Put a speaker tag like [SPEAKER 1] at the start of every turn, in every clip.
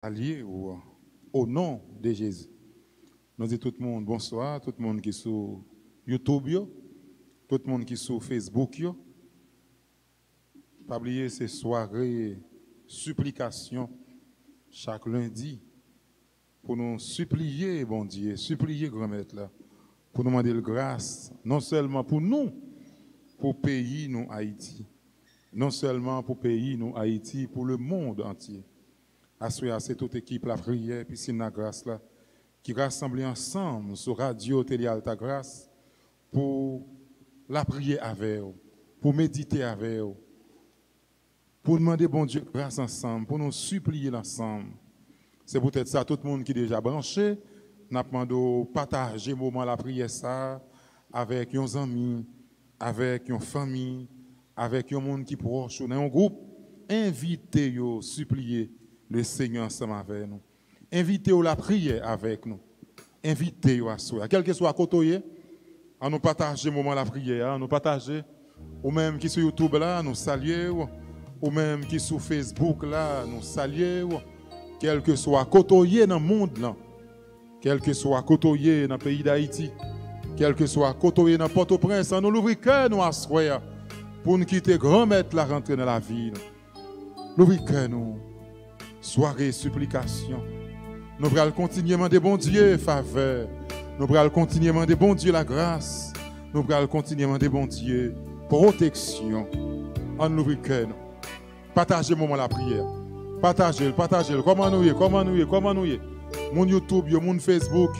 [SPEAKER 1] alliés au nom de Jésus. Nous disons tout le monde bonsoir, tout le monde qui est sur YouTube, tout le monde qui est sur Facebook. Pas oublier ces soirées supplication chaque lundi pour nous supplier, bon Dieu, supplier grand maître là, pour nous demander grâce, non seulement pour nous, pour le pays, nous, Haïti, non seulement pour le pays, nous, Haïti, pour le monde entier. C'est toute équipe la prière, puis c'est la grâce là, qui rassemble ensemble sur Radio Télé Alta Grâce pour la prier avec vous, pour méditer avec vous, pour demander bon Dieu grâce ensemble, pour nous supplier ensemble. C'est peut-être ça, tout le monde qui est déjà branché, n'a demandé de partager le moment de la prière ça avec nos amis, avec nos familles, avec un monde qui est proche, dans un groupe, invitez-vous, supplier le Seigneur ensemble avec nous. Invitez-vous la prière avec nous. Invitez-vous à soi. Quel que soit à côté, à nous partager le moment de la prière, à nous partager, ou même qui sur YouTube là, nous saluer, ou même qui sur Facebook là, nous saluer, quel que soit à côté dans le monde là, quel que soit à côté dans le pays d'Haïti, quel que soit à côté dans Port-au-Prince, nous l'ouvrir cœur nous à soi pour nous quitter grand maître la rentrer dans la ville. L'ouvrir cœur nous. Soirée supplication. Nous allons continuer à demander bon Dieu faveur. Nous allons continuer à demander bon Dieu la grâce. Nous allons continuer à demander bon Dieu protection. En ouvrir cœur. Partagez le moment de la prière. Partagez. Comment nous y est. Mon YouTube, mon Facebook,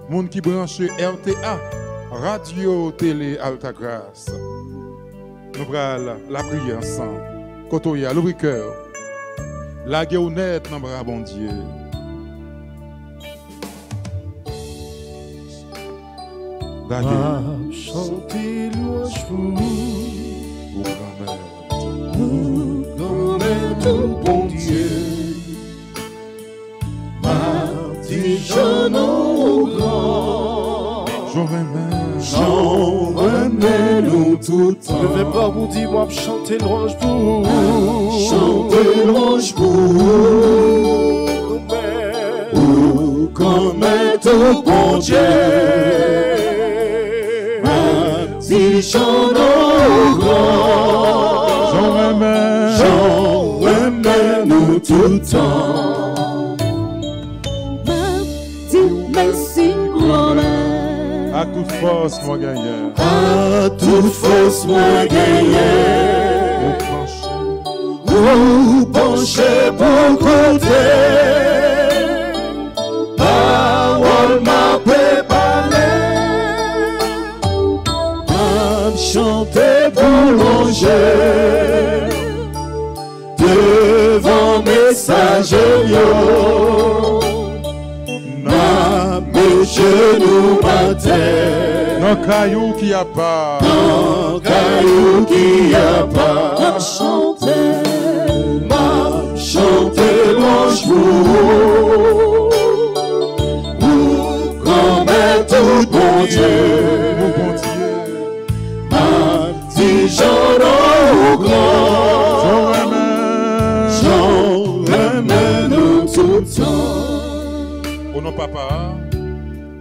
[SPEAKER 1] mon qui branche RTA, Radio Télé Alta Grâce. Nous allons la prière ensemble. Quand on y a l'ouvrir cœur. La guerre honnête dans bras bon Dieu. La guerre.
[SPEAKER 2] Chantez louange pour
[SPEAKER 1] Au grand-mère.
[SPEAKER 2] nous, bon Dieu. Mardi, jeune au grand. J'en remets nous tout le temps. Je vais pas vous dire, moi, chanter louange pour vous. Chanter louange pour vous. Comme est au bon Dieu. Mardi, jeune au grand. J'en remets nous tout le temps. Mardi, merci, grand-mère.
[SPEAKER 1] À toute force, moi gagnant.
[SPEAKER 2] À toute force, moi gagnant. Vous penchez pour côté. Parole m'a préparé. M'a chanté pour longer. Devant messager. Mes genoux m'attendent.
[SPEAKER 1] Non caillou qui a pas.
[SPEAKER 2] Non caillou qui a pas. M'a chanté louange pour vous. Comme est tout bon Dieu.
[SPEAKER 1] Mon bon Dieu.
[SPEAKER 2] M'a dit j'en au grand. J'en remets nous tout le temps.
[SPEAKER 1] Au nom papa,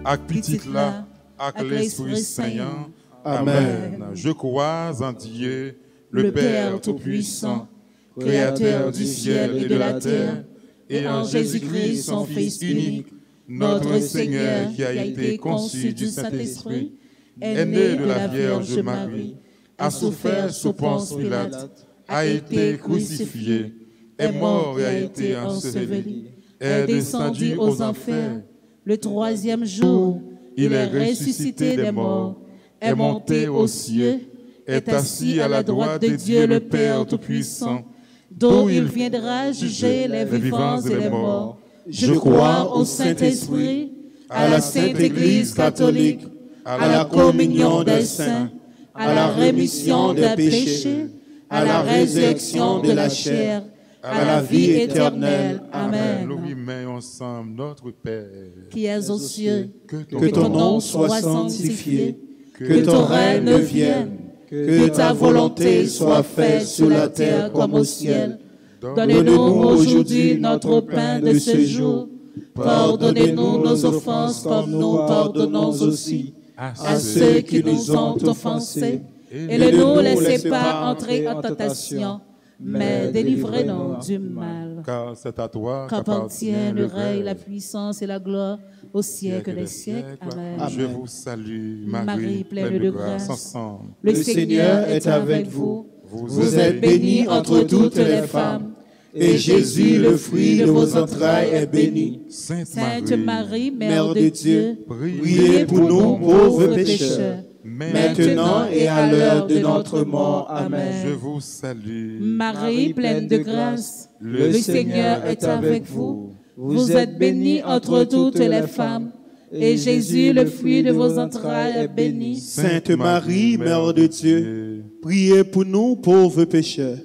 [SPEAKER 1] avec petit là, avec l'Esprit Saint. Amen. Je crois en Dieu, le Père Tout-Puissant, Créateur du ciel et de la terre, et en Jésus-Christ, son Fils unique, notre Seigneur qui a été conçu du Saint-Esprit, est né de la Vierge Marie, a souffert sous Ponce Pilate, a été crucifié, est mort et a été enseveli, est descendu aux enfers.
[SPEAKER 3] Le troisième jour,
[SPEAKER 1] Il est ressuscité des morts,
[SPEAKER 3] est monté aux cieux,
[SPEAKER 1] est assis à la droite de Dieu le Père Tout-Puissant,
[SPEAKER 3] d'où il viendra juger les vivants et les morts. Je crois au Saint-Esprit, à la Sainte Église catholique, à la communion des saints, à la rémission des péchés, à la résurrection de la chair, à la vie éternelle. Amen.
[SPEAKER 1] Nous mettons ensemble notre Père,
[SPEAKER 3] Qui es aux cieux,
[SPEAKER 2] Que ton nom soit sanctifié,
[SPEAKER 3] que ton règne vienne, que ta volonté soit faite sur la terre comme au ciel. Donnez-nous aujourd'hui notre pain de ce jour. Pardonnez-nous nos offenses comme nous pardonnons aussi à ceux qui nous ont offensés. Et ne nous laissez pas entrer en tentation, mais délivrez-nous du mal.
[SPEAKER 1] Car c'est à toi
[SPEAKER 3] qu'appartient le règne, la puissance et la gloire au siècle des siècles. Amen.
[SPEAKER 1] Je vous salue, Marie,
[SPEAKER 3] pleine de grâce.
[SPEAKER 1] Ensemble.
[SPEAKER 3] Le Seigneur est avec vous. Vous êtes bénie entre toutes les femmes. Et Jésus, le fruit de vos entrailles, est béni. Sainte Marie, Mère de Dieu, priez pour nous pauvres pécheurs, maintenant et à l'heure de notre mort. Amen.
[SPEAKER 1] Je vous salue,
[SPEAKER 3] Marie, pleine de grâce. Le Seigneur est avec vous. Vous êtes bénie entre toutes les femmes. Et Jésus, le fruit de vos entrailles, est béni.
[SPEAKER 2] Sainte Marie, Mère de Dieu, priez pour nous pauvres pécheurs,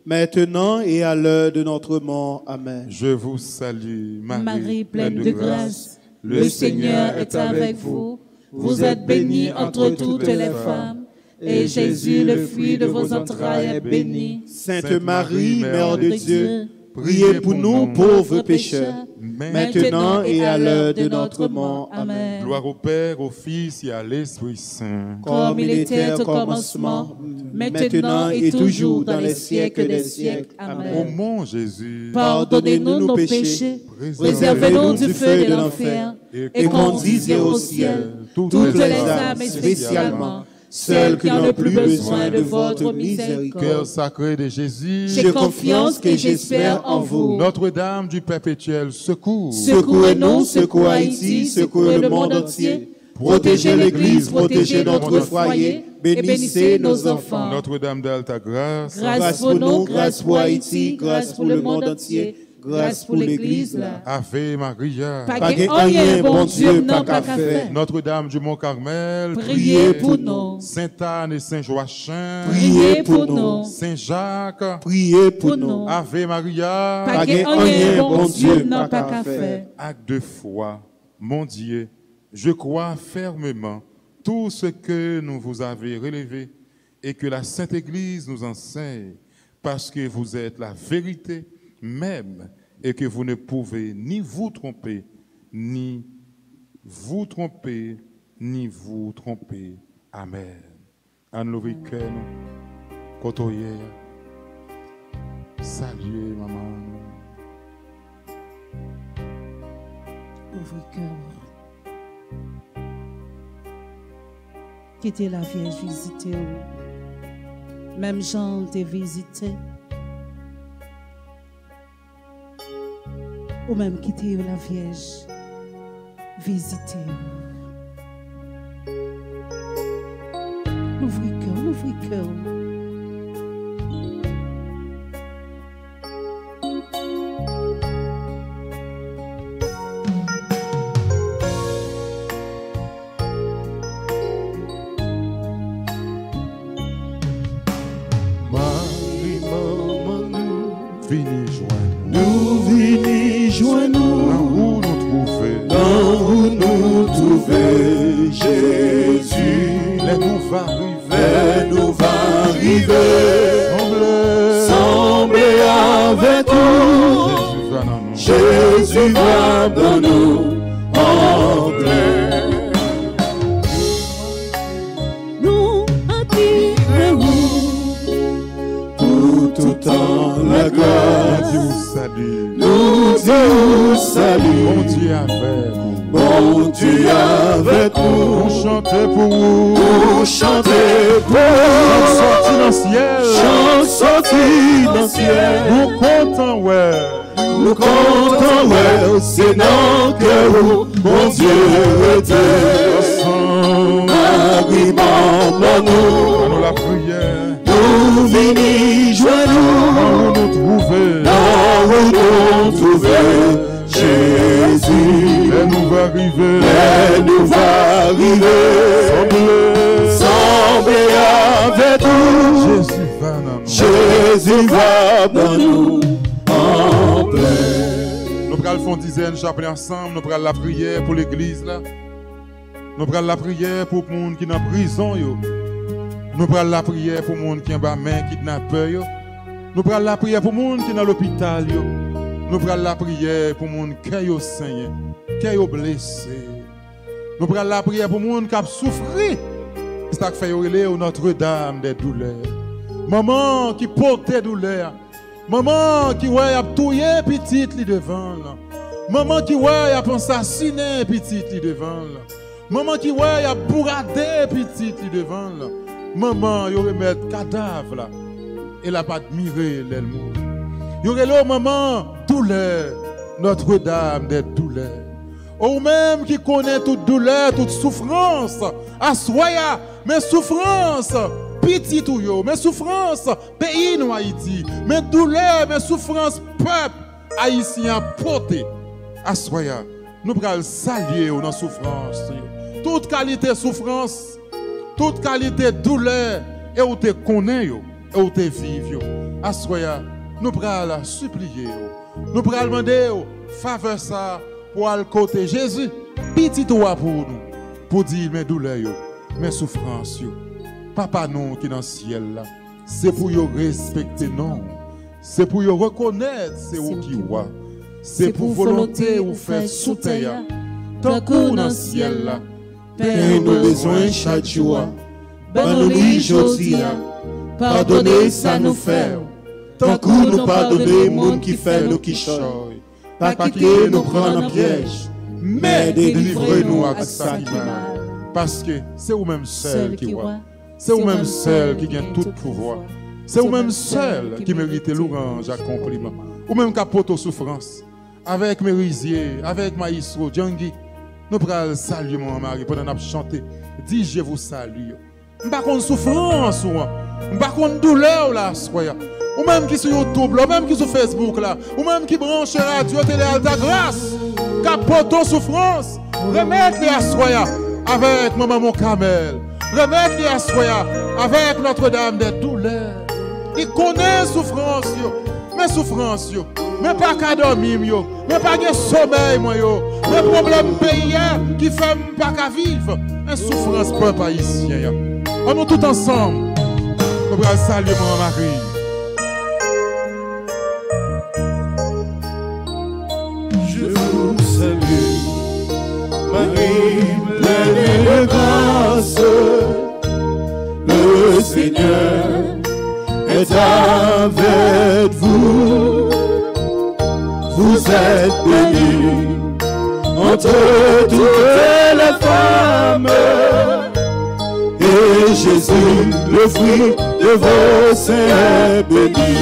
[SPEAKER 2] maintenant et à l'heure de notre mort. Amen.
[SPEAKER 1] Je vous salue,
[SPEAKER 3] Marie, pleine de grâce. Le Seigneur est avec vous. Vous êtes bénie entre toutes les femmes. Et Jésus, le fruit de vos entrailles, est béni.
[SPEAKER 2] Sainte Marie, Mère de Dieu, priez pour nous pauvres pécheurs, maintenant et à l'heure de notre mort. Amen.
[SPEAKER 1] Gloire au Père, au Fils et à l'Esprit Saint.
[SPEAKER 3] Comme il était au commencement, maintenant et toujours dans les siècles des siècles. Amen.
[SPEAKER 1] Ô mon Jésus,
[SPEAKER 3] pardonnez-nous nos péchés, préservez-nous du feu de l'enfer, et conduisez au ciel toutes les âmes, spécialement celles qui ont le plus besoin de votre miséricorde.
[SPEAKER 1] Cœur sacré de Jésus,
[SPEAKER 3] j'ai confiance que j'espère en vous.
[SPEAKER 1] Notre-Dame du Perpétuel secours,
[SPEAKER 3] secourez-nous, secours Haïti, secourez le monde entier. Protégez l'Église, protégez notre foyer, bénissez nos enfants.
[SPEAKER 1] Notre-Dame d'Alta Grâce,
[SPEAKER 3] grâce pour nous, grâce pour Haïti, grâce pour le monde entier. Grâce pour l'Église.
[SPEAKER 1] Ave Maria.
[SPEAKER 3] Pas rien, bon Dieu, n'a pas qu'à faire.
[SPEAKER 1] Notre-Dame du Mont-Carmel.
[SPEAKER 3] Priez pour nous.
[SPEAKER 1] Sainte-Anne et Saint-Joachim.
[SPEAKER 3] Priez pour nous.
[SPEAKER 1] Saint-Jacques.
[SPEAKER 2] Priez pour nous.
[SPEAKER 1] Ave Maria.
[SPEAKER 3] Pas rien, bon Dieu, n'a pas qu'à faire.
[SPEAKER 1] Acte de foi. Mon Dieu, je crois fermement tout ce que nous vous avez relevé et que la Sainte Église nous enseigne, parce que vous êtes la vérité même, et que vous ne pouvez ni vous tromper, ni vous tromper, ni vous tromper. Amen. Anne-Louis Ken, Kotoye, saluez maman.
[SPEAKER 3] Ouvre cœur. Quittez la Vierge visiter. Même Jean t'a visité. Ou même quitter la Vierge, visiter. L'ouvrir cœur.
[SPEAKER 1] Marie, maman, nous venez joindre.
[SPEAKER 2] Nous venez joindre-nous. Là où nous trouver Jésus.
[SPEAKER 1] Les nous va arriver.
[SPEAKER 2] Semblez avec nous. Jésus va dans nous en plein.
[SPEAKER 3] Nous attirez-vous
[SPEAKER 2] pour tout temps la gloire.
[SPEAKER 1] Nous
[SPEAKER 2] Dieu salut.
[SPEAKER 1] Bon Dieu avec nous.
[SPEAKER 2] Bon Dieu avec nous.
[SPEAKER 1] On chantait pour vous.
[SPEAKER 2] On chantait pour
[SPEAKER 1] Chant sorti dans le ciel.
[SPEAKER 2] Chant sorti dans le ciel.
[SPEAKER 1] Nous comptons, ouais.
[SPEAKER 2] Nous comptons, ouais. C'est dans le cœur où mon Dieu était. Marie, maman, nous.
[SPEAKER 1] Nous la prière.
[SPEAKER 2] Nous venons joindre
[SPEAKER 1] Là où nous trouver.
[SPEAKER 2] Là où nous trouver Jésus.
[SPEAKER 1] Elle nous va arriver.
[SPEAKER 2] Elle nous va arriver. Semblez avec nous.
[SPEAKER 1] Jésus va dans nous.
[SPEAKER 2] Jésus va dans nous en plein.
[SPEAKER 1] Nous prenons fond dizaine chapelet ensemble. Nous prenons la prière pour l'église là. Nous prenons la prière pour les gens qui sont en prison. Nous prenons la prière pour les gens qui sont en main kidnappeur. Nous prenons la prière pour les gens qui sont dans l'hôpital. Nous prenons la prière pour les gens qui ont saigné, qui ont blessé. Nous prenons la prière pour les gens qui ont souffert. C'est ça qui fait Notre-Dame des douleurs. Maman qui porte des douleurs. Maman qui a tué petit devant. Maman qui a assassiné petit devant. Maman qui a bourradé petit devant. Maman, il remet cadavre là. Elle n'a pas admiré l'elmo. Il y aurait maman douleur, Notre-Dame des douleurs. Ou même qui connaît toute douleur, toute souffrance. Assoya, mais souffrance, petit ou yo, mais souffrance, pays nous Haïti, mais douleur, mais souffrance, peuple haïtien porté. Assoya, nous prenons saluer dans la souffrance. Toute qualité de souffrance, toute qualité de douleur, et où te connais, et où te vives. Assoya, nous prenons supplier, nous prenons demander faveur ça pour aller côté Jésus, petit toi pour nous, pour dire mes douleurs, mes souffrances. Papa non qui est dans le ciel là, c'est pour yo respecter non, c'est pour yo reconnaître c'est où qui voit, c'est pour volonté ou faire sous terre, tant qu'on dans le ciel là.
[SPEAKER 2] Père, nos besoins chaque jour, bonne-nous josia, pardonnez ça nous faire, tant qu'on nous pardonne le monde qui fait nous qui choye. Pas quitter nous prendre en piège, mais délivrez-nous à ça qui mal.
[SPEAKER 1] Parce que c'est vous-même seul qui voit. C'est vous-même seul qui gagne tout pouvoir. C'est vous-même seul qui mérite l'orange accomplissement. Ou même qui apporte aux souffrances. Avec Mérisier, avec Maïsro, Djangui, nous prenons saluer mon mari pendant que nous chantons. Dis je vous salue. Nous pas contre souffrance, nous pas contre douleur là, soya. Ou même qui sur YouTube, ou même qui sur Facebook là, ou même qui branche radio télé Alta Grâce, qui apporte aux souffrances, remettre-les à soya avec maman mon camel. Remettre-les à soya avec Notre-Dame des douleurs. Il connaît souffrance, mes souffrances, mais pas qu'à dormir, mais pas de sommeil, mais problème pays qui fait pas qu'à vivre. Une souffrance peuple haïtien. On nous tout ensemble, nous allons saluer mon mari.
[SPEAKER 2] Je vous salue, Marie pleine de grâce. Le Seigneur est avec vous. Vous êtes bénie entre toutes les femmes. Et Jésus, le fruit de vos seins, est béni.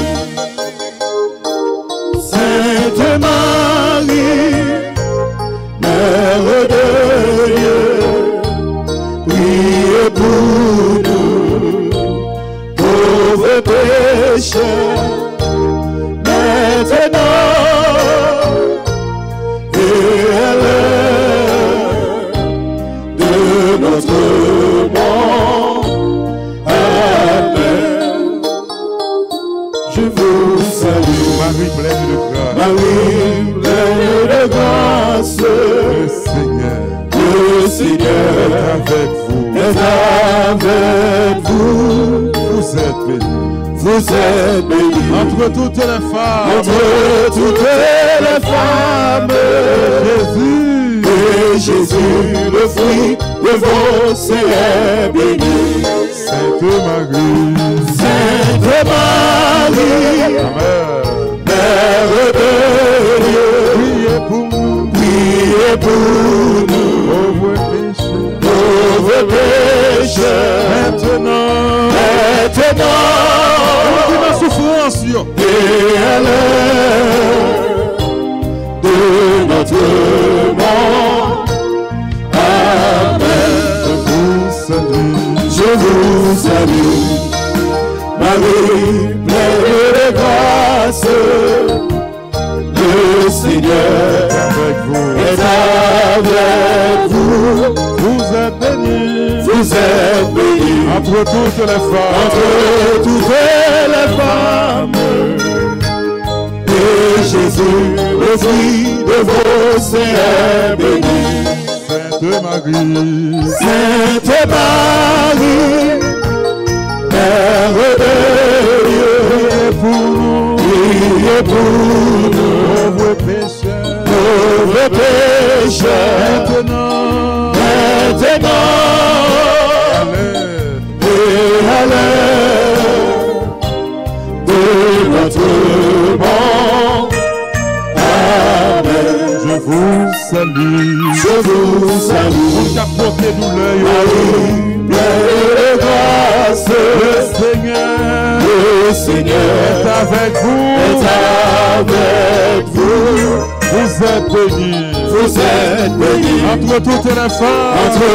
[SPEAKER 2] Sainte Marie, Mère de Dieu, priez pour nous, pauvres pécheurs, maintenant et à l'heure de notre mort. Amen. Je vous salue,
[SPEAKER 1] Marie pleine de grâce.
[SPEAKER 2] Marie pleine de grâce. Le Seigneur est avec vous.
[SPEAKER 1] Vous êtes bénis.
[SPEAKER 2] Vous êtes bénis
[SPEAKER 1] Entre toutes les femmes.
[SPEAKER 2] entre toutes les femmes.
[SPEAKER 1] Jésus.
[SPEAKER 2] Et Jésus, le fruit de vos seins, est béni.
[SPEAKER 1] Sainte Marie.
[SPEAKER 2] Sainte Marie,
[SPEAKER 1] Amen.
[SPEAKER 2] Mère de Dieu,
[SPEAKER 1] Priez pour nous.
[SPEAKER 2] priez pour nous,
[SPEAKER 1] Pauvres pécheurs.
[SPEAKER 2] pauvres pécheurs,
[SPEAKER 1] Maintenant.
[SPEAKER 2] maintenant
[SPEAKER 1] Ma souffrance.
[SPEAKER 2] et à l'heure de notre mort. Amen. Je vous salue, Marie pleine de grâce. Le Seigneur
[SPEAKER 1] Avec vous.
[SPEAKER 2] est avec vous.
[SPEAKER 1] Vous êtes bénis.
[SPEAKER 2] Vous êtes bénis
[SPEAKER 1] Entre toutes les femmes.
[SPEAKER 2] entre toutes les femmes. Et Jésus, le fruit de vos seins, est béni.
[SPEAKER 1] Sainte Marie.
[SPEAKER 2] Sainte Marie, Mère de Dieu,
[SPEAKER 1] Priez pour nous.
[SPEAKER 2] pour nous,
[SPEAKER 1] pauvres pécheurs,
[SPEAKER 2] pauvres pécheurs,
[SPEAKER 1] maintenant,
[SPEAKER 2] maintenant, et à l'heure de notre mort. Amen.
[SPEAKER 1] je vous salue.
[SPEAKER 2] Je vous salue.
[SPEAKER 1] Vous qui apportez nous l'œil,
[SPEAKER 2] Marie, pleine de grâce,
[SPEAKER 1] le Seigneur
[SPEAKER 2] est
[SPEAKER 1] avec vous. Vous êtes bénis.
[SPEAKER 2] Vous êtes bénis
[SPEAKER 1] Entre toutes les femmes.
[SPEAKER 2] entre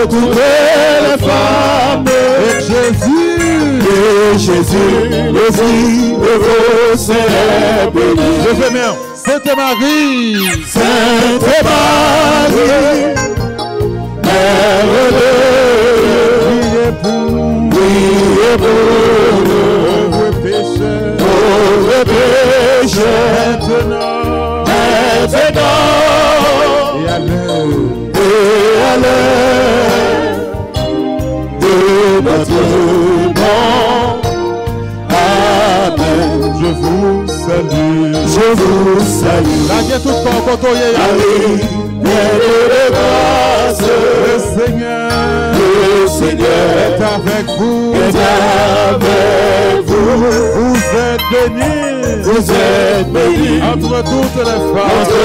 [SPEAKER 2] toutes les femmes.
[SPEAKER 1] Et
[SPEAKER 2] Jésus, le fruit de vos seins est béni.
[SPEAKER 1] Levez main. Sainte Marie,
[SPEAKER 2] Sainte Marie, Mère de
[SPEAKER 1] priez pour nous,
[SPEAKER 2] priez pour nous,
[SPEAKER 1] pauvres pécheurs,
[SPEAKER 2] pauvres pécheurs,
[SPEAKER 1] maintenant
[SPEAKER 2] maintenant
[SPEAKER 1] et à l'heure
[SPEAKER 2] et à l'heure de notre mort. Amen.
[SPEAKER 1] je vous salue.
[SPEAKER 2] Je vous salue.
[SPEAKER 1] La guerre tout temps côtoyé.
[SPEAKER 2] Marie, pleine de grâce,
[SPEAKER 1] Le Seigneur
[SPEAKER 2] le Seigneur
[SPEAKER 1] est avec vous.
[SPEAKER 2] est avec vous.
[SPEAKER 1] Vous êtes bénis
[SPEAKER 2] Vous êtes bénis
[SPEAKER 1] entre toutes les femmes.
[SPEAKER 2] entre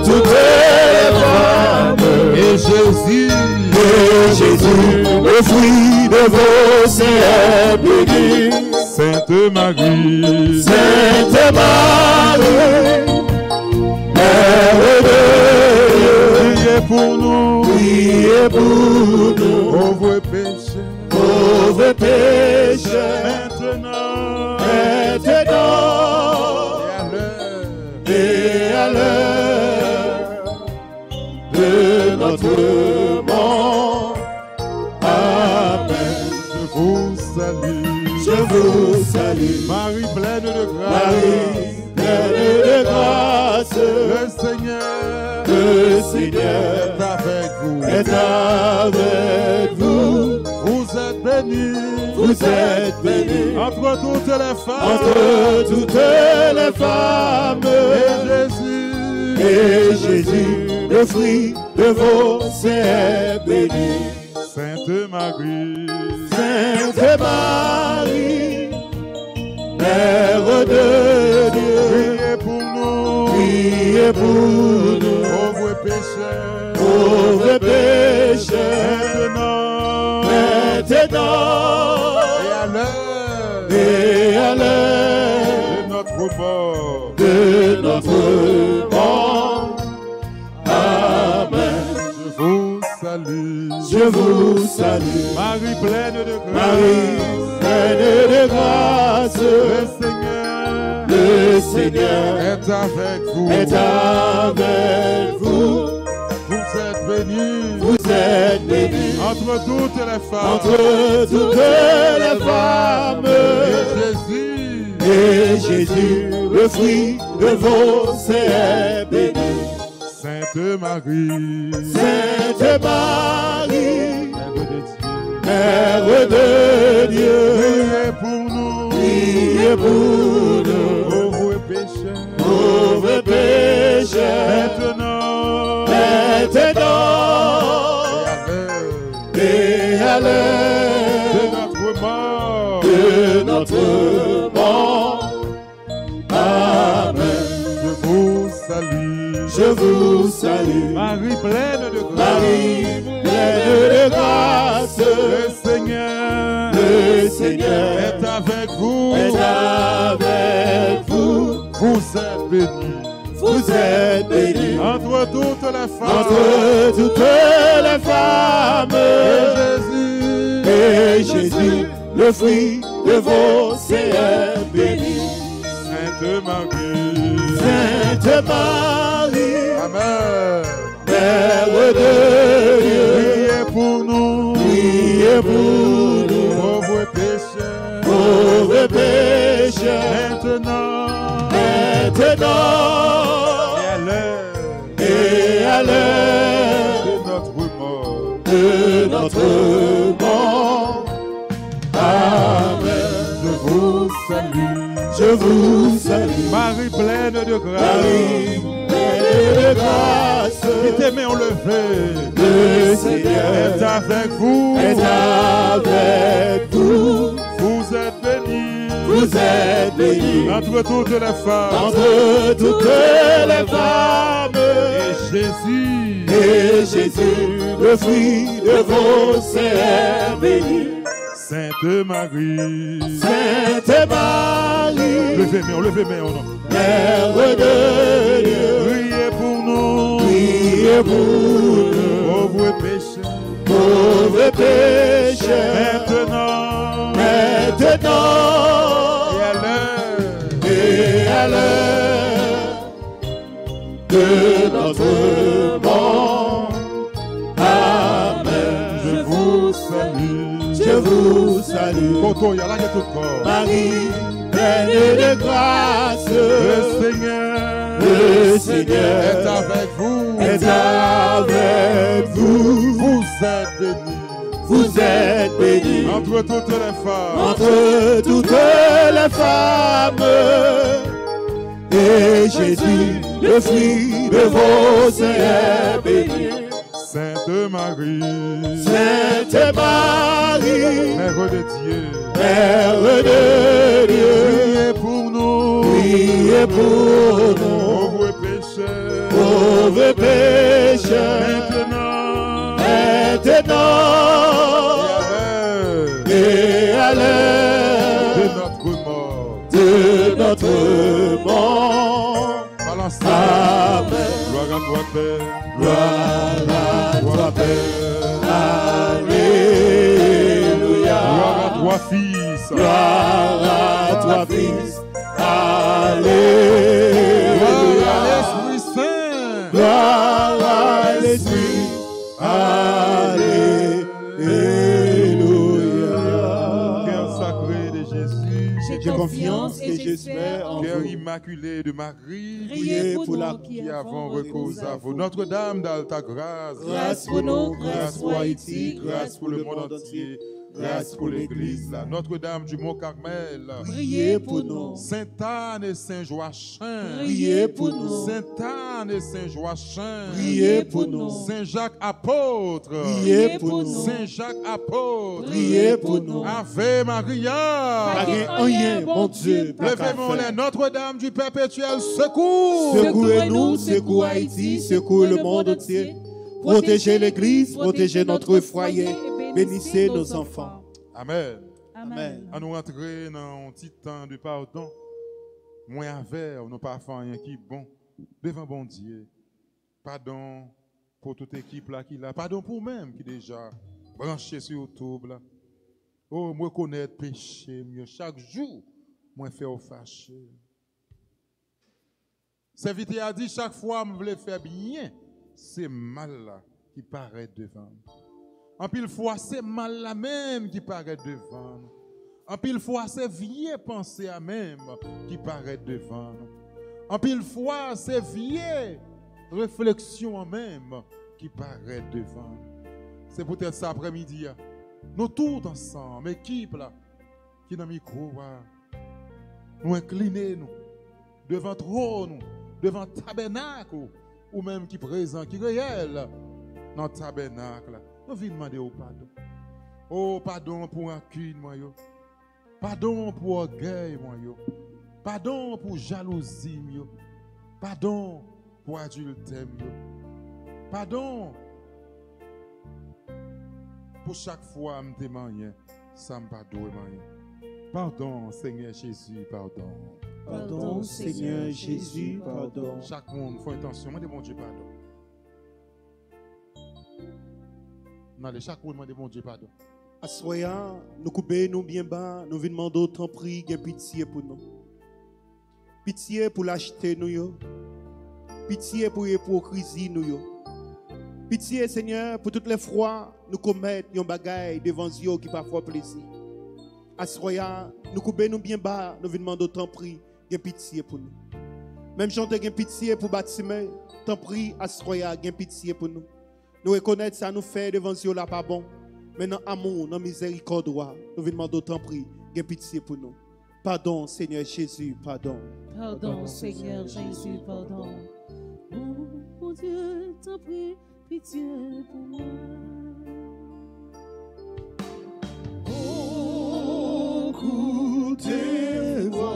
[SPEAKER 2] toutes les femmes.
[SPEAKER 1] Et Jésus
[SPEAKER 2] Et Jésus, le fruit de vos seins est béni.
[SPEAKER 1] Sainte Marie,
[SPEAKER 2] Sainte Marie, Mère de Dieu,
[SPEAKER 1] priez pour nous,
[SPEAKER 2] priez pour nous,
[SPEAKER 1] pauvres pécheurs,
[SPEAKER 2] pauvres pécheurs,
[SPEAKER 1] maintenant
[SPEAKER 2] maintenant
[SPEAKER 1] et à l'heure
[SPEAKER 2] et à l'heure de notre mort. Amen.
[SPEAKER 1] je vous salue.
[SPEAKER 2] Je vous salue,
[SPEAKER 1] Marie pleine de grâce,
[SPEAKER 2] Marie, pleine de grâce.
[SPEAKER 1] le Seigneur
[SPEAKER 2] Le Seigneur
[SPEAKER 1] est avec vous.
[SPEAKER 2] est avec vous.
[SPEAKER 1] Vous êtes bénis
[SPEAKER 2] Vous êtes bénis
[SPEAKER 1] entre toutes les femmes.
[SPEAKER 2] entre toutes les femmes.
[SPEAKER 1] Et Jésus,
[SPEAKER 2] Et Jésus, le fruit de vos seins est béni.
[SPEAKER 1] Sainte Marie,
[SPEAKER 2] Sainte Marie, Mère de Dieu,
[SPEAKER 1] priez pour nous,
[SPEAKER 2] priez pour nous,
[SPEAKER 1] pauvres pécheurs,
[SPEAKER 2] pauvres pécheurs,
[SPEAKER 1] maintenant
[SPEAKER 2] maintenant
[SPEAKER 1] et à l'heure
[SPEAKER 2] et à l'heure
[SPEAKER 1] de notre mort.
[SPEAKER 2] de notre mort. Amen.
[SPEAKER 1] Je vous salue,
[SPEAKER 2] Je vous salue,
[SPEAKER 1] Marie pleine de grâce,
[SPEAKER 2] Marie, pleine de grâce.
[SPEAKER 1] le Seigneur
[SPEAKER 2] Le Seigneur
[SPEAKER 1] est avec vous.
[SPEAKER 2] est avec vous.
[SPEAKER 1] Vous êtes bénis
[SPEAKER 2] Vous êtes bénis
[SPEAKER 1] entre toutes les femmes.
[SPEAKER 2] entre toutes les femmes.
[SPEAKER 1] Et Jésus,
[SPEAKER 2] Et Jésus, le fruit de vos seins est béni.
[SPEAKER 1] Sainte Marie,
[SPEAKER 2] Sainte Marie,
[SPEAKER 1] Mère de Dieu,
[SPEAKER 2] Mère de Dieu,
[SPEAKER 1] priez pour nous,
[SPEAKER 2] priez pour nous,
[SPEAKER 1] pauvres pécheurs,
[SPEAKER 2] pauvres pécheurs,
[SPEAKER 1] maintenant
[SPEAKER 2] maintenant et à l'heure
[SPEAKER 1] de notre mort.
[SPEAKER 2] de notre mort. Amen.
[SPEAKER 1] Je vous salue,
[SPEAKER 2] Je vous salue,
[SPEAKER 1] Marie pleine de grâce,
[SPEAKER 2] Marie, pleine de grâce.
[SPEAKER 1] le Seigneur
[SPEAKER 2] Le Seigneur
[SPEAKER 1] est avec vous.
[SPEAKER 2] est avec vous.
[SPEAKER 1] Vous êtes bénis
[SPEAKER 2] Vous êtes bénis
[SPEAKER 1] entre toutes les femmes.
[SPEAKER 2] entre toutes les femmes.
[SPEAKER 1] Et
[SPEAKER 2] Et Jésus, le fruit de vos seins est béni.
[SPEAKER 1] Sainte Marie,
[SPEAKER 2] Sainte Marie,
[SPEAKER 1] Amen.
[SPEAKER 2] Mère de Dieu,
[SPEAKER 1] Priez pour nous,
[SPEAKER 2] priez pour nous,
[SPEAKER 1] pauvres pécheurs,
[SPEAKER 2] pauvres pécheurs,
[SPEAKER 1] maintenant
[SPEAKER 2] maintenant et à l'heure
[SPEAKER 1] de notre mort.
[SPEAKER 2] de notre mort. Amen.
[SPEAKER 1] Je vous salue,
[SPEAKER 2] Je je vous salue.
[SPEAKER 1] Marie pleine de grâce.
[SPEAKER 2] Marie pleine de grâce.
[SPEAKER 1] Qui tes mains ont levé.
[SPEAKER 2] Le Seigneur
[SPEAKER 1] est avec vous.
[SPEAKER 2] Est avec vous.
[SPEAKER 1] Vous êtes bénie.
[SPEAKER 2] Vous êtes bénie.
[SPEAKER 1] Entre toutes les femmes.
[SPEAKER 2] Entre toutes les femmes.
[SPEAKER 1] Et
[SPEAKER 2] Jésus, le fruit de vos seins béni.
[SPEAKER 1] Sainte Marie.
[SPEAKER 2] Sainte Marie.
[SPEAKER 1] Levez mes au nom.
[SPEAKER 2] Mère de Dieu.
[SPEAKER 1] Priez pour nous.
[SPEAKER 2] Priez pour nous.
[SPEAKER 1] Pauvres pécheurs.
[SPEAKER 2] Pauvres pécheurs. Maintenant. Et à l'heure de notre mort. Amen.
[SPEAKER 1] Je vous salue.
[SPEAKER 2] Je vous salue. Marie, pleine de grâce. Le Seigneur
[SPEAKER 1] est avec vous.
[SPEAKER 2] Est avec vous.
[SPEAKER 1] Vous êtes bénis.
[SPEAKER 2] Vous êtes bénis.
[SPEAKER 1] Entre toutes les femmes.
[SPEAKER 2] Entre toutes les femmes. Et Jésus, le fruit de vos seins est béni.
[SPEAKER 1] Sainte Marie.
[SPEAKER 2] Sainte Marie.
[SPEAKER 1] Mère de Dieu.
[SPEAKER 2] Mère de Dieu.
[SPEAKER 1] Priez pour nous.
[SPEAKER 2] Priez pour nous.
[SPEAKER 1] Pauvres pécheurs.
[SPEAKER 2] Pauvres pécheurs. Maintenant. Et à l'heure
[SPEAKER 1] de notre mort.
[SPEAKER 2] De notre mort.
[SPEAKER 1] Balancez.
[SPEAKER 2] Amen.
[SPEAKER 1] Gloire à toi, Père.
[SPEAKER 2] Gloire à toi, Père. Alléluia.
[SPEAKER 1] Gloire à toi, Fils.
[SPEAKER 2] Gloire à toi, Fils. Alléluia.
[SPEAKER 1] Gloire à l'Esprit Saint.
[SPEAKER 2] Gloire à l'Esprit. Alléluia.
[SPEAKER 1] Cœur sacré de Jésus.
[SPEAKER 2] J'ai confiance et j'espère en
[SPEAKER 1] Cœur
[SPEAKER 2] vous.
[SPEAKER 1] immaculé de Marie.
[SPEAKER 3] Priez pour
[SPEAKER 2] la
[SPEAKER 3] nous
[SPEAKER 1] Qui avons recours à vous. Notre-Dame d'Alta Grâce.
[SPEAKER 2] Grâce pour nous, grâce pour Haïti,
[SPEAKER 1] grâce pour le monde entier. Grâce pour l'Église. Notre-Dame du Mont Carmel.
[SPEAKER 2] Priez pour nous.
[SPEAKER 1] Sainte Anne et Saint Joachim.
[SPEAKER 2] Priez pour nous.
[SPEAKER 1] Sainte Anne et Saint Joachim.
[SPEAKER 2] Priez pour nous.
[SPEAKER 1] Saint Jacques apôtre.
[SPEAKER 2] Priez pour nous.
[SPEAKER 1] Saint Jacques apôtre.
[SPEAKER 2] Priez pour nous.
[SPEAKER 1] Ave Maria.
[SPEAKER 2] Rien, mon Dieu.
[SPEAKER 1] Levez-moi les Notre-Dame du perpétuel secours.
[SPEAKER 2] Secouez-nous, secouez Haïti, secouez le monde entier. Protégez l'Église, protégez notre foyer. Bénissez nos enfants.
[SPEAKER 1] Amen.
[SPEAKER 2] Amen.
[SPEAKER 1] À nous rentrer dans un petit temps de pardon. Moins avec, nous pas faire rien qui est bon. Devant bon Dieu. Pardon pour toute équipe là qui l'a. Pardon pour même qui déjà branché sur YouTube là. Oh, moi connaître péché mieux. Chaque jour, moi faire au fâché. Serviteur a dit chaque fois que je voulais faire bien, c'est mal là qui paraît devant. En pile fois, c'est mal là même qui paraît devant. En pile fois, c'est vieille pensée à même qui paraît devant. En pile fois, c'est vieille réflexion même qui paraît devant. C'est peut-être ça après-midi. Nous tous ensemble, équipe là, qui dans le micro, nous incliner nous devant trône, devant tabernacle, ou même qui présent, qui réel dans le tabernacle. Nous venons demander au pardon. Oh, pardon pour rancune, moi yo. Pardon pour orgueil, moi yo. Pardon pour jalousie, yo. Pardon pour adultère, yo. Pardon pour chaque fois que je me ça me pardonne. Pardon, Seigneur Jésus, pardon.
[SPEAKER 2] Pardon, Seigneur Jésus, pardon.
[SPEAKER 1] Chaque monde fait intention, moi mon Dieu, pardon. Non, chaque monde demande mon Dieu, pardon.
[SPEAKER 2] Assoyant, nous coupons nous bien bas, nous venons demander autant prix, pitié pour nous. Pitié pour l'acheter nous yo. Pitié pour l'hypocrisie nous yo. Pitié Seigneur pour toutes les fois nous commettons un bagaille devant Dieu qui parfois plaisir. Assoyant, nous coupons nous bien bas, nous venons demander autant prix, pitié pour nous. Même chanter pitié pour bâtiment, tant prix assoyant, pitié pour nous. Nous reconnaître ça nous fait devant Dieu là pas bon. Mais dans amour, dans miséricorde, nous venons demander autant prix, pitié pour nous. Pardon, Seigneur Jésus, pardon.
[SPEAKER 3] Pardon, Seigneur Jésus, pardon. Oh Dieu, t'en prie, pitié pour moi.
[SPEAKER 2] Oh, écoutez-moi.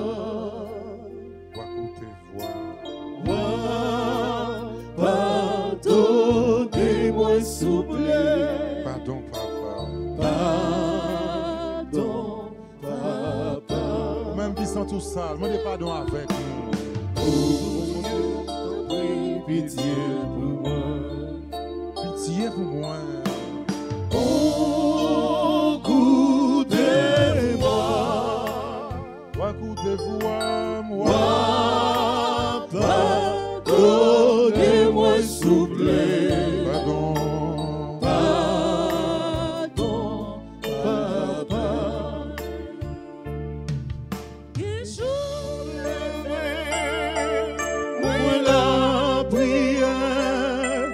[SPEAKER 2] Pardonnez-moi, s'il vous plaît.
[SPEAKER 1] Pardon, papa.
[SPEAKER 2] Pardon, papa.
[SPEAKER 1] Même qui sont tout sales, demandez pardon avec nous.
[SPEAKER 2] Oh, Dieu, pitié pour moi.
[SPEAKER 1] Pitié pour moi.
[SPEAKER 2] Oh, écoutez-moi.
[SPEAKER 1] Écoutez-moi.
[SPEAKER 2] Pardonnez-moi, s'il vous plaît.
[SPEAKER 1] Pardon.
[SPEAKER 2] Pardon, papa.
[SPEAKER 3] Que
[SPEAKER 2] Moi la prière,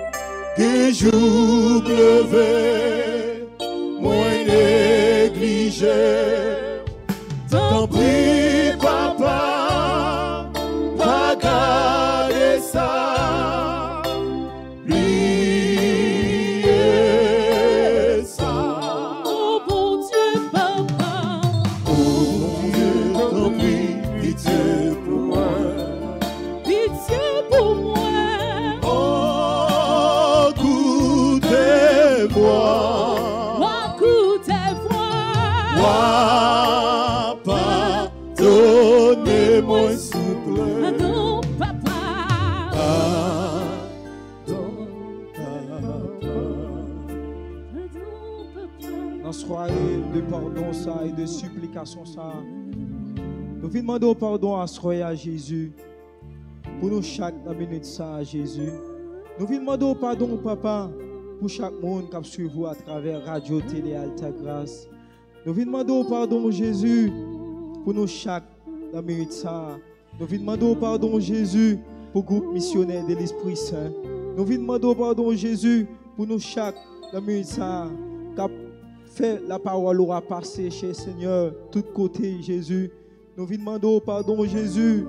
[SPEAKER 2] que j'oublie, moi négligé. T'en prie, papa, pas garder ça. Priez ça.
[SPEAKER 3] oh bon Dieu, papa.
[SPEAKER 2] Oh mon Dieu, t'en prie, pitié pour moi.
[SPEAKER 3] Pitié pour moi.
[SPEAKER 2] Oh, écoutez-moi. Pardonnez-moi, s'il vous plaît.
[SPEAKER 3] Pardon, papa.
[SPEAKER 2] Pardon, papa.
[SPEAKER 4] Dans ce soirée de pardon ça et de supplication ça, nous venons demander pardon à ce roi à Jésus. Pour nous chaque minute ça à Jésus. Nous venons demander pardon papa pour chaque monde qui suit vous à travers radio, télé, Alta Grâce. Nous venons demander pardon Jésus pour nous chaque minute ça. Nous venons demander pardon Jésus pour le groupe missionnaire de l'Esprit Saint. Nous venons demander pardon Jésus pour nous chaque minute ça. Fait la parole aura passé chez le Seigneur, tout côté Jésus. Nous venons demander pardon Jésus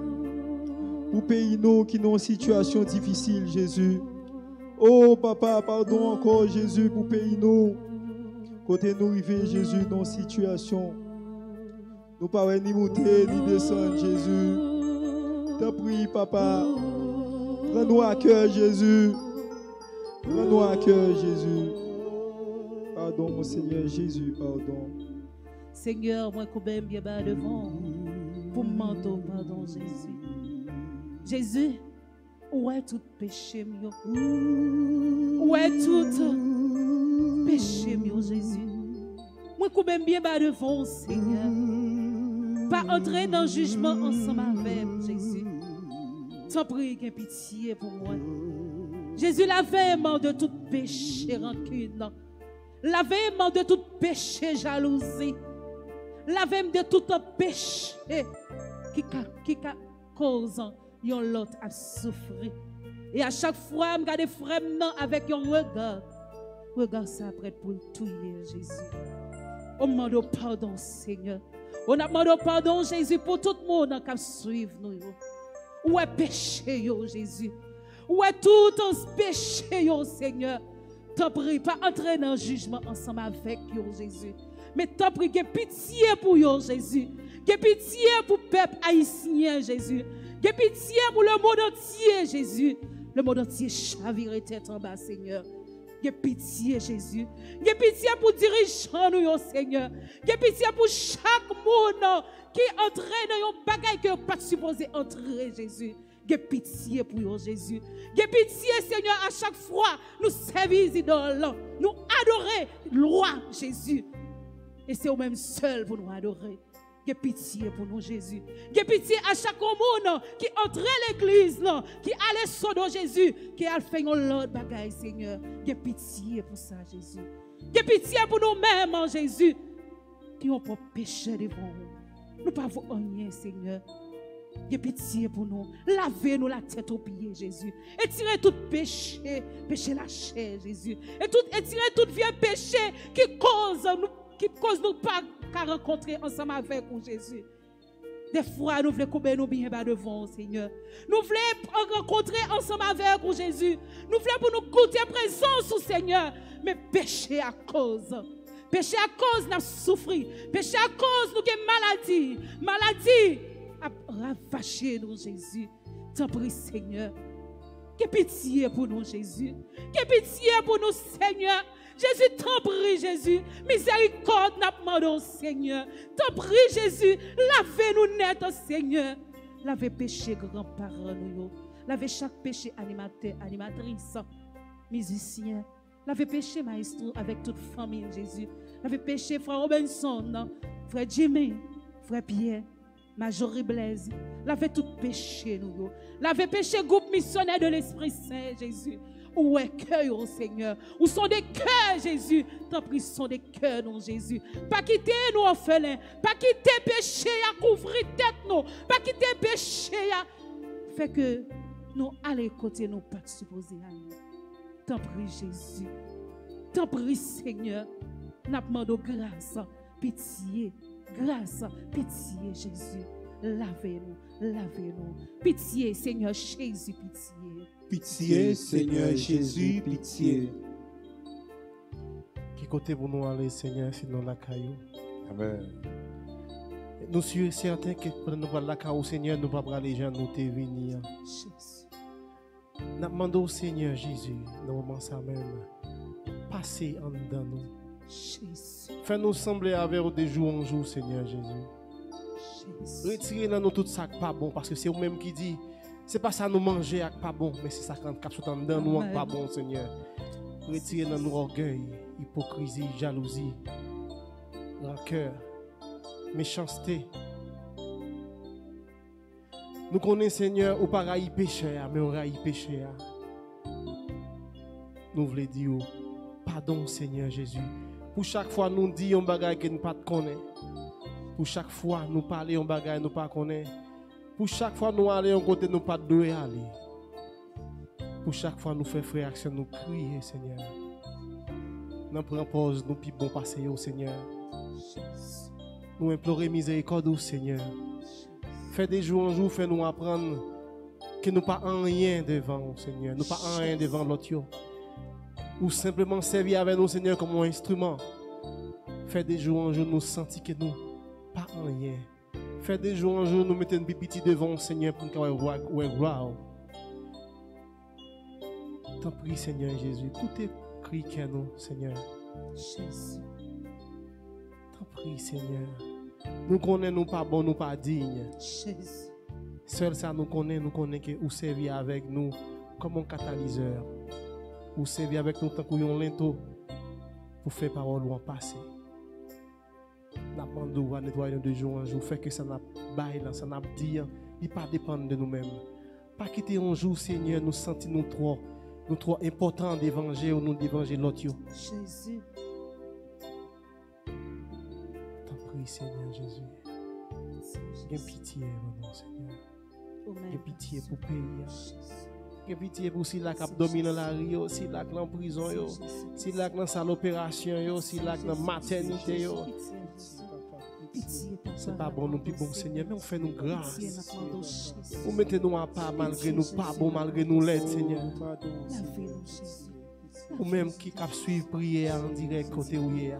[SPEAKER 4] pour pays nous qui sont en situation difficile Jésus. Oh papa, pardon encore Jésus pour pays nous. Côté nous arriver Jésus dans situation. Nous pas ni monter ni descendre Jésus. T'en prie papa. Prends-nous à cœur Jésus. Prends-nous à cœur Jésus. Pardon, mon Seigneur Jésus, pardon.
[SPEAKER 3] Seigneur, moi, combien bien bas devant pour m'entendre, pardon, Jésus. Jésus, où est tout péché, mio? Où est tout péché, mio, Jésus? Moi, combien bien bas devant, Seigneur. Pas entrer dans le jugement ensemble avec Jésus. T'en prie, qu'il y ait pitié pour moi. Jésus, lavez-moi de tout péché, rancune. Lavez-moi de tout péché, jalousie. Lavez-moi de tout péché qui cause yon l'autre à souffrir. Et à chaque fois, je regarde frère avec un regard. Regarde ça prêt pour tout Jésus. On demande pardon, Seigneur. On a demandé pardon, Jésus, pour tout le monde qui suit nous. Où est péché, Jésus? Où est tout un péché, Seigneur? T'en prie, pas entrer dans le jugement ensemble avec Jésus. Mais t'en prie, que pitié pour Jésus. Que pitié pour le peuple haïtien, Jésus. Que pitié pour le monde entier, Jésus. Le monde entier chavire tête en bas, Seigneur. Que pitié, Jésus. Que pitié pour dirigeants, nous, Seigneur. Que pitié pour chaque monde qui entre dans un bagage que pas supposé entrer, Jésus. Que pitié pour eux, Jésus. Que pitié, Seigneur, à chaque fois, nous servir idoles, nous adorer le roi Jésus. Et c'est au même seul pour nous adorer. Que pitié pour nous, Jésus. Que pitié à chaque monde qui entre l'église, qui allait sauver Jésus, qui a fait l'autre bagaille, Seigneur. Que pitié pour ça, Jésus. Que pitié pour nous-mêmes, Jésus, qui ont pas péché devant nous. Nous ne pouvons rien, Seigneur. Que pitié pour nous. Lavez-nous la tête aux pieds, Jésus. Et tirez tout péché, péché la chair, Jésus. Et tirez tout vieux péché qui cause nous pas qu'à rencontrer ensemble avec nous, Jésus. Des fois, nous voulons couper nous bien bas devant, Seigneur. Nous voulons rencontrer ensemble avec vous, Jésus. Nous voulons pour nous goûter présence au Seigneur. Mais péché à cause. Péché à cause, nous souffrir. Péché à cause, nous avons maladie. Maladie a ravaché nous, Jésus. T'en prie, Seigneur. Que pitié pour nous, Jésus. Que pitié pour nous, Seigneur. Jésus, t'en prie, Jésus. Miséricorde, n'a demandé, Seigneur. T'en prie, Jésus. Lavez-nous net, Seigneur. Lavez péché, grands-parents, nous. Lavez chaque péché, animateur, animatrice, musicien. Lavez péché, maestro, avec toute famille, Jésus. Lavez péché, frère Robinson, frère Jimmy, frère Pierre, Majorie Blaise. Lavez tout péché, nous. Lavez péché, groupe missionnaire de l'Esprit Saint, Jésus. Où est cœur, oh Seigneur? Où sont des cœurs, Jésus? T'en prie, sont des cœurs, non, Jésus. Pas quitter nous orphelins. Pas quitter péché à couvrir tête, non. Pas quitter péché à fait que nous allons côté nous pas supposés à nous. T'en prie, Jésus. T'en prie, Seigneur. Nous demandons grâce, pitié, grâce, pitié, Jésus. Lavez-nous, lavez-nous. Pitié, Seigneur Jésus, pitié.
[SPEAKER 2] Pitié, Seigneur Jésus, pitié.
[SPEAKER 5] Qui côté pour nous aller, Seigneur, sinon la caillou?
[SPEAKER 1] Amen.
[SPEAKER 5] Nous sommes certains que pour nous aller la caillou, Seigneur, nous ne pouvons pas les gens nous te venir.
[SPEAKER 3] Jésus.
[SPEAKER 5] Nous demandons au Seigneur Jésus, dans le moment ça même, passer en dedans nous.
[SPEAKER 3] Jésus.
[SPEAKER 5] Fais-nous sembler avec vous de jour en jour, Seigneur Jésus.
[SPEAKER 3] Jésus.
[SPEAKER 5] Retirez dans nous tout ça qui pas bon, parce que c'est vous-même qui dit, c'est pas ça nous manger qui pas bon, mais c'est ça qui est en dedans nous qui pas bon, Seigneur. Retirez dans nous orgueil, hypocrisie, jalousie, rancœur, méchanceté. Nous connaissons, Seigneur, ou pas raï péché, mais on raï péché. Nous voulons dire, pardon, Seigneur Jésus. Pour chaque fois, nous disons un bagage que nous ne connaissons pas. Pour chaque fois, nous parlons un bagage que nous ne connaissons pas. Pour chaque fois, nous allons côté nous pas de aller. Pour chaque fois, nous faisons réaction, nous crions, Seigneur. Nous prenons pause, nous puis bon passer au Seigneur. Nous implorons miséricorde au Seigneur. Fais des jours en jour, fais-nous apprendre que nous pas en rien devant, Seigneur. Nous pas en rien devant l'autre. Ou simplement servir avec nous, Seigneur, comme un instrument. Fais des jours en jour, nous sentir que nous pas en rien. Fais des jours en jour, nous mettons une petit devant, Seigneur, pour nous voir. T'en prie, Seigneur Jésus. Écoutez, crie qu'à nous, Seigneur.
[SPEAKER 3] Jésus.
[SPEAKER 5] T'en prie, Seigneur. Nous connaissons nous pas bon, nous pas dignes.
[SPEAKER 3] Jésus.
[SPEAKER 5] Seul ça nous connaît que vous servez avec nous comme un catalyseur. Vous servez avec nous tant qu'on lento pour faire parole ou en passer. Nous demandons à nettoyer de jour en jour, fait que ça n'a pas ça n'a dit, il pas dépendre de nous-mêmes. Pas quitter un jour, Seigneur, nous sentir nous trop importants d'évangile ou nous d'évangile l'autre.
[SPEAKER 3] Jésus.
[SPEAKER 5] T'en prie, Seigneur Jésus. Aie pitié, mon Seigneur. Aie pitié pour le pays. Aie pitié pour si la cap domine dans la rue, si la dans prison, si la dans salle opération, si la dans maternité. C'est pas bon, nous plus bon, Seigneur, mais on fait nous grâce. Vous mettez-nous à part malgré nous, pas bon, malgré nous l'aide, Seigneur. Ou même qui cap suivre prière en direct côté où il y a.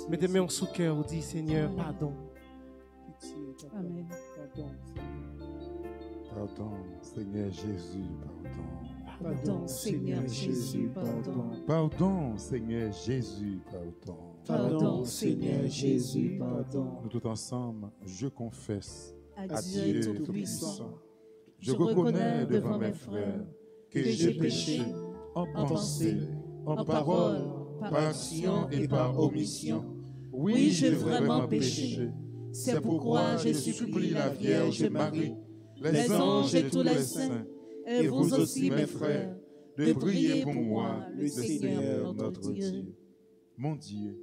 [SPEAKER 5] Mettez-moi en sous-cœur, dit Seigneur, pardon.
[SPEAKER 3] Amen.
[SPEAKER 1] Pardon, Seigneur Jésus, pardon.
[SPEAKER 3] Pardon, Seigneur Jésus, pardon.
[SPEAKER 1] Pardon, Seigneur Jésus, pardon.
[SPEAKER 2] Pardon, Seigneur Jésus, pardon.
[SPEAKER 1] Nous tous ensemble, je confesse
[SPEAKER 3] À
[SPEAKER 1] Dieu
[SPEAKER 3] Dieu
[SPEAKER 1] Tout-Puissant. Je reconnais devant mes frères que j'ai péché en pensée, en parole, par action et par omission. Oui, j'ai vraiment péché. C'est pourquoi je supplie la Vierge Marie, les anges et tous les saints, et vous aussi, mes frères, de prier pour moi, le Seigneur notre Dieu. Mon Dieu,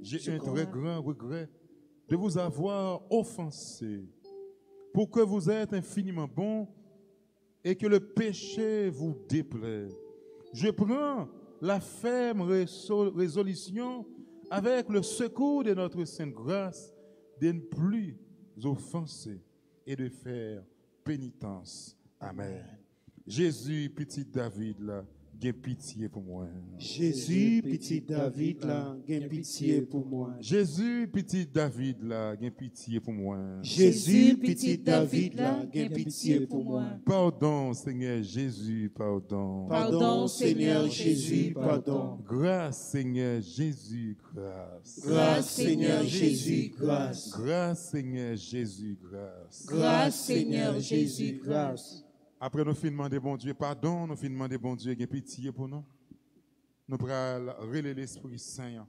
[SPEAKER 1] j'ai un très grand regret de vous avoir offensé, pour que vous êtes infiniment bon et que le péché vous déplaît. Je prends la ferme résolution, avec le secours de notre Sainte Grâce, de ne plus offenser. et de faire pénitence. Amen. Jésus, petit David, là, gain pitié pour moi.
[SPEAKER 2] Jésus, petit David, là, gain pitié pour moi.
[SPEAKER 1] Jésus, petit David, là, gain pitié pour moi.
[SPEAKER 2] Jésus, petit David, là, gain pitié pour moi.
[SPEAKER 1] Pardon, Seigneur Jésus, pardon.
[SPEAKER 2] Pardon, Seigneur Jésus, pardon.
[SPEAKER 1] Grâce, Seigneur Jésus, grâce.
[SPEAKER 2] Grâce, Seigneur Jésus, grâce.
[SPEAKER 1] Grâce, Seigneur Jésus, grâce.
[SPEAKER 2] Grâce, Seigneur Jésus, grâce.
[SPEAKER 1] Après nous finissons de bon Dieu pardon, nous finissons de bon Dieu pitié pour nous. Nous prenons relayer l'Esprit Saint.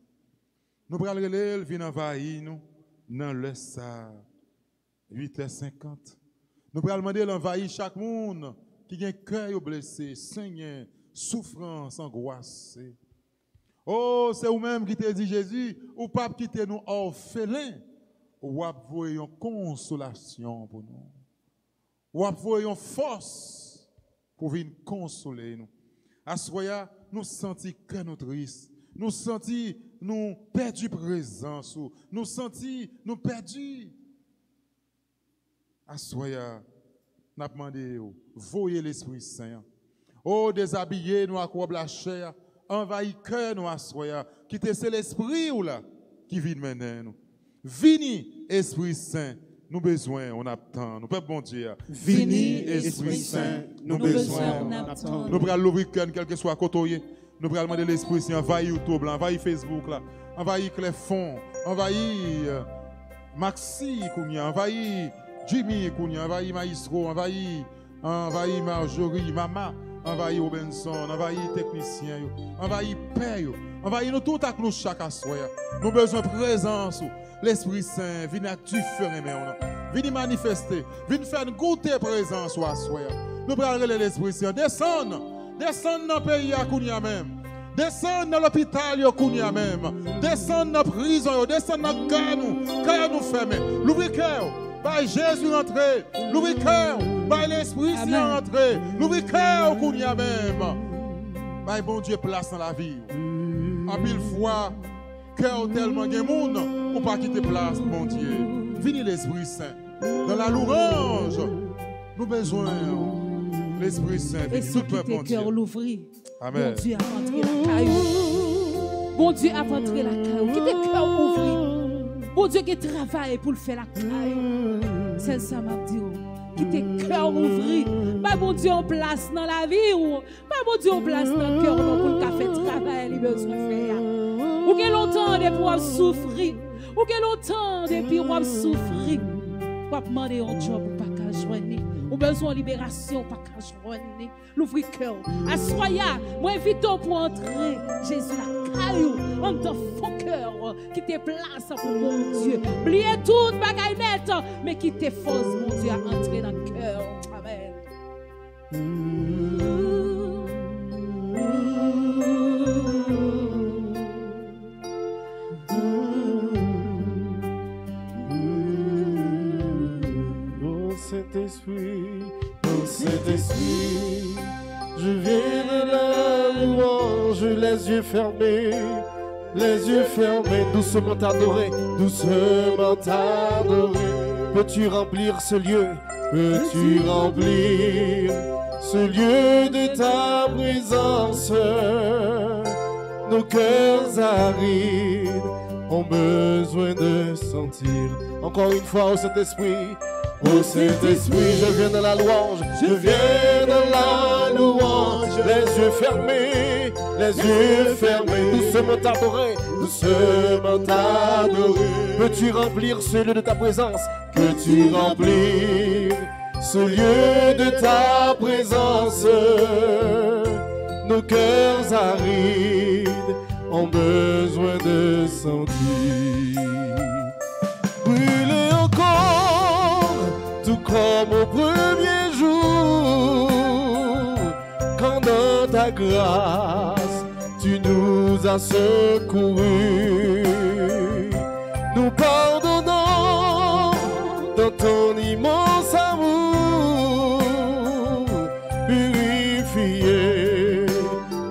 [SPEAKER 1] Nous prenons relayer, il vient envahir nous dans le ça 8h50. Nous prenons demander l'envahir chaque monde qui a un cœur blessé, Seigneur, souffrance, angoisse. Oh, c'est vous-même qui te dit Jésus, ou pas quitter nous orphelins, ou avoir une consolation pour nous. Ou avoir une force pour venir consoler nous. À ce moment, nous sentons que nous tristes. Nous sentons nous perdus présence. Nous sentons nous perdus. À ce moment, nous avons demandé, voyez l'Esprit Saint. Oh, déshabillez nous à quoi la chair. Envahis cœur nous à ce moment. Quittez c'est l'Esprit ou là qui vient mener nous. Vini, Esprit Saint. Nous besoin, on attend. Nous peuple bon Dieu.
[SPEAKER 2] Vini, Esprit Saint, nous besoin, on attend.
[SPEAKER 1] Nous prenons l'ouvrir quel que soit côté. Nous prenons demander l'Esprit Saint, envahir YouTube, envahir Facebook, envahir Cléfon, envahir Maxi, envahir Jimmy, envahir Maïsro, envahir Marjorie, Mama, envahir Robinson, envahir technicien, envahir Père, envahir nous tout à nous chaque soir. Nous besoin de présence. L'Esprit Saint, viens à tu faire viens manifester, viens faire goûter présence à soi. Nous prenons l'Esprit Saint, descend dans le pays à Kounia même, descend dans l'hôpital à Kounia même, descend dans la prison, descend dans le cœur nous fermé. L'ouvre cœur, par Jésus rentré, l'ouvre cœur, par l'Esprit Saint rentré, l'ouvre cœur Kounia même. Par bon Dieu place dans la vie. En mille fois, cœur tellement de monde pour pas quitter place, mon Dieu. Vini l'Esprit Saint. Dans la louange, nous besoin l'Esprit Saint.
[SPEAKER 3] Et si quitter cœur l'ouvrir.
[SPEAKER 1] Amen.
[SPEAKER 3] Bon Dieu a rentré la caillou. Bon Dieu a rentré la caillou. Quitter cœur ouvrir. Bon Dieu qui travaille pour le faire la caillou. C'est ça m'a dit. Quitter cœur ouvrir. Pas bon Dieu en place dans la vie ou pas bon Dieu en place dans le cœur pour le café travail il besoin faire. Ou que longtemps depuis on souffrir, ou que longtemps depuis on souffrir, on demander un job pas qu'à joindre, ou besoin de libération pas qu'à joindre, l'ouvrir cœur. Assoya, moi invite pour entrer Jésus la caillou en ton faux cœur qui te place pour mon Dieu. Oubliez tout bagaille net, mais qui te force mon Dieu à entrer dans le cœur. Amen.
[SPEAKER 5] Saint-Esprit, oh Saint-Esprit, je viens de la louange, les yeux fermés, doucement t'adorer, doucement t'adorer. Peux-tu remplir ce lieu, peux-tu remplir ce lieu de ta présence? Nos cœurs arides ont besoin de sentir. Encore une fois, au Saint-Esprit. Oh Saint-Esprit, je viens de la louange, je viens de la louange, les yeux fermés, doucement t'adorer, doucement t'adorer. Peux-tu remplir ce lieu de ta présence? Peux-tu remplir ce lieu de ta présence? Nos cœurs arides ont besoin de sentir. Brûler encore, tout comme au premier jour, quand dans ta grâce tu nous as secourus. Nous pardonnons dans ton immense amour, purifié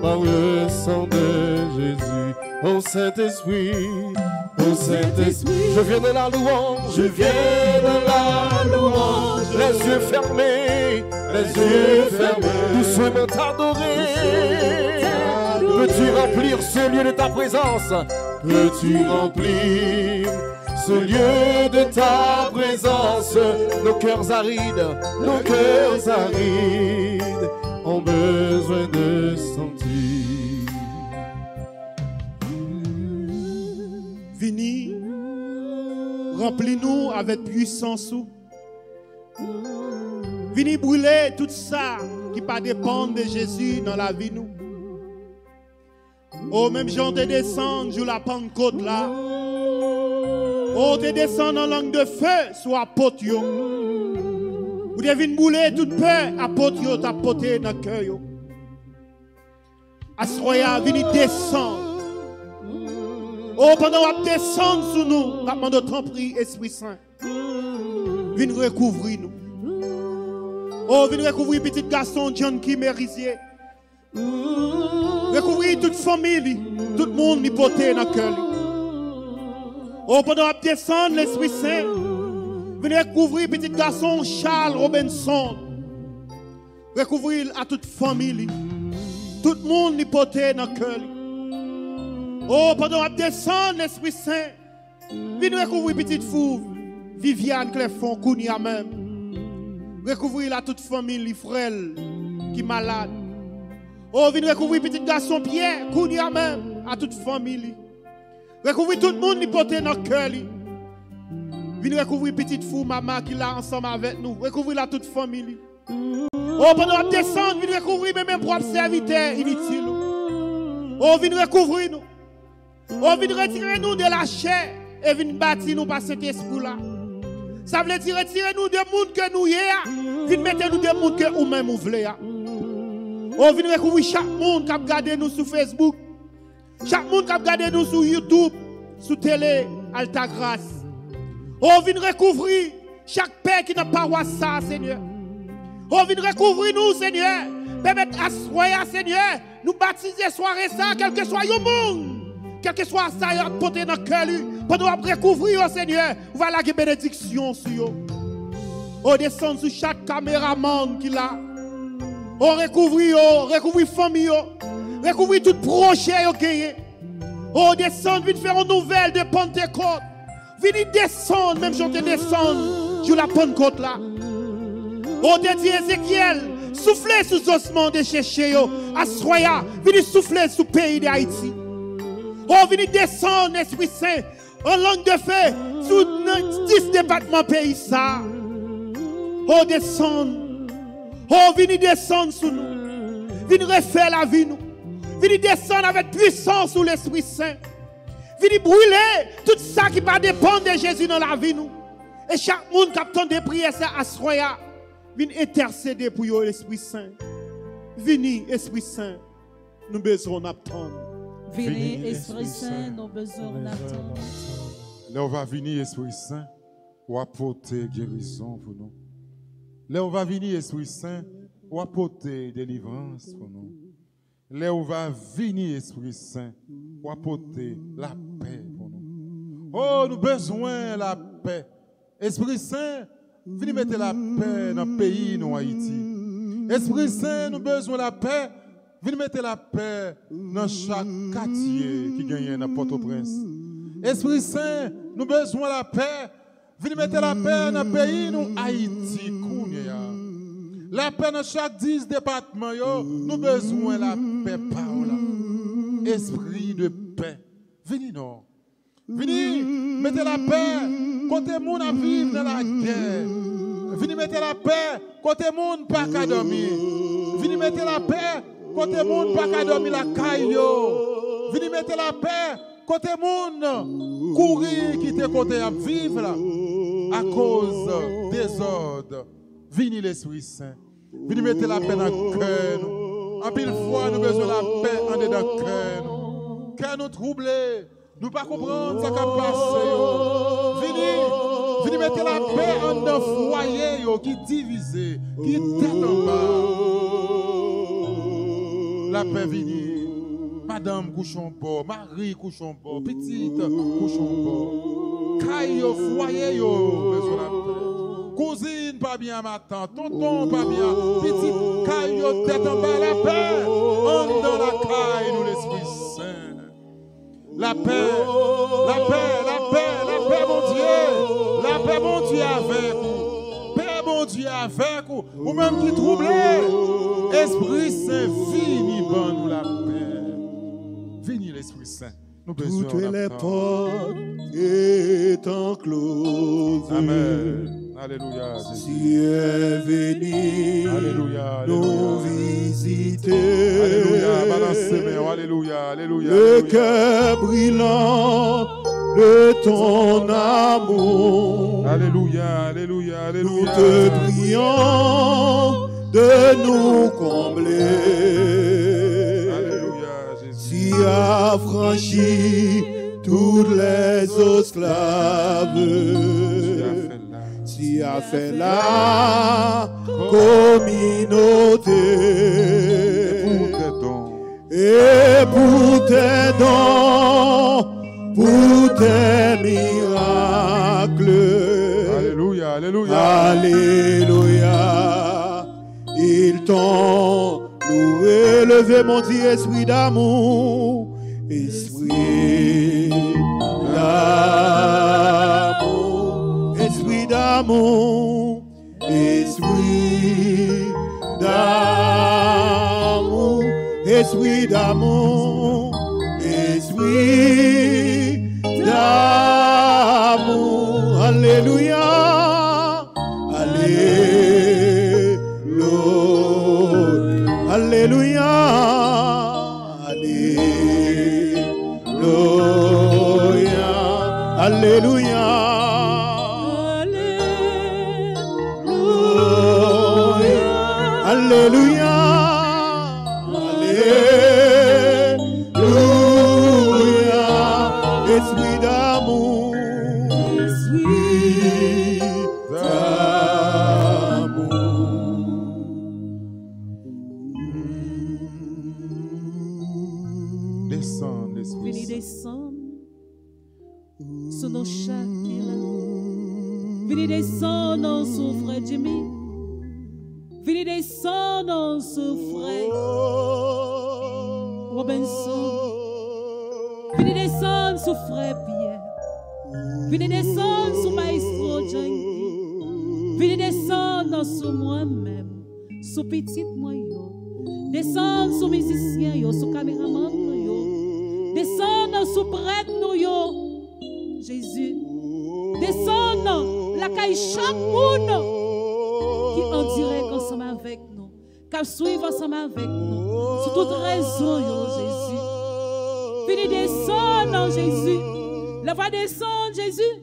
[SPEAKER 5] par le sang de Jésus. Oh Saint-Esprit, oh Saint-Esprit, je viens de la louange, je viens de la louange, les yeux fermés, doucement t'adorer. Peux-tu remplir ce lieu de ta présence? Peux-tu remplir ce lieu de ta présence? Nos cœurs arides ont besoin de sentir.
[SPEAKER 2] Vini, remplis-nous avec puissance. Vini brûler tout ça qui pas dépendre de Jésus dans la vie nous. Oh, même Jean te descend sur la Pentecôte là. Oh, te descend en langue de feu sur apôtre yo. Vous devez brûler toute peur apôtre yo t'a porté dans le cœur. Asroya, vini descendre. Oh, pendant qu'on descend sur nous, on demande ton prix, Esprit Saint. Viens recouvrir nous. Oh, viens recouvrir petit garçon John qui mérisier. Recouvrir toute famille, tout le monde qui porté dans le cœur. Oh, pendant qu'on descend l'Esprit Saint, viens recouvrir petit garçon Charles Robinson. Recouvrir à toute famille, tout le monde qui porté dans le cœur. Oh, pendant qu'on descend l'Esprit Saint, viens recouvrir petite fou Viviane Clefon, Kounia même. Recouvrir la toute famille, les frères qui sont malades. Oh, viens recouvrir petit garçon Pierre, Kounia même, à toute famille. Recouvrir tout le monde qui porte dans le cœur. Viens recouvrir petite fou maman qui est ensemble avec nous. Recouvrir la toute famille. Oh, pendant qu'on descend, viens recouvrir même propre serviteur inutile. Oh, viens recouvrir nous. Oh, viens retirer nous de la chair et viens bâtir nous par cet esprit-là. Ça veut dire retirer nous des mondes que nous y a. Viens mettre nous des mondes que nous-mêmes nous voulons. Oh, viens recouvrir chaque monde qui a regardé nous sur Facebook. Chaque monde qui a regardé nous sur YouTube, sur télé, Alta Grâce. Oh, viens recouvrir chaque père qui n'a pas ça, Seigneur. Oh, viens recouvrir nous, Seigneur. Permettre à soyer, Seigneur, nous baptiser soirée ça, quel que soit le monde. Quel que soit ça, il porté dans le cœur, pendant qu'on recouvrir, oh Seigneur, voilà la bénédiction sur eux. Oh, descend sur chaque caméraman qui l'a. Oh, recouvrir famille, recouvrir tout projet, ok. Oh, descend, vite faire une nouvelle de Pentecôte. Venez descendre, même si on te descend sur la Pentecôte là. Oh, te dit Ézéchiel, soufflez sous ossements de chercher, Asroya, venez souffler sous le pays d'Haïti. Oh, venez descendre, Esprit Saint, en langue de feu, sous 10 départements pays ça. Oh, descendre. Oh, venez descendre sous nous. Venez refaire la vie nous. Venez descendre avec puissance sous l'Esprit Saint. Venez brûler tout ça qui va dépendre de Jésus dans la vie nous. Et chaque monde qui a besoin de prier ça à Soya, venez intercéder pour l'Esprit Saint. Venez, Esprit Saint, nous besoin d'attendre.
[SPEAKER 3] Venez, Esprit Saint, nous besoin d'attendre.
[SPEAKER 1] Là, on va venir, Esprit Saint, pour apporter guérison pour nous. Là, on va venir, Esprit Saint, pour apporter délivrance pour nous. Là, on va venir, Esprit Saint, pour apporter la paix pour nous. Oh, nous avons besoin de la paix. Esprit Saint, venez mettre la paix dans le pays, nous, Haïti. Esprit Saint, nous avons besoin de la paix. Venez mettre la paix dans chaque quartier qui gagne dans Port-au-Prince. Esprit Saint, nous avons besoin de la paix. Venez mettre la paix dans le pays, nous, Haïti. La paix dans chaque 10 départements, nous avons besoin de la paix par là. Esprit de paix. Venez nous. Venez, mettez la paix côté monde à vivre dans la guerre. Venez mettre la paix côté monde pas qu'à dormir. Venez mettre la paix côté monde pas qu'à dormir la caille. Venez mettre la paix côté monde courir qui te côté à vivre là à cause des ordres. Venez l'Esprit Saint. Venez mettre la paix dans le cœur. En pile fois, nous avons besoin de la paix en dedans le cœur. Cœur nous troublé. Nous ne pas comprendre ce qui a passé. Venez mettre la paix en dedans le foyer qui est divisé, qui est tête en bas. La paix venez. Madame couchons bord, Marie couchons bord, petite couchons bord. Caille foyer besoin de la paix. Cousine, pas bien matin, tonton pas bien, petit caillot tête en bas, la paix, en dans la caille, nous l'Esprit Saint. La paix, la paix, la paix, la paix, mon Dieu, la paix, mon Dieu avec vous. Paix, mon Dieu avec vous, ou même qui troublez, Esprit Saint, vini pour nous la paix. Vini l'Esprit Saint.
[SPEAKER 2] Toutes les portes étant closes.
[SPEAKER 1] Amen. Alléluia.
[SPEAKER 2] Si est venu
[SPEAKER 1] Alléluia.
[SPEAKER 2] nous visiter.
[SPEAKER 1] Alléluia. Balancez, alléluia. Alléluia.
[SPEAKER 2] Le cœur brillant de ton amour.
[SPEAKER 1] Alléluia. Alléluia.
[SPEAKER 2] Nous
[SPEAKER 1] Alléluia.
[SPEAKER 2] te prions de nous combler. Si affranchi toutes les esclaves, si a fait la communauté, et pour tes dons, pour tes miracles.
[SPEAKER 1] Alléluia, alléluia.
[SPEAKER 2] Alléluia. Ils t'ont loué, levé mon Dieu, esprit d'amour, esprit d'amour, esprit d'amour, esprit d'amour, esprit d'amour, esprit d'amour. Alléluia. Alléluia. Alléluia. Alléluia. Alléluia. Alléluia. Alléluia. Esprit d'amour. Esprit d'amour.
[SPEAKER 1] Descends, l'Esprit
[SPEAKER 3] Venez
[SPEAKER 1] Saint.
[SPEAKER 3] descendre sur nos chakras. Venez descendre sur frère Jimmy. Venez descendre sur frère Robinson. Venez descendre sur frère Pierre. Venez descendre sur Maestro Janky. Venez descendre sur moi-même, sur petit moyen. Descendre sur musicien, sur caméraman. Descendre sur prêtre, Jésus. Descendre la caille chaque monde qui en direct ensemble avec nous, qui suivent ensemble avec nous, sur toute raison, Jésus. Venez descendre, Jésus. La voix descendre, Jésus.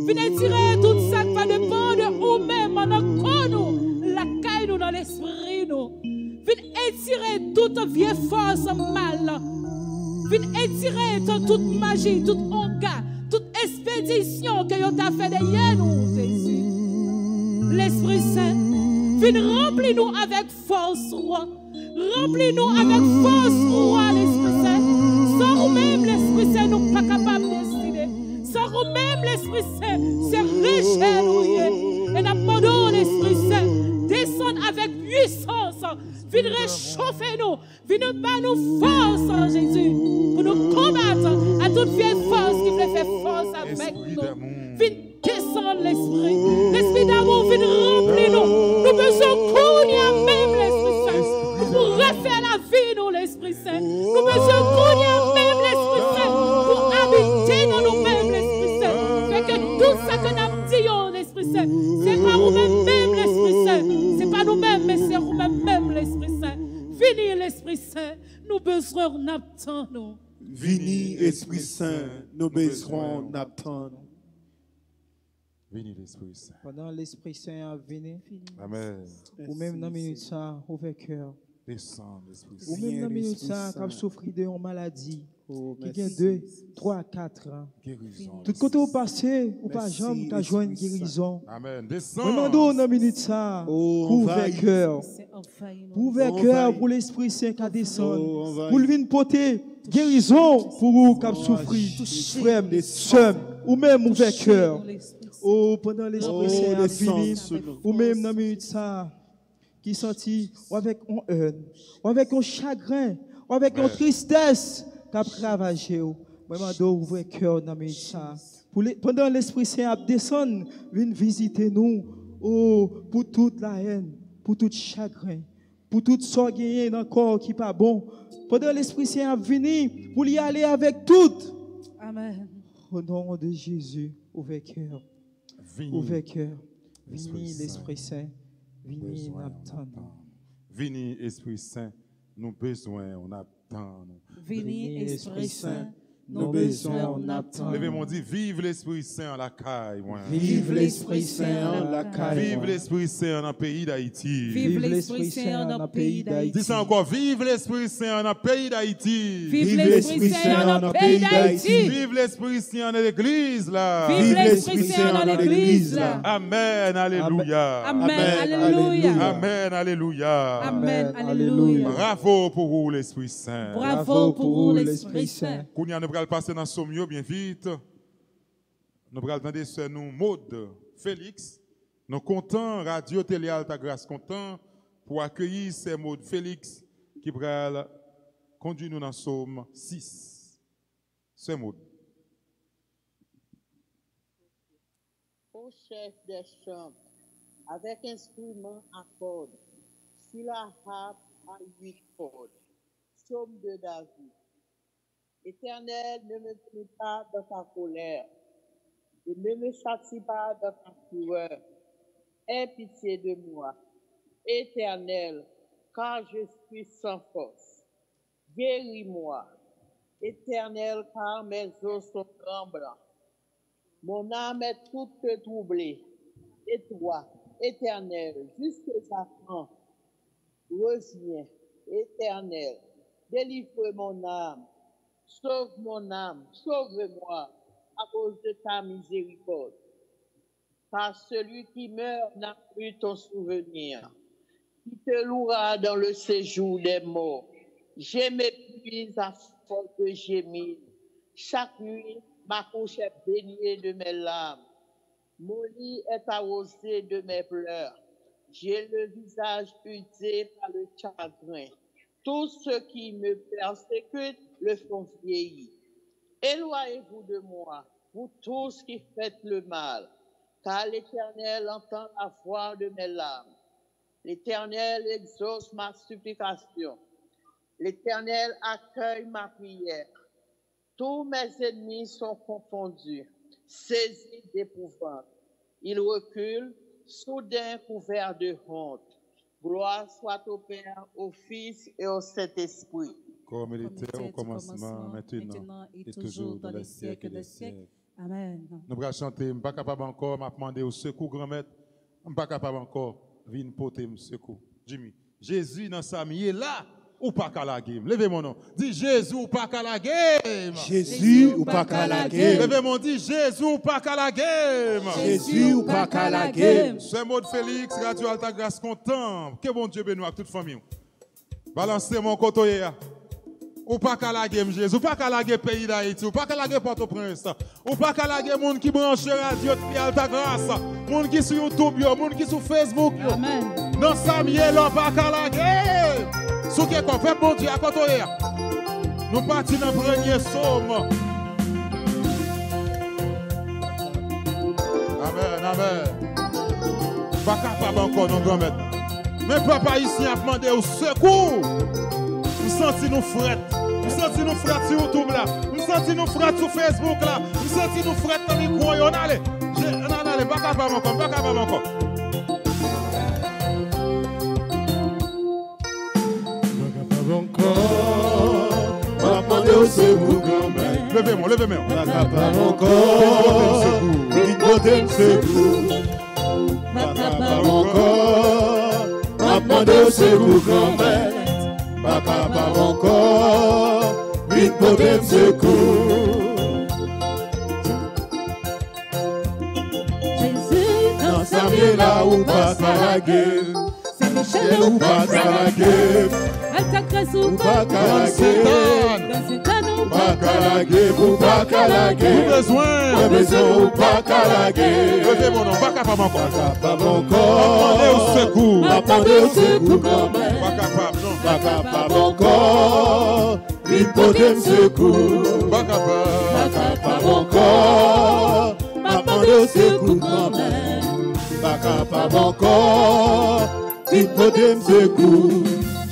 [SPEAKER 3] Venez tirer tout ça qui va dépendre de vous-même, en nous, la caille nous dans l'esprit, nous. Venez étirer toute vieille force mal. Venez étirer toute magie, toute onga, toute expédition que vous avez fait derrière nous, Jésus. L'Esprit Saint, venez remplir-nous avec force, roi. Remplis-nous avec force, roi, l'Esprit Saint. Sans vous-même, l'Esprit Saint, nous ne sommes pas capables de décider. Sans vous-même, l'Esprit Saint, c'est riche, nous. Et n'abandonnons l'Esprit Saint. Descendre avec puissance. Venez réchauffer nous. Venez pas nous force, Jésus. Pour nous combattre à toute vieille force qui veut faire force avec nous. Venez descendre l'Esprit. L'Esprit d'amour, venez remplir nous. Nous besoin qu'on même l'Esprit Saint. Nous pour refaire la vie, nous, l'Esprit Saint. Nous besoin qu'on même l'Esprit Saint. Pour habiter dans nous-mêmes, l'Esprit Saint. Fait que tout ça que nous disons, l'Esprit Saint, c'est pas nous-mêmes, l'Esprit Saint. C'est pas nous-mêmes, mais c'est nous-mêmes, l'Esprit Saint. Fini l'Esprit Saint, nous besoin d'attendre.
[SPEAKER 2] Vini Esprit Saint, nous besoin d'attendre.
[SPEAKER 1] Vini l'Esprit Saint.
[SPEAKER 4] Pendant l'Esprit Saint a venu,
[SPEAKER 1] Amen.
[SPEAKER 4] ou même dans la minute ça, ouvert cœur.
[SPEAKER 1] Descends l'Esprit
[SPEAKER 4] Ou
[SPEAKER 1] Saint.
[SPEAKER 4] même dans la minute ça, quand souffre d'une maladie, qui a 2, 3, 4 ans.
[SPEAKER 1] Guérison.
[SPEAKER 4] Tout côté au passé, ou pas jamais, tu as joué une guérison.
[SPEAKER 1] Amen. Descends.
[SPEAKER 4] Demandons dans la minute ça, ouvert cœur. Ouvert cœur pour l'Esprit Saint qui descend. Pour le venir porter guérison pour vous qui souffrent, frères, sœurs, ou même ouvert cœur. Oh, pendant l'Esprit Saint a fini, ou même dans la minute ça, qui sentit, ou avec un haine, ou avec un chagrin, ou avec une tristesse, qui a ravagé. Vraiment, d'ouvrir le cœur dans la minute ça. Pendant l'Esprit Saint a descendu, vient visiter nous, oh, pour toute la haine, pour tout chagrin, pour tout ce qui est dans le corps qui n'est pas bon. Pendant l'Esprit Saint a venu, pour y aller avec tout.
[SPEAKER 3] Amen.
[SPEAKER 4] Au nom de Jésus, ouvert cœur. Ouvert cœur. Vini l'Esprit Saint. Vini, on attend.
[SPEAKER 1] Vini, Esprit Saint, nous besoin, on attend.
[SPEAKER 3] Vini, Esprit Saint.
[SPEAKER 4] Nos besoins, on attend.
[SPEAKER 1] Levez-moi, dit, vive l'Esprit Saint en la caille.
[SPEAKER 4] Vive l'Esprit Saint en la caille.
[SPEAKER 1] Vive l'Esprit Saint dans le pays d'Haïti.
[SPEAKER 3] Vive l'Esprit Saint dans le pays d'Haïti.
[SPEAKER 1] Dis ça encore, vive l'Esprit Saint dans le pays d'Haïti.
[SPEAKER 3] Vive l'Esprit Saint dans le pays d'Haïti.
[SPEAKER 1] Vive l'Esprit Saint dans l'église là.
[SPEAKER 3] Vive l'Esprit Saint dans l'église là.
[SPEAKER 1] Amen, alléluia.
[SPEAKER 3] Amen, alléluia.
[SPEAKER 1] Amen, alléluia.
[SPEAKER 3] Amen, alléluia.
[SPEAKER 1] Bravo pour vous l'Esprit Saint.
[SPEAKER 3] Bravo pour vous l'Esprit Saint.
[SPEAKER 1] Nous allons passer dans Sommio bien vite. Nous allons demander ce nous Maud Félix. Nous comptons Radio Télé Alta Grâce content pour accueillir ces Maud Félix qui va conduire nous dans Somme 6. C'est Maud.
[SPEAKER 6] Au chef des chants, avec instrument à cordes, sur la harpe à 8 cordes, Somme de David. Éternel, ne me prie pas dans ta colère et ne me châtie pas dans ta fureur. Aie pitié de moi, Éternel, car je suis sans force. Guéris-moi, Éternel, car mes os sont tremblants. Mon âme est toute troublée. Et toi, Éternel, jusqu'à quand? Reviens, Éternel, délivre mon âme. Sauve mon âme, sauve-moi à cause de ta miséricorde. Car celui qui meurt n'a plus ton souvenir, qui te louera dans le séjour des morts. Je m'épuise à force de gémir. Chaque nuit, ma couche est baignée de mes larmes. Mon lit est arrosé de mes pleurs. J'ai le visage usé par le chagrin. Tous ceux qui me persécutent le font vieillir. Éloignez-vous de moi, vous tous qui faites le mal, car l'Éternel entend la voix de mes larmes. L'Éternel exauce ma supplication. L'Éternel accueille ma prière. Tous mes ennemis sont confondus, saisis d'épouvante. Ils reculent, soudain couverts de honte. Gloire soit au Père, au Fils et au Saint-Esprit.
[SPEAKER 1] Comme il était au commencement, maintenant et toujours dans les siècles des siècles.
[SPEAKER 3] Amen.
[SPEAKER 1] Nous allons chanter, je ne suis pas capable encore, je demander au secours, grand-mère. Je ne suis pas capable encore, venir porter le secours. Jimmy, Jésus dans sa vie est là, ou pas qu'à la game. Levez mon nom. Dis Jésus ou pas qu'à la game.
[SPEAKER 2] Jésus ou pas qu'à la game.
[SPEAKER 1] Levez mon dit Jésus ou pas qu'à la game.
[SPEAKER 2] Jésus ou pas qu'à la game.
[SPEAKER 1] C'est Maud Félix, Radio Alta Grâce content. Que bon Dieu bénisse à toute famille. Balancez mon côté. Ou pas qu'à la game Jésus, ou pas qu'à la game pays d'Haïti, ou pas qu'à la game Port-au-Prince, ou pas qu'à la game monde qui branche Radio Alta Grâce, monde qui sur YouTube, monde qui sur Facebook.
[SPEAKER 3] Amen.
[SPEAKER 1] Non ça mieux là pas qu'à la game. Sous qui qu'on fait bon Dieu à côté. Nous partons dans le premier somme. Amen, amen. Pas capable encore non grand-mère. Mais papa ici a demandé au secours. Nous sentons nous frettes. Nous sentons nous frettes sur YouTube là. Nous sentons nous frettes sur Facebook là. Nous sentons nous frettes dans les coins. On allez. On allez. Pas capable encore. Pas capable encore.
[SPEAKER 2] Encore, m'a demandé au secours grand-mère.
[SPEAKER 1] Levez-moi, levez-moi.
[SPEAKER 2] M'a capable encore, qui côté me secours. M'a capable encore, m'a demandé au secours grand-mère. M'a capable encore, qui côté me secours.
[SPEAKER 3] Jésus,
[SPEAKER 2] Dans sa vie là où pas qu'à la gueule.
[SPEAKER 3] c'est Michel
[SPEAKER 2] Ou pas qu'à la gueule.
[SPEAKER 3] Elle t'a grâce ou
[SPEAKER 2] Ou pas
[SPEAKER 3] pas
[SPEAKER 2] qu'à la gueule.
[SPEAKER 3] dans cet anneau.
[SPEAKER 2] pas calagé, ou pas calagé.
[SPEAKER 1] Ou besoin,
[SPEAKER 2] ou pas calagé.
[SPEAKER 1] levez mon nom, pas capable encore.
[SPEAKER 2] Pas encore.
[SPEAKER 1] Attendez au secours.
[SPEAKER 2] Attendez au secours quand même.
[SPEAKER 1] Pas capable, non.
[SPEAKER 2] Pas capable encore. Il faut des secours.
[SPEAKER 1] Pas capable.
[SPEAKER 2] Pas capable encore. Attendez au secours quand même. Pas capable encore. Il faut des secours.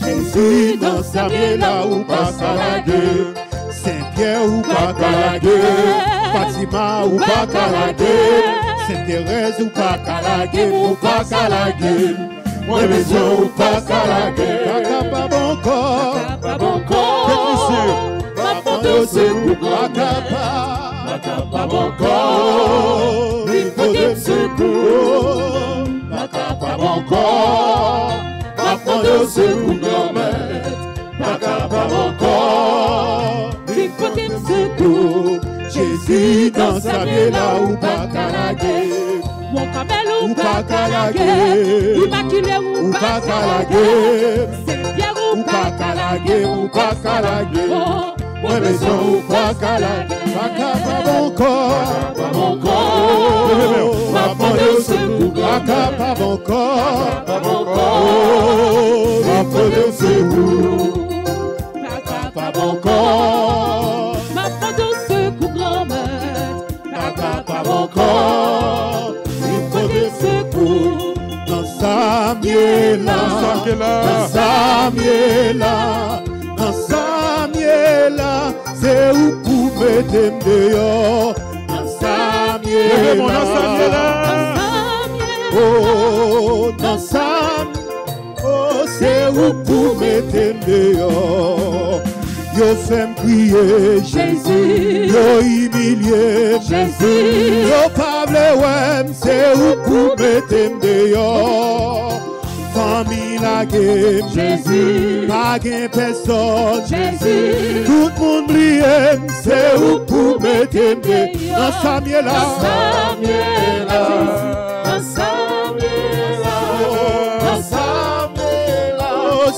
[SPEAKER 2] Jésus dans sa vie là où pas calagé. Saint-Pierre ou pas calagé. Fatima ou pas calagé. Sainte-Thérèse ou pas calagé. Ou pas calagé. Moi besoin ou pas calagé. Pas capable encore. Pas capable encore. Pas de secours. Pas capable encore. Il faut des secours. Pas capable encore. Pas de secours grand-mère. Pas capable encore. Il faut des secours. Jésus dans sa vie là ou pas calagé.
[SPEAKER 3] Mon camel
[SPEAKER 2] Ou pas calagé.
[SPEAKER 3] Immaculé
[SPEAKER 2] Ou pas calagé.
[SPEAKER 3] Saint-Pierre
[SPEAKER 2] Ou pas calagé. Ou pas calagé. Moi besoin ou pas calagé. Pas capable encore. Pas encore. Pas de secours. Pas capable encore. Pas encore. Pas de secours. Pas capable encore.
[SPEAKER 3] Ma de secours grand-mère.
[SPEAKER 2] Pas capable encore. Il faut des secours. Dans Samuel là. Dans Samuel là. Dans Samuel là. C'est où pour mettre dehors. Dans Samuel là. Oh, dans Samuel. Oh, c'est où pour mettre dehors. Yo fait prier Jésus, yo humilié Jésus, yo parle ouais, c'est où pour mettre dehors. Famille la game Jésus, pas gain personne Jésus, tout le monde brille, c'est où pour mettre dehors. Dans Samuel là, Samuel là, dans Samuel là, dans Samuel là,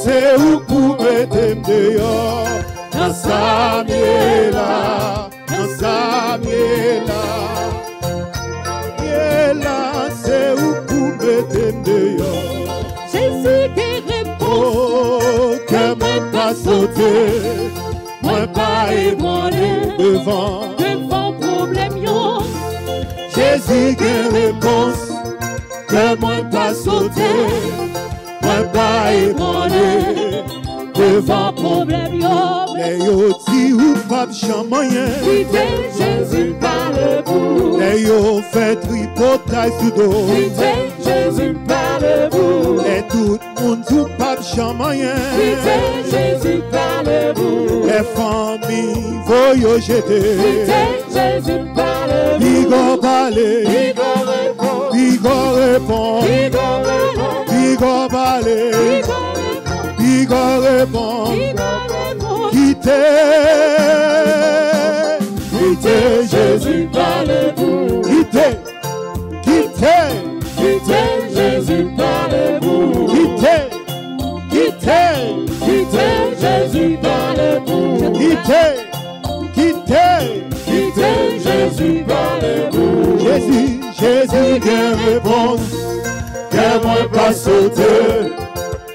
[SPEAKER 2] c'est où pour mettre dehors. Dans Samuel là, dans Samuel là, c'est où pour mettre dehors.
[SPEAKER 3] Jésus qui répond.
[SPEAKER 2] Oh, que moi pas sauter, moi pas ébranler devant
[SPEAKER 3] problème yo.
[SPEAKER 2] Jésus qui réponse, que moi pas sauter, moi pas ébranler devant
[SPEAKER 3] problème yo.
[SPEAKER 2] les yo ti ou pas chamoyen.
[SPEAKER 3] Jésus parle vous.
[SPEAKER 2] Les yo fait tripotage sous dos.
[SPEAKER 3] Jésus parle vous.
[SPEAKER 2] Et tout le monde ou pas chamoyen.
[SPEAKER 3] Jésus parle vous.
[SPEAKER 2] Les familles voyo jeter.
[SPEAKER 3] Jésus parle vous.
[SPEAKER 2] Bigo balé. Bigo répond. Bigo balé. Bigo répond. Quittez Jésus, parlez-vous. Quittez Jésus, parlez-vous. Quittez Jésus, parlez-vous. Quittez Jésus, parlez-vous. Jésus, qui réponse, que moi pas sauter,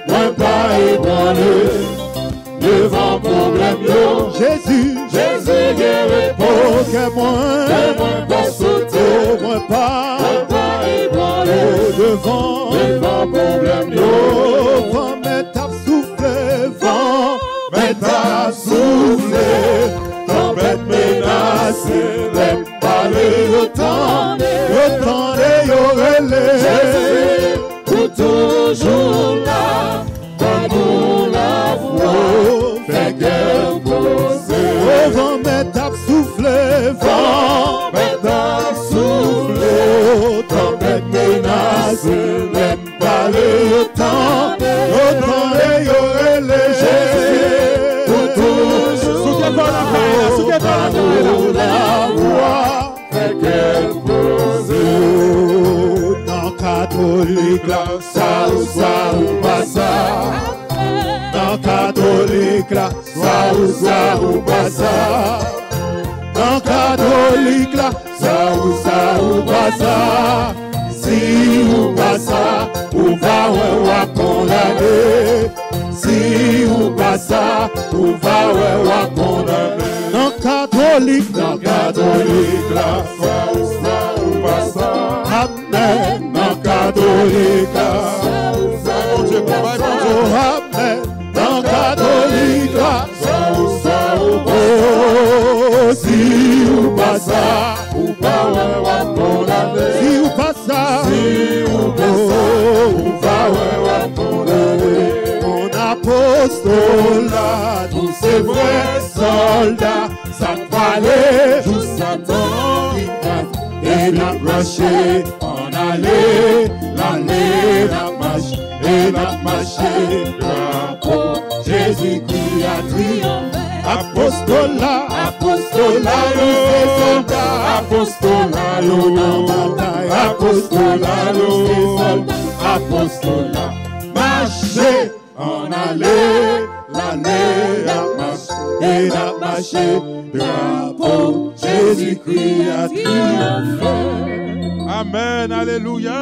[SPEAKER 2] moi pas ébranler. Devant problème yo, Jésus qui répond, que moi pas sauter, moi pas ébranler, devant problème yo, vent m'est à souffler, vent m'est à souffler, tempête menacée, les palais autant yo relais, Jésus pour toujours là, dans nous la voix. Fait guerre posée, vent m'est à souffler, vent m'est à souffler, tempête menacée, l'aime parler autant et y'aurait léger, pour toujours la voix, fait guerre posée, dans catholique là, ça ou pas ça, dans catholique catholique là, ça ou pas ça. Dans catholique là, ça ou pas ça. Si ou pas ça, ou va condamner. Si ou pas ça, ou va condamner. Dans catholique là, ça ou pas ça. Amen. Dans catholique là, amen. Dans catholique là, ça ou pas. Si ou pas ça, ou va condamner. Si ou pas ça, ou va condamner. Mon apostolat, tous ces vrais soldats, ça fallait, tout Satan, et la marché, en allée, l'année, la marche, et la marché, drapeau, Jésus-Christ a triomphé. Apostolat, nous ces soldats, apostolat, nous en bataille, apostolat, nous ces soldats, apostolat, marcher, en allée, l'année, la marche, et la marché, drapeau, Jésus-Christ a triomphé.
[SPEAKER 1] Amen, alléluia.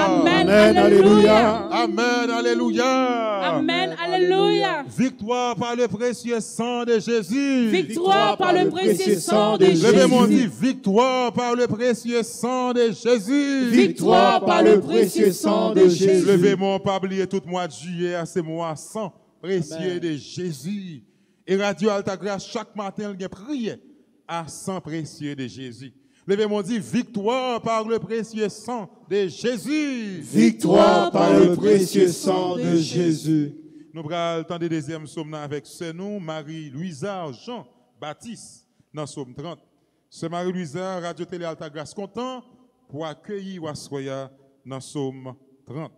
[SPEAKER 3] Amen, alléluia.
[SPEAKER 1] Amen, alléluia.
[SPEAKER 3] Amen, alléluia.
[SPEAKER 1] Victoire par le précieux sang de Jésus.
[SPEAKER 3] Victoire par le précieux sang de Jésus.
[SPEAKER 1] Levez-moi dit victoire par le précieux sang de Jésus.
[SPEAKER 3] Victoire par le précieux sang de Jésus.
[SPEAKER 1] Levez-moi pas oublier tout mois de juillet à ce mois sang précieux de Jésus. Et Radio Alta Grâce chaque matin il prière à sang précieux de Jésus. Levez-moi dit victoire par le précieux sang de Jésus.
[SPEAKER 2] Victoire par le précieux sang de Jésus.
[SPEAKER 1] Nous allons attendre le deuxième psaume avec ce nous, Marie-Louisa Jean-Baptiste, dans le psaume 30. Ce Marie-Louisa, Radio Télé Alta Grâce, content pour accueillir Wassoya dans le psaume 30.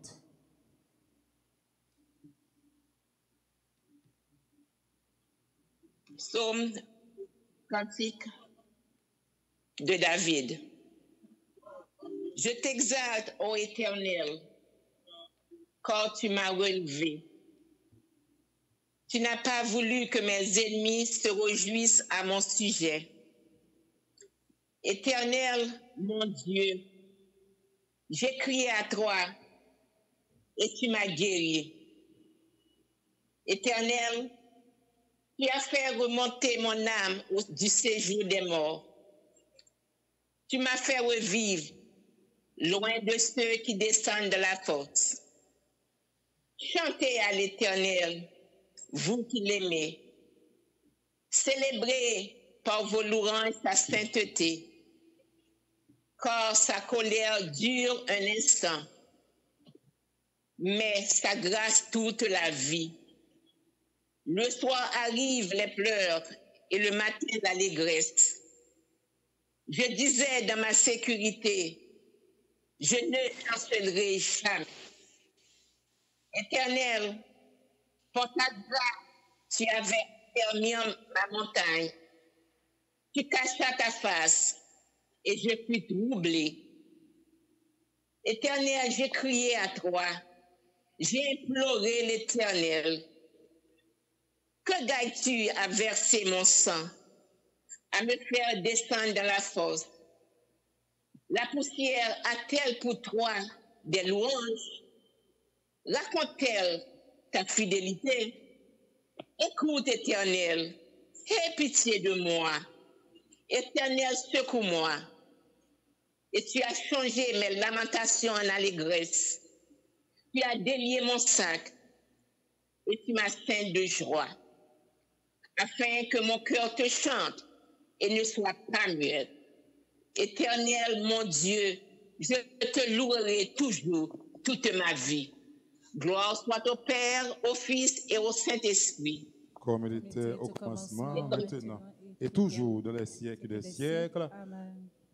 [SPEAKER 7] Psaume cantique de David. Je t'exalte, ô Éternel, car tu m'as relevé. Tu n'as pas voulu que mes ennemis se réjouissent à mon sujet. Éternel, mon Dieu, j'ai crié à toi et tu m'as guéri. Éternel, tu as fait remonter mon âme du séjour des morts. Tu m'as fait revivre loin de ceux qui descendent de la force. Chantez à l'Éternel, vous qui l'aimez. Célébrez par vos louanges sa sainteté, car sa colère dure un instant, mais sa grâce toute la vie. Le soir arrivent les pleurs et le matin l'allégresse. Je disais dans ma sécurité, je ne chancellerai jamais. Éternel, pour ta grâce, tu avais permis ma montagne. Tu cachas ta face et je fus troublé. Éternel, j'ai crié à toi. J'ai imploré l'Éternel. Que gailles-tu à verser mon sang, à me faire descendre dans la fosse? La poussière a-t-elle pour toi des louanges? Raconte-t-elle ta fidélité? Écoute, Éternel, aie pitié de moi. Éternel, secoue-moi. Et tu as changé mes lamentations en allégresse. Tu as délié mon sac et tu m'as ceint de joie, afin que mon cœur te chante et ne soit pas muet. Éternel, mon Dieu, je te louerai toujours toute ma vie. Gloire soit au Père, au Fils et au Saint-Esprit.
[SPEAKER 1] Comme il était au commencement, maintenant, et toujours dans les siècles des siècles.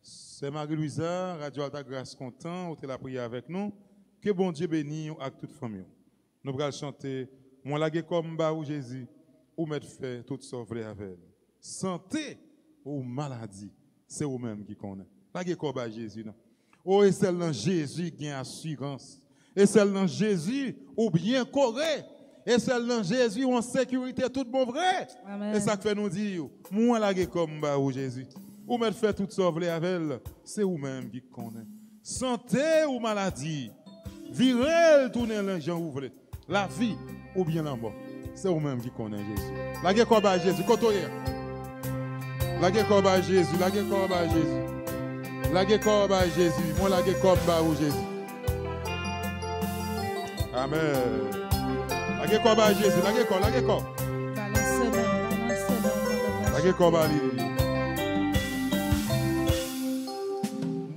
[SPEAKER 1] C'est Marie-Louisa, Radio Alta Grâce content, vous la prière avec nous. Que bon Dieu bénisse avec toute famille. Nous allons chanter « Moi la comme ou Jésus » ou mettre fait tout ça vrai avec. Santé ou maladie, c'est vous-même qui connaissez. La comme Jésus. Non? Oh, et celle dans Jésus qui a assurance. Et celle dans Jésus ou bien correct. Et seul dans Jésus, en sécurité, tout bon vrai.
[SPEAKER 3] Amen.
[SPEAKER 1] Et ça fait nous dire, moi la comme ou Jésus. Ou me fait tout sauver avec elle, c'est vous-même qui connaît. Santé ou maladie, virer tourner les gens ouvrés. La vie ou bien la mort, c'est vous-même qui connaît Jésus. La guerre comme Jésus, côtoyez. La guerre comme Jésus, la guerre comme Jésus. La guerre comme Jésus, moi la guerre comme Jésus. Amen. La guerre comme Jésus, la guerre comme, la guerre comme. La guerre comme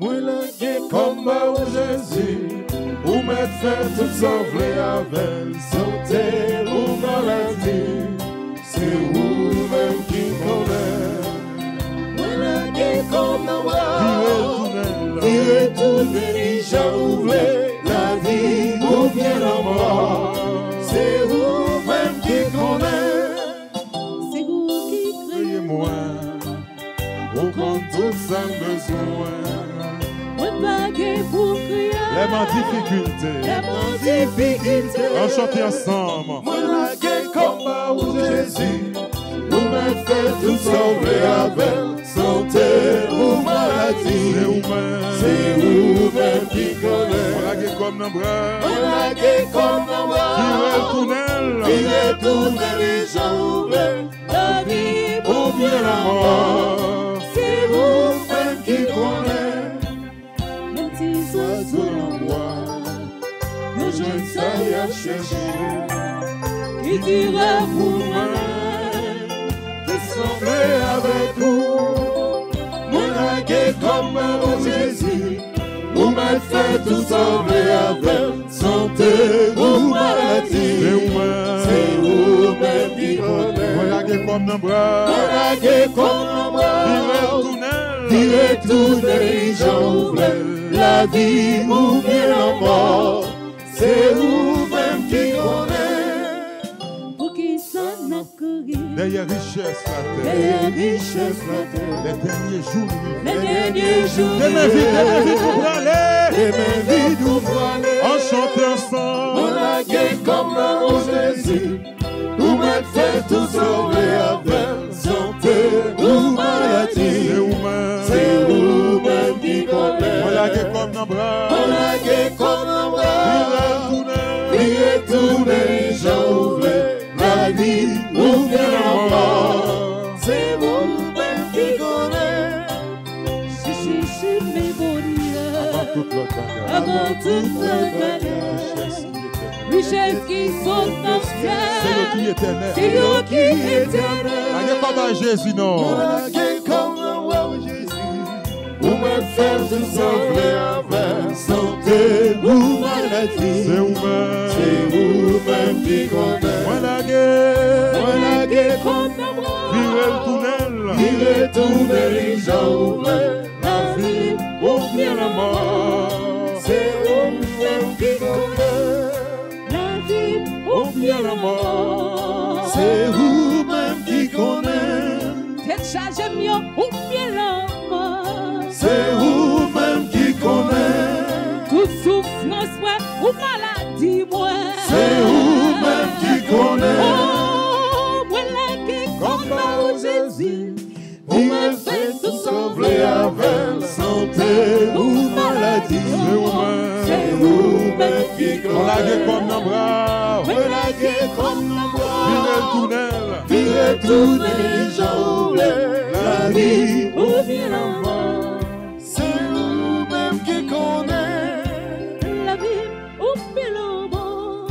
[SPEAKER 2] moi la guerre comme Jésus, ou me fait tout sauver avec santé ou maladie, c'est vous-même qui connaît. Moi la guerre comme il retourne déjà ouvert la vie ou bien la mort, c'est vous-même qui connaît.
[SPEAKER 3] C'est vous qui créez
[SPEAKER 1] moi, au compte tout sans besoin. Les mains difficultés, on chante ensemble.
[SPEAKER 2] Moi la guerre comme Jésus, nous me fait tout sauver avec santé ou maladie. C'est vous-même qui connaît.
[SPEAKER 1] Moi la guerre comme nos bras,
[SPEAKER 2] moi la guerre comme nos bras, qui retourne les gens ouverts, la vie ou bien la mort. C'est vous-même qui connaît. Je sais à chercher qui dirait vous-même qui semblait avec vous. Mon lagué comme Jésus, vous me faites tout sauver avec santé ou maladie. C'est vous-même qui connaît.
[SPEAKER 1] Mon lagué comme nos bras,
[SPEAKER 2] mon lagué comme nos bras, qui retourne les gens ouverts, la vie ou bien la mort. C'est vous-même qui connaît.
[SPEAKER 3] Pour qui ça n'a couru.
[SPEAKER 1] Derrière richesse la terre.
[SPEAKER 2] Derrière richesse la terre.
[SPEAKER 1] Les derniers jours.
[SPEAKER 3] Les derniers jours.
[SPEAKER 1] Demain vite pour aller.
[SPEAKER 2] Demain vite pour aller.
[SPEAKER 1] On chante ensemble.
[SPEAKER 2] On la guerre comme mon Jésus. Vous me faites tout sauver avec santé ou maladie. C'est vous-même qui connaît.
[SPEAKER 1] On la guerre comme nos bras.
[SPEAKER 2] On la guerre comme nos bras. Et tous les gens ouvrés, la vie ou bien la mort. C'est vous-même qui connaît.
[SPEAKER 3] Si, mes bonheurs. Avant toute la galère. Richesse qui sont en ciel.
[SPEAKER 1] C'est lui qui est éternel.
[SPEAKER 3] C'est lui qui est éternel.
[SPEAKER 1] La guerre comme Jésus, non.
[SPEAKER 2] La guerre comme Jésus. Vous me faites tout sauver avec santé ou maladie.
[SPEAKER 1] C'est vous-même.
[SPEAKER 2] C'est vous-même qui connaît.
[SPEAKER 1] Moi la guerre
[SPEAKER 2] comme nos
[SPEAKER 1] virez le tunnel.
[SPEAKER 2] Virez tous les gens ouverts, la vie ou bien la mort. C'est vous-même qui connaît.
[SPEAKER 3] La vie ou bien la mort.
[SPEAKER 2] C'est vous-même qui connaît.
[SPEAKER 3] Tête chargée mieux ou bien la mort.
[SPEAKER 2] C'est vous-même qui connaît.
[SPEAKER 3] Toute souffrance, ouais, ou maladie, moi.
[SPEAKER 2] C'est vous-même qui connaît.
[SPEAKER 3] Oh, moi, la qui comme Jésus.
[SPEAKER 2] Vous me faites tout sauver avec santé ou maladie. C'est vous-même qui connaît.
[SPEAKER 1] On la guerre comme nos bras.
[SPEAKER 2] On la guerre comme nos bras.
[SPEAKER 1] Virez le tunnel.
[SPEAKER 2] Virez tous les gens ouverts, la vie
[SPEAKER 3] Ou bien la mort.
[SPEAKER 2] c'est vous-même qui connaît.
[SPEAKER 3] La vie ou bien la mort.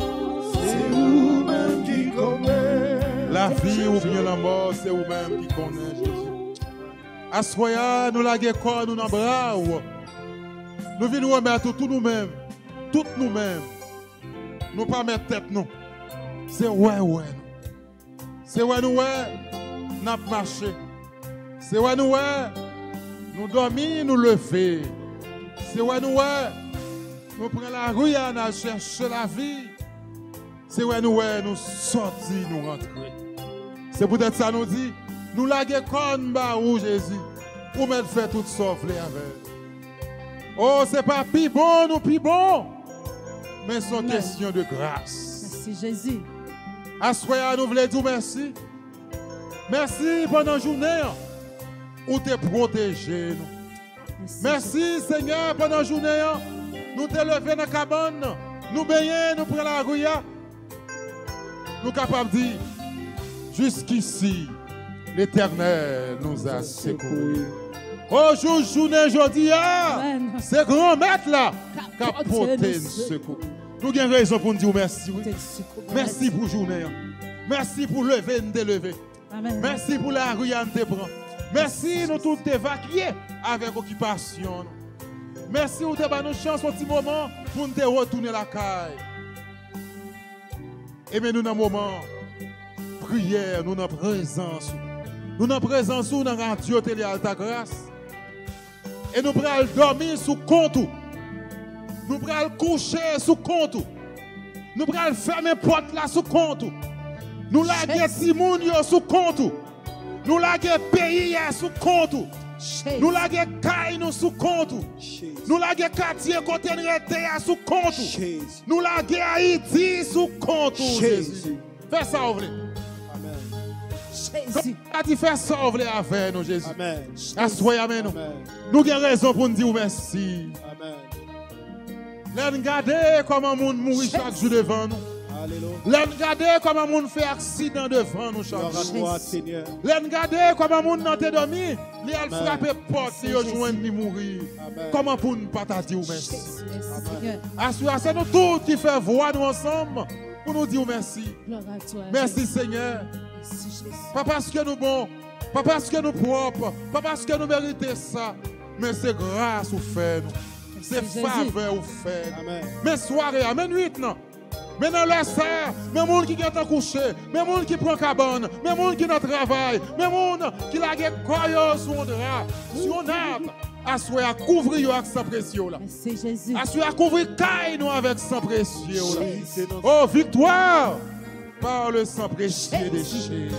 [SPEAKER 2] C'est vous-même qui connaît.
[SPEAKER 1] La vie ou bien la mort, c'est vous-même qui connaît Jésus. Assoya, nous la guerre comme nous dans bras. Nous venons remettre tout nous-mêmes. Tout nous-mêmes. Nous pas mettre tête nous. C'est ouais. C'est ouais nous n'a pas marché. C'est ouais nous dormir, nous lever. C'est ouais nous prenons la rue et nous chercher la vie. C'est ouais nous sortir, nous rentrer. C'est peut-être ça nous dit, nous laguer comme barou Jésus. Ou mettre fait tout souffler avec. Oh, c'est pas plus bon, nous plus bon. Mais c'est une question de grâce.
[SPEAKER 3] Merci Jésus.
[SPEAKER 1] À ce soir, nous voulons dire merci. Merci pendant la journée où tu es protégé. Merci Seigneur pendant la journée. Nous te levons dans la cabane. Nous baignons, nous prenons la rue. Nous sommes capables de dire, jusqu'ici, l'Éternel nous a secourus. Aujourd'hui, aujourd'hui, c'est grand maître là qui a porté le secours. Nous avons raison pour nous dire merci. Oui. Merci pour la journée. Merci pour lever, nous lever. Merci pour la rue, nous te prend. Merci, nous tous évacués avec occupation. Merci, nous avons une chance un petit moment pour nous retourner à la caille. Et mais nous, dans le moment, prière, nous, dans la présence. Nous, dans la présence, nous, dans la radio, télé, Alta Grâce. Et nous prenons dormir sous compte. Nous prenons coucher sous compte. Nous prenons fermer porte là sous compte. Nous laguons Simon sous compte. Nous laguons pays sous compte. Nous laguons Caille sous compte. Nous laguons quartier côté sous compte. Nous laguons Haïti sous compte. Jésus. Fais ça, vous voulez. Jésus. Tu fais ça avec nous, Jésus. Amen. Amen. Nous avons raison pour nous dire merci. Amen. Nous regardons comment le monde mourit chaque jour devant nous. Nous regardons comment le monde fait accident devant nous chaque jour. Nous regardons comment le monde n'a pas dormi. Il a frappé porte et il a joint de mourir. Comment pour ne pas dire merci. C'est nous tous qui faisons voix nous ensemble pour nous dire merci. Merci Seigneur. Pas parce que nous bons, pas parce que nous propres, pas parce que nous méritons ça, mais c'est grâce au fait nous. C'est faveur au fait. Mais soirée, mais nuit non. Mais dans le serre, mais monde qui est en couché, mais monde qui prend cabane, mais monde qui est dans le travail, mais monde qui a des coyotes sur un drap, sur un arbre. Assoyez à couvrir avec sans précieux là. Assoyez à couvrir caille nous avec sans précieux là. Oh victoire par le sang précieux de Jésus.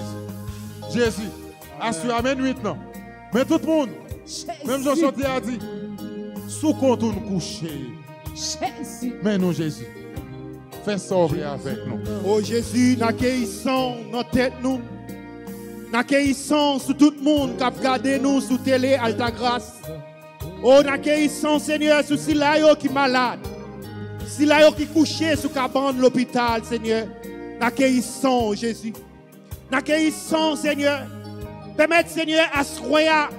[SPEAKER 1] Jésus, assoyez à minuit non. Mais tout le monde, même Jean Chantier a dit, sous compte nous coucher. Mais nous Jésus, fais sauver avec nous.
[SPEAKER 2] Oh Jésus, n'accueillons nos têtes nous. N'accueillons sur tout le monde qui a regardé nous sous télé Alta Grâce. Oh, n'accueillons Seigneur sur Silayo qui est malade. Silayo qui est couché sous cabane de l'hôpital, Seigneur. N'accueillons Jésus. N'accueillons Seigneur. Permettez Seigneur à ce royaume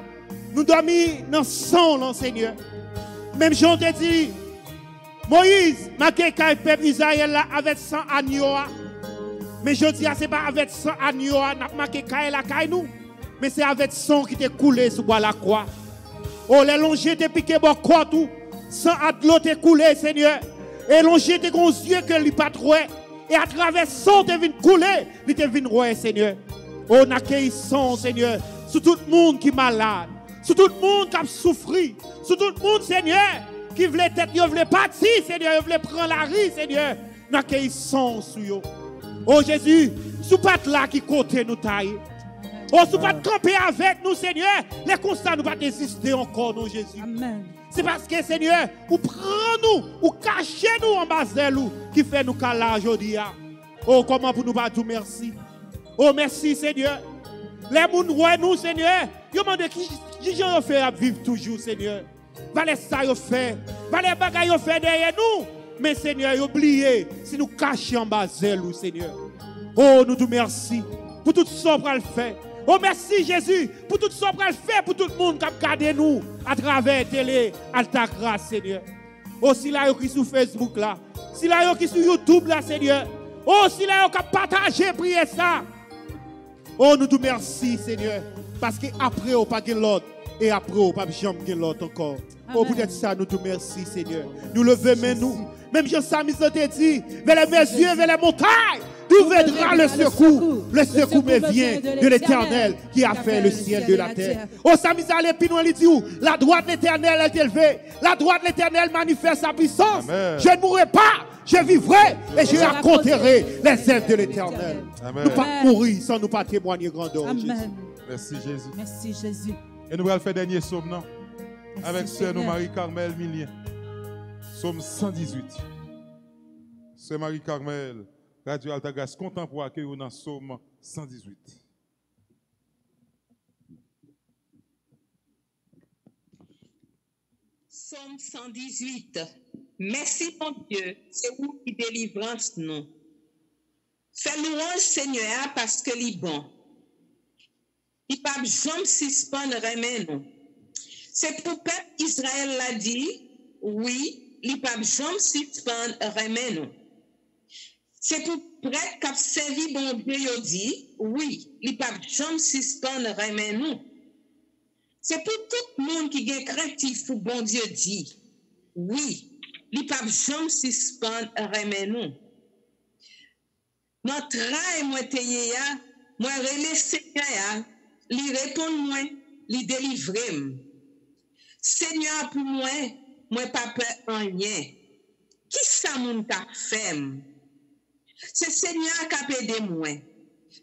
[SPEAKER 2] nous dormir dans le sang, Seigneur. Même Jean te dit, Moïse, marqué le peuple Israël là avec 100 agneaux. Mais je dis, ce n'est pas avec 100 agneaux, n'a marqué la caille nous. Mais c'est avec 100 qui t'est coulé sur la croix. Oh, les longés te piqué bon quoi tout. 100 à de l'eau t'est coulé, Seigneur. Et longés te gros yeux que lui pas trouvé. Et à travers 100 te vient couler, lui te vient roi, Seigneur. Oh, n'accueille 100, Seigneur. Sur tout le monde qui est malade. Sur tout le monde qui a souffert. Sur tout le monde, Seigneur. Qui voulait être, qui voulait partir, Seigneur, qui voulait prendre la rue, Seigneur. N'accueille 100 sur eux. Oh Jésus, sous pas là qui côté nous taille. Oh, sous pas camper avec nous, Seigneur. Les constats nous pas désister encore, nous, Jésus. Amen. C'est parce que, Seigneur, vous prenez nous, vous cachez nous en bas de nous, qui fait nous caler aujourd'hui. Oh, comment pour nous pas dire merci. Oh, merci, Seigneur. Les gens nous, Seigneur, ils demandent qui j'en fait à vivre toujours, Seigneur. Valez ça, ils fait. Valez bagaille, ils fait derrière nous. Mais Seigneur, oubliez si nous cachons en bas de nous, Seigneur. Oh, nous te merci pour tout ce qu'on le fait. Oh, merci Jésus pour tout ce qu'on le fait pour tout le monde qui a regardé nous à travers la télé, Alta Grâce, Seigneur. Oh, si là, qui sur Facebook là, si là, qui sur YouTube là, Seigneur. Oh, si là, qui a partagé, prié ça. Oh, nous te merci, Seigneur, parce qu'après, on pas de l'autre. Et après, on pas jamais l'autre encore. Oh, peut-être ça, nous te merci, Seigneur. Nous levons mais nous. Même Jean-Samis te dit, vers les yeux, vers les montagnes, d'où viendra le secours? Le secours me vient de l'Éternel qui a fait le ciel de la terre. Oh, Samis allez plus loin, il dit, la droite de l'Éternel est élevée. La droite de l'Éternel manifeste sa puissance. Amen. Je ne mourrai pas, je vivrai et je raconterai les œuvres de l'Éternel. Nous ne pas mourir sans nous pas témoigner grandeur.
[SPEAKER 1] Amen. Merci Jésus.
[SPEAKER 3] Merci Jésus.
[SPEAKER 1] Et nous allons faire dernier psaume, non? Avec sœur nous Marie-Carmel Milien. Psaume 118. Sœur Marie-Carmel, Radio Alta Grace content pour accueillir dans Psaume 118.
[SPEAKER 7] Psaume 118. Merci mon Dieu, c'est vous qui délivrance nous. Fais louange Seigneur parce que il est bon. Il pas jamais suspendre remet nous. C'est pour peuple Israël l'a dit, oui, il pas jamais suspendre remet nous. C'est pour prêtre qui a servi bon Dieu il dit, oui, il pas jamais suspendre remet nous. C'est pour tout le monde qui est craintif pour bon Dieu dit, oui, il pas jamais suspendre remet nous. Notre rail moi teye ya, moi relais Seigneur, li répond moi, li délivrer. Seigneur pour moi pas peur en rien. Qui ça moun ta fait? C'est Seigneur qui a aidé moi.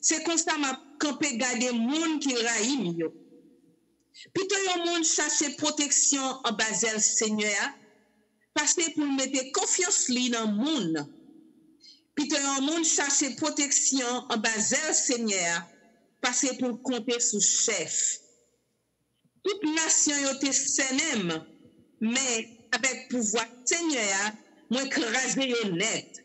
[SPEAKER 7] C'est comme ça m'a campé garder moun qui raïm yo. Plutôt yon moun chercher protection en basel Seigneur, parce que pour mettre confiance li dans moun. Plutôt yon moun chercher protection en basel Seigneur, parce que pour compter sous chef. Toute nation yo te senem, mais avec pouvoir Seigneur, moi crasé yo net.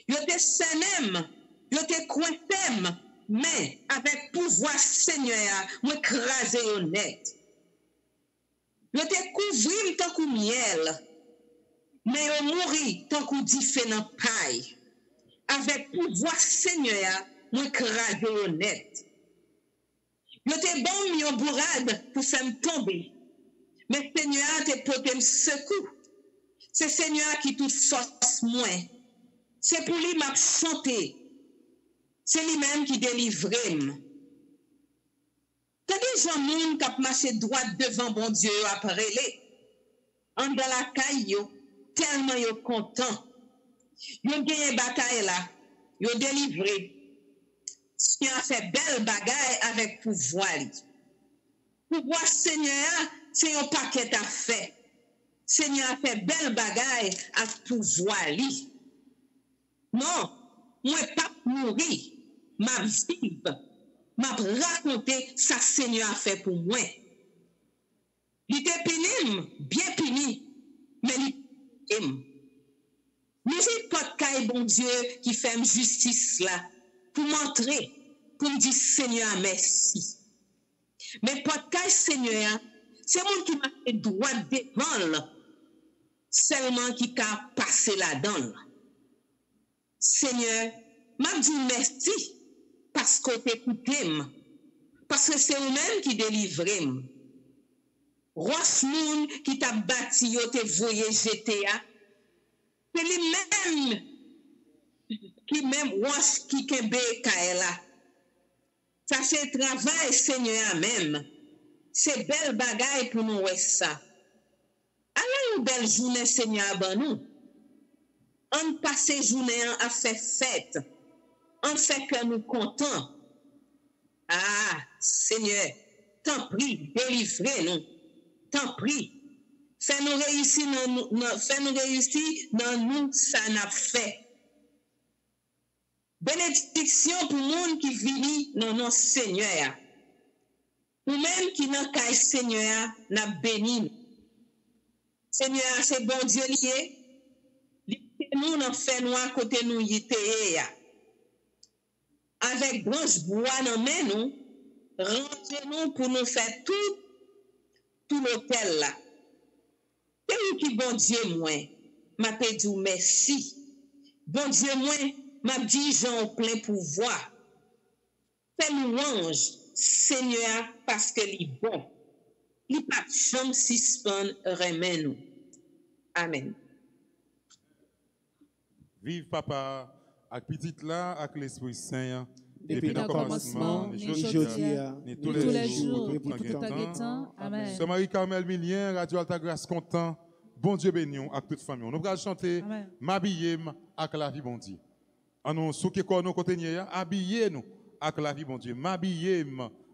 [SPEAKER 7] Yo te senem, yo te cointem, mais avec pouvoir Seigneur, moi crasé yo net. Yo te couvrim tant kou miel, mais yo mouri tant kou di fe nan paille. Avec pouvoir Seigneur, moi crasé yo net. Yo te bon yon bourrade pour faire me tomber. Mais Seigneur te pote me secours. C'est Seigneur qui tout force moi. C'est pour lui m'a chanté. C'est lui-même qui délivre. T'as des gens moun qui marché droit devant bon Dieu après les. En dans la caille yo, tellement yo content. Yo gagné bataille là, yo délivré. Seigneur a fait belle bagaille avec pouvoir. Pouvoir Seigneur, c'est un paquet à fait. Seigneur a fait belle bagaille avec pouvoir. Non, moi pas mourir, m'a vivre, m'a raconter ça Seigneur a fait pour moi. Il était pénible, bien puni, mais il aime. Mais c'est pas de bon Dieu qui fait justice là. Pour montrer, pour me dire Seigneur merci. Mais pas de Seigneur, c'est mon qui m'a fait droit devant, seulement qui a passé là-dedans. Seigneur, m'a dit merci parce que t'écoutez, parce que c'est vous-même qui délivrez. Ross moun qui t'a bâti, yo te voyé GTA, c'est lui-même qui même Ross qui kembe kaela. Ça c'est travail Seigneur même. C'est belle bagaille pour nous ça. Alors une belle journée Seigneur ban nous. On passe journée à faire fête. On fait que nous contents. Ah, Seigneur, t'en prie, délivrez-nous. T'en prie. Fais-nous réussir dans nous, ça n'a fait. Bénédiction pour le monde qui vit dans nos Seigneur. Ou même qui n'a qu'à Seigneur, n'a béni. Seigneur, c'est bon Dieu lié. Nous n'en fait nous à côté nous yité. Avec branche bois dans main nous, rangez-nous pour nous faire tout l'hôtel là. C'est vous qui bon Dieu moi, m'a dit merci. Bon Dieu moi, m'a dit Jean au plein pouvoir. Fais louange, Seigneur, parce que il est bon. Il pas jamais suspend remet nous. Amen.
[SPEAKER 1] Vive papa, avec petite là, avec l'Esprit Saint,
[SPEAKER 3] depuis le commencement,
[SPEAKER 1] ni tous les jours, tout le temps.
[SPEAKER 3] Amen.
[SPEAKER 1] C'est Marie-Carmel Milien, Radio Alta Grace content. Bon Dieu béni avec toute famille. Nous allons chanter m'habiller avec la vie bon Dieu. En nous souké quoi nous côté habiller nous avec la vie bon Dieu. M'habiller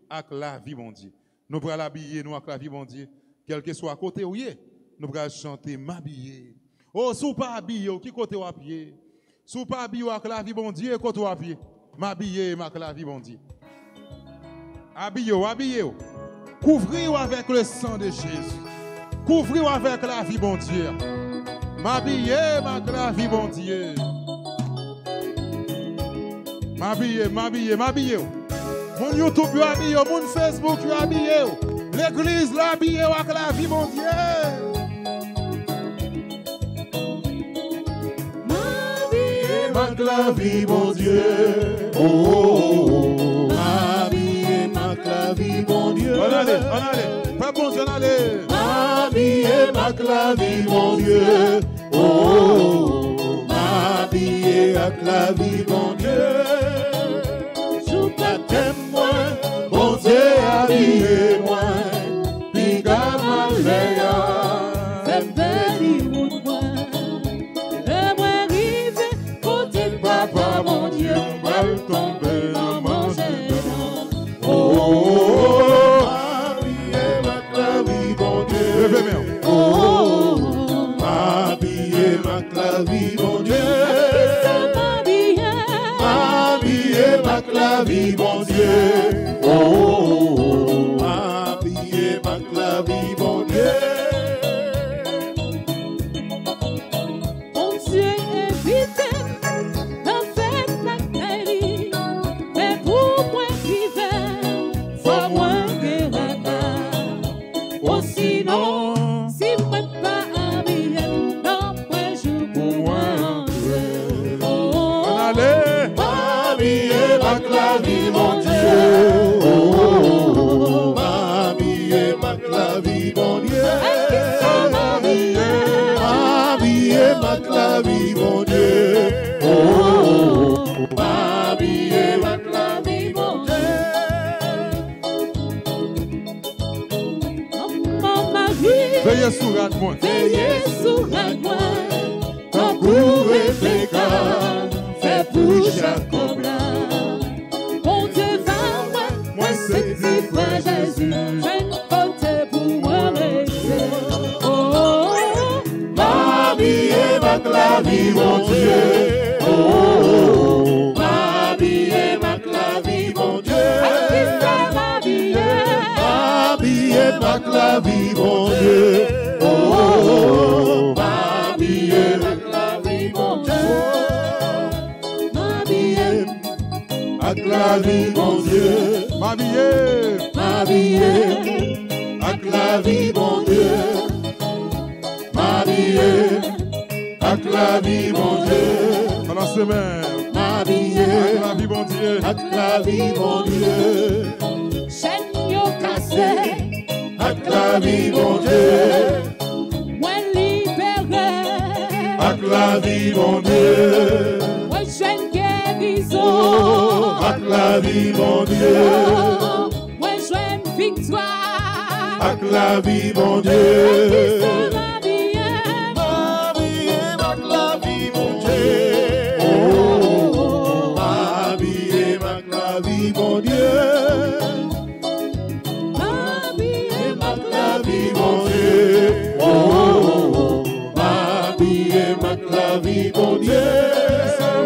[SPEAKER 1] avec la vie bon Dieu. Nous allons habiller nous avec la vie bon Dieu. Quel que soit côté où nous allons chanter m'habiller. Oh, sous pas habillé, qui côté ou habillé? Sous pas habillé avec la vie, bon Dieu, quand tu habillé, m'habiller avec la vie, bon Dieu. Habillez. Couvrez-vous avec le sang de Jésus. Couvrez-vous avec la vie, bon Dieu. M'habiller avec la vie, bon Dieu. M'habiller. Mon YouTube, vous habillez. Mon Facebook, vous habillez. L'église, l'habillez avec la vie, mon Dieu.
[SPEAKER 2] Avec la vie, mon Dieu. Oh, habillé, avec la vie, mon Dieu.
[SPEAKER 1] On allez. Pas bon, on allez.
[SPEAKER 2] Habillé, avec la vie, mon Dieu. Oh, habillé, avec la vie, mon Dieu. Je t'aime, moi, mon Dieu, habillez-moi. Piga malveya,
[SPEAKER 3] Fais belle route, moi. Et moi, rive, côté de papa, mon Dieu, mal tomber dans mon gênant.
[SPEAKER 2] oh, habillé, avec la vie, mon Dieu.
[SPEAKER 1] Levez bien.
[SPEAKER 2] Habillé, avec la vie, mon Dieu. Habillé, avec la vie, mon Dieu. Oh, habillé, avec la vie, mon Dieu.
[SPEAKER 3] Mon Dieu invité, dans fête la caille, mais pour moi qui vais, faut moins que oh sinon, si moi pas habillé, non moi je pour moi entrer.
[SPEAKER 1] On allez.
[SPEAKER 2] Habillé, avec la vie, mon Dieu. Oh, habillé, avec la vie, mon Dieu. Habillé, avec la vie, mon Dieu. Oh, habillé, avec la vie, mon Dieu.
[SPEAKER 3] Mon mari,
[SPEAKER 1] Veillez sur moi.
[SPEAKER 3] veillez sur moi,
[SPEAKER 2] Tant pour Rebecca, fait pour Jacob là.
[SPEAKER 3] mon Dieu va moi,
[SPEAKER 2] Moi c'est dit frère Jésus.
[SPEAKER 3] je ne compte pour moi rester. Oh,
[SPEAKER 2] Habillé, avec la vie, mon Dieu. Oh, habillé, avec la vie, mon Dieu. Habillé, avec la vie, mon Dieu. Oh, habillé, avec la vie, mon Dieu. Habillé, avec la vie, mon Dieu.
[SPEAKER 1] M'habiller.
[SPEAKER 2] Habillé, avec la vie, mon Dieu. Habillé, avec la vie, mon Dieu.
[SPEAKER 1] Dans la semaine.
[SPEAKER 2] Habillé,
[SPEAKER 1] Avec la vie, bon Dieu.
[SPEAKER 2] avec la vie, mon Dieu.
[SPEAKER 3] chaîne yo cassé,
[SPEAKER 2] Avec la vie, mon Dieu.
[SPEAKER 3] moi libéré,
[SPEAKER 2] Avec la vie, mon Dieu.
[SPEAKER 3] moi jeune guérison,
[SPEAKER 2] Avec la vie, mon Dieu.
[SPEAKER 3] moi jeune victoire,
[SPEAKER 2] Avec la vie, mon
[SPEAKER 3] qui
[SPEAKER 2] Dieu.
[SPEAKER 3] sera bien.
[SPEAKER 2] Habillé, avec la vie, mon Dieu. Oh, habillé, avec la vie, mon Dieu.
[SPEAKER 3] Habillé,
[SPEAKER 2] Avec la vie, mon Dieu. Oh, habillé, avec la vie, mon Dieu.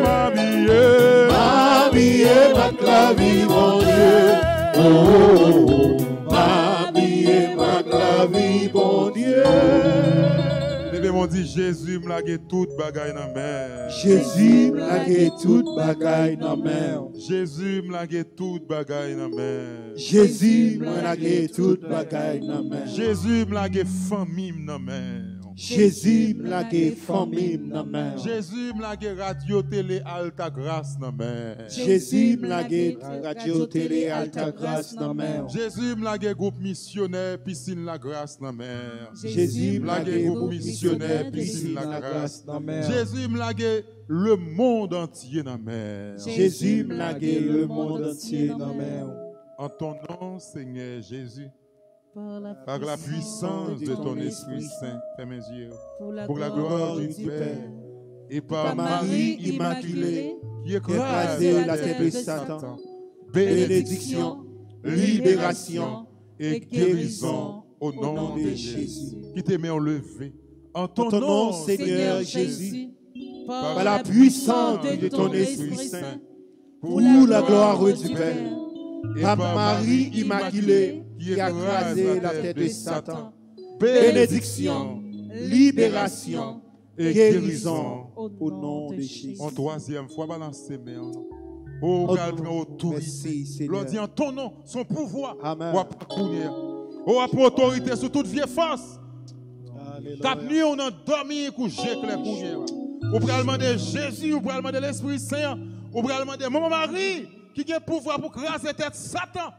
[SPEAKER 1] M'habiller.
[SPEAKER 2] Habillé, avec la vie, mon Dieu. Oh, habillé, avec la vie, mon Dieu.
[SPEAKER 1] Levez mon dit Jésus me lague toute bagaille dans mer.
[SPEAKER 2] Jésus me lague toute bagaille dans mer.
[SPEAKER 1] Jésus me lague toute bagaille dans mer.
[SPEAKER 2] Jésus me lague toute bagaille dans mer.
[SPEAKER 1] Jésus me lague famille dans mer.
[SPEAKER 2] Jésus me lague famille dans mer.
[SPEAKER 1] Jésus me lague radio télé alta grâce dans mer.
[SPEAKER 2] Jésus me lague radio télé alta grâce dans mer.
[SPEAKER 1] Jésus me lague groupe missionnaire piscine la grâce dans mer.
[SPEAKER 2] Jésus me lague
[SPEAKER 1] groupe missionnaire piscine la grâce. Jésus me lague le monde entier dans mer.
[SPEAKER 2] Jésus me lague le monde entier dans mer.
[SPEAKER 1] En ton nom, Seigneur Jésus, par la puissance de ton Esprit Saint, ferme mes yeux, pour la gloire du Père, et par Marie immaculée, qui écrasait la tête de Satan, bénédiction, libération et guérison au nom de Jésus. Qui te met en levé. En ton nom, Seigneur Jésus,
[SPEAKER 2] par la puissance de ton Esprit Saint, pour la gloire du Père, et par Marie Immaculée qui a écrasé la tête de Satan, bénédiction, libération et guérison au nom de Jésus.
[SPEAKER 1] En troisième fois, balance ses mains. Oh, prend autorité. L'on dit en ton nom, son pouvoir.
[SPEAKER 2] Amen.
[SPEAKER 1] Oh, a pour autorité sur toute vieille force. Cap nuit, on a dormi, couché, clair, couché. Ou pral demander Jésus, ou pral demander l'Esprit Saint, ou pral demander Maman Marie, qui a pouvoir pour craser tête Satan.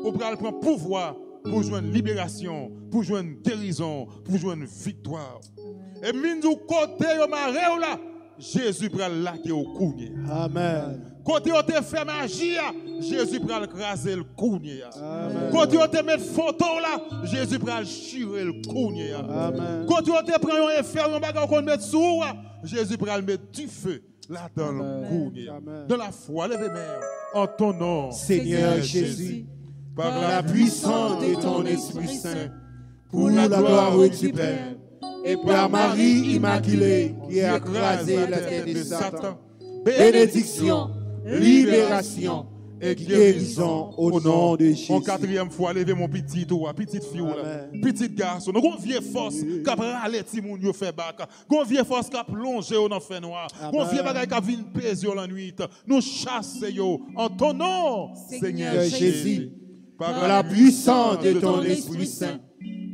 [SPEAKER 1] Ou pral prendre pouvoir pour joindre libération, pour joindre guérison, pour joindre victoire. Et mine du côté, yo maré ou là, Jésus pral laquer au cougné.
[SPEAKER 2] Amen.
[SPEAKER 1] Côté où te fait magie, Jésus pral craser le cougné. Côté où te met photo là, Jésus pral chirer le cougné. Côté où te prend un fer, un bagage qu'on met sous, Jésus pral mettre du feu là dans le cougné. Dans la foi, levez-moi en ton nom,
[SPEAKER 2] Seigneur Jésus, par la puissance de ton Esprit Saint, pour la gloire du Père, et par Marie Immaculée qui a écrasé la tête de Satan, bénédiction, libération et guérison au nom de Jésus.
[SPEAKER 1] En quatrième fois, levez mon petit toi, petite fille, petit garçon. Nous avons une vieille force qui a râlé ti moun yo fait bac. Une vieille force qui a plongé dans le feu noir. Une vieille bagaille qui a vu péser la nuit. Nous chassons en ton nom, Seigneur Jésus,
[SPEAKER 2] par la puissance de ton Esprit Saint,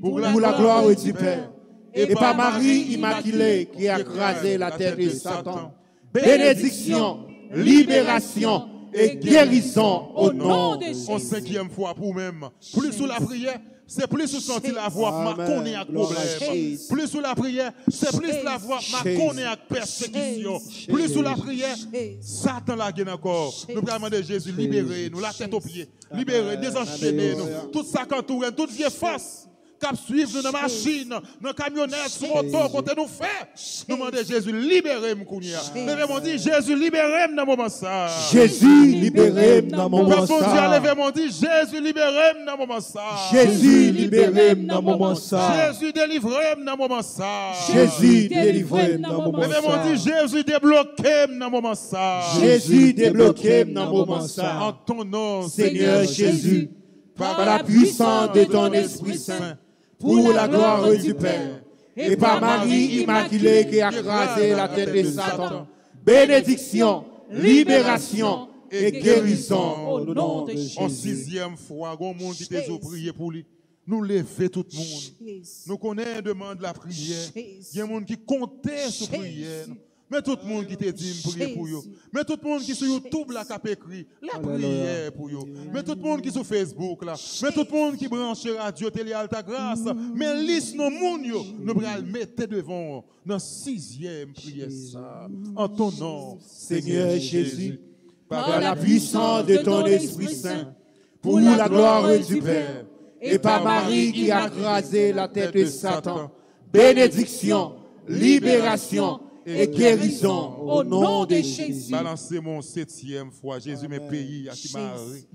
[SPEAKER 2] pour la gloire du Père, et par Marie Immaculée qui a écrasé la tête de Satan, bénédiction, libération et guérison au nom de Jésus.
[SPEAKER 1] En cinquième fois pour même, plus sous la prière, c'est plus sous sentir la voix marquée avec problème. Plus sous la prière, c'est plus la voix marquée avec persécution. Plus sous la prière, Satan la gagne encore. Nous prions de Jésus, libérez nous, la tête aux pieds, libérez, désenchaînez nous. Tout ça qu'entoure, toute vieille force. Cap suivre nous dans la machine, dans la camionnette, sur moto, côté nous fait. Nous demandons Jésus, libérez-moi, Kounia. Levez-moi, dit Jésus, libérez-moi dans moment ça.
[SPEAKER 2] Jésus, libérez-moi dans moment ça.
[SPEAKER 1] Levez-moi, dit Jésus, libérez-moi dans moment ça.
[SPEAKER 2] Jésus, libérez-moi dans moment ça.
[SPEAKER 1] Jésus, délivrez-moi dans moment ça.
[SPEAKER 2] Jésus, délivrez-moi dans moment ça.
[SPEAKER 1] Levez-moi, dit Jésus, débloquez-moi dans moment ça.
[SPEAKER 2] Jésus, débloquez-moi dans moment ça.
[SPEAKER 1] En ton nom,
[SPEAKER 2] Seigneur Jésus, par la puissance de ton Esprit Saint, pour la gloire du Père, et par Marie Immaculée qui a écrasé la tête de Satan, bénédiction, libération et guérison au nom de Jésus.
[SPEAKER 1] En sixième fois, il y a un monde qui t'a prié pour lui. Nous lever tout le monde. Nous connaissons demande la prière. Il y a un monde qui comptait sur la prière. Mais tout le monde qui te dit prier pour eux. Mais tout le monde qui sur YouTube là qui a écrit la prière pour eux. Mais tout le monde qui sur Facebook là. Mais tout le monde qui branche radio télé Alta Grâce. Mais liste nos monde yo, nous allons mettre devant dans sixième prière ça. En ton nom,
[SPEAKER 2] Seigneur Jésus, par la puissance de ton Esprit Saint, pour la gloire du Père, et par Marie qui a écrasé la tête de Satan, bénédiction, libération et guérison au nom de Jésus.
[SPEAKER 1] Balancez mon septième fois. Jésus, mes pays qui marient,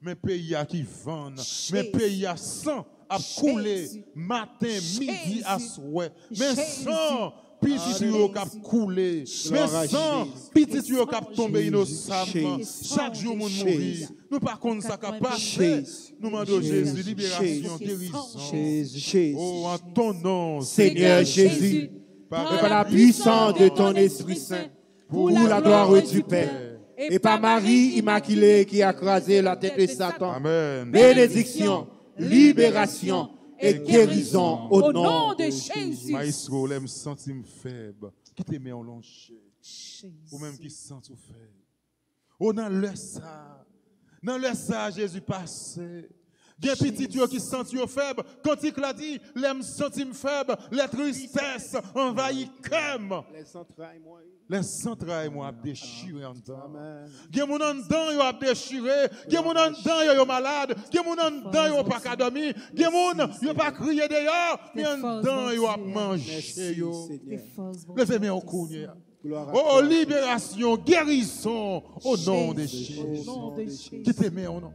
[SPEAKER 1] mes pays qui vendent, mes pays à sang à couler matin, midi, à souhait. Mes sang, petit tuyau qui a coulé. Mes sang, petit tuyau qui a tombé innocemment. Chaque jour, mon mourir. Nous par contre, ça n'a pas passé. Nous demandons Jésus, libération, guérison. Oh, en ton nom,
[SPEAKER 2] Seigneur Jésus, par la puissance de ton Esprit Saint, pour la gloire du Père, et par Marie Immaculée qui a écrasé la tête de Satan.
[SPEAKER 1] Amen.
[SPEAKER 2] Bénédiction, libération et guérison au nom de Jésus.
[SPEAKER 1] Maestro, l'aime sentir faible, qui te met en longe, ou même qui se sent faible. Oh, dans le ça, Jésus passé. Il y a un petit tuyau qui se sent faible. Quand il l'a dit, l'aime sentir faible, la tristesse envahit comme. Les entrailles, moi, déchiré en dedans. Il y a des gens en dedans, ils ont déchiré. Il y a des gens en dedans, ils sont malades. Il y a des gens en dedans, ils n'ont pas qu'à dormir. Il y a des gens qui n'ont pas crié dehors. Mais en dedans, ils ont mangé. Levez-moi au cou. Oh, libération, guérison, au nom de Jésus. Qui t'aime au nom.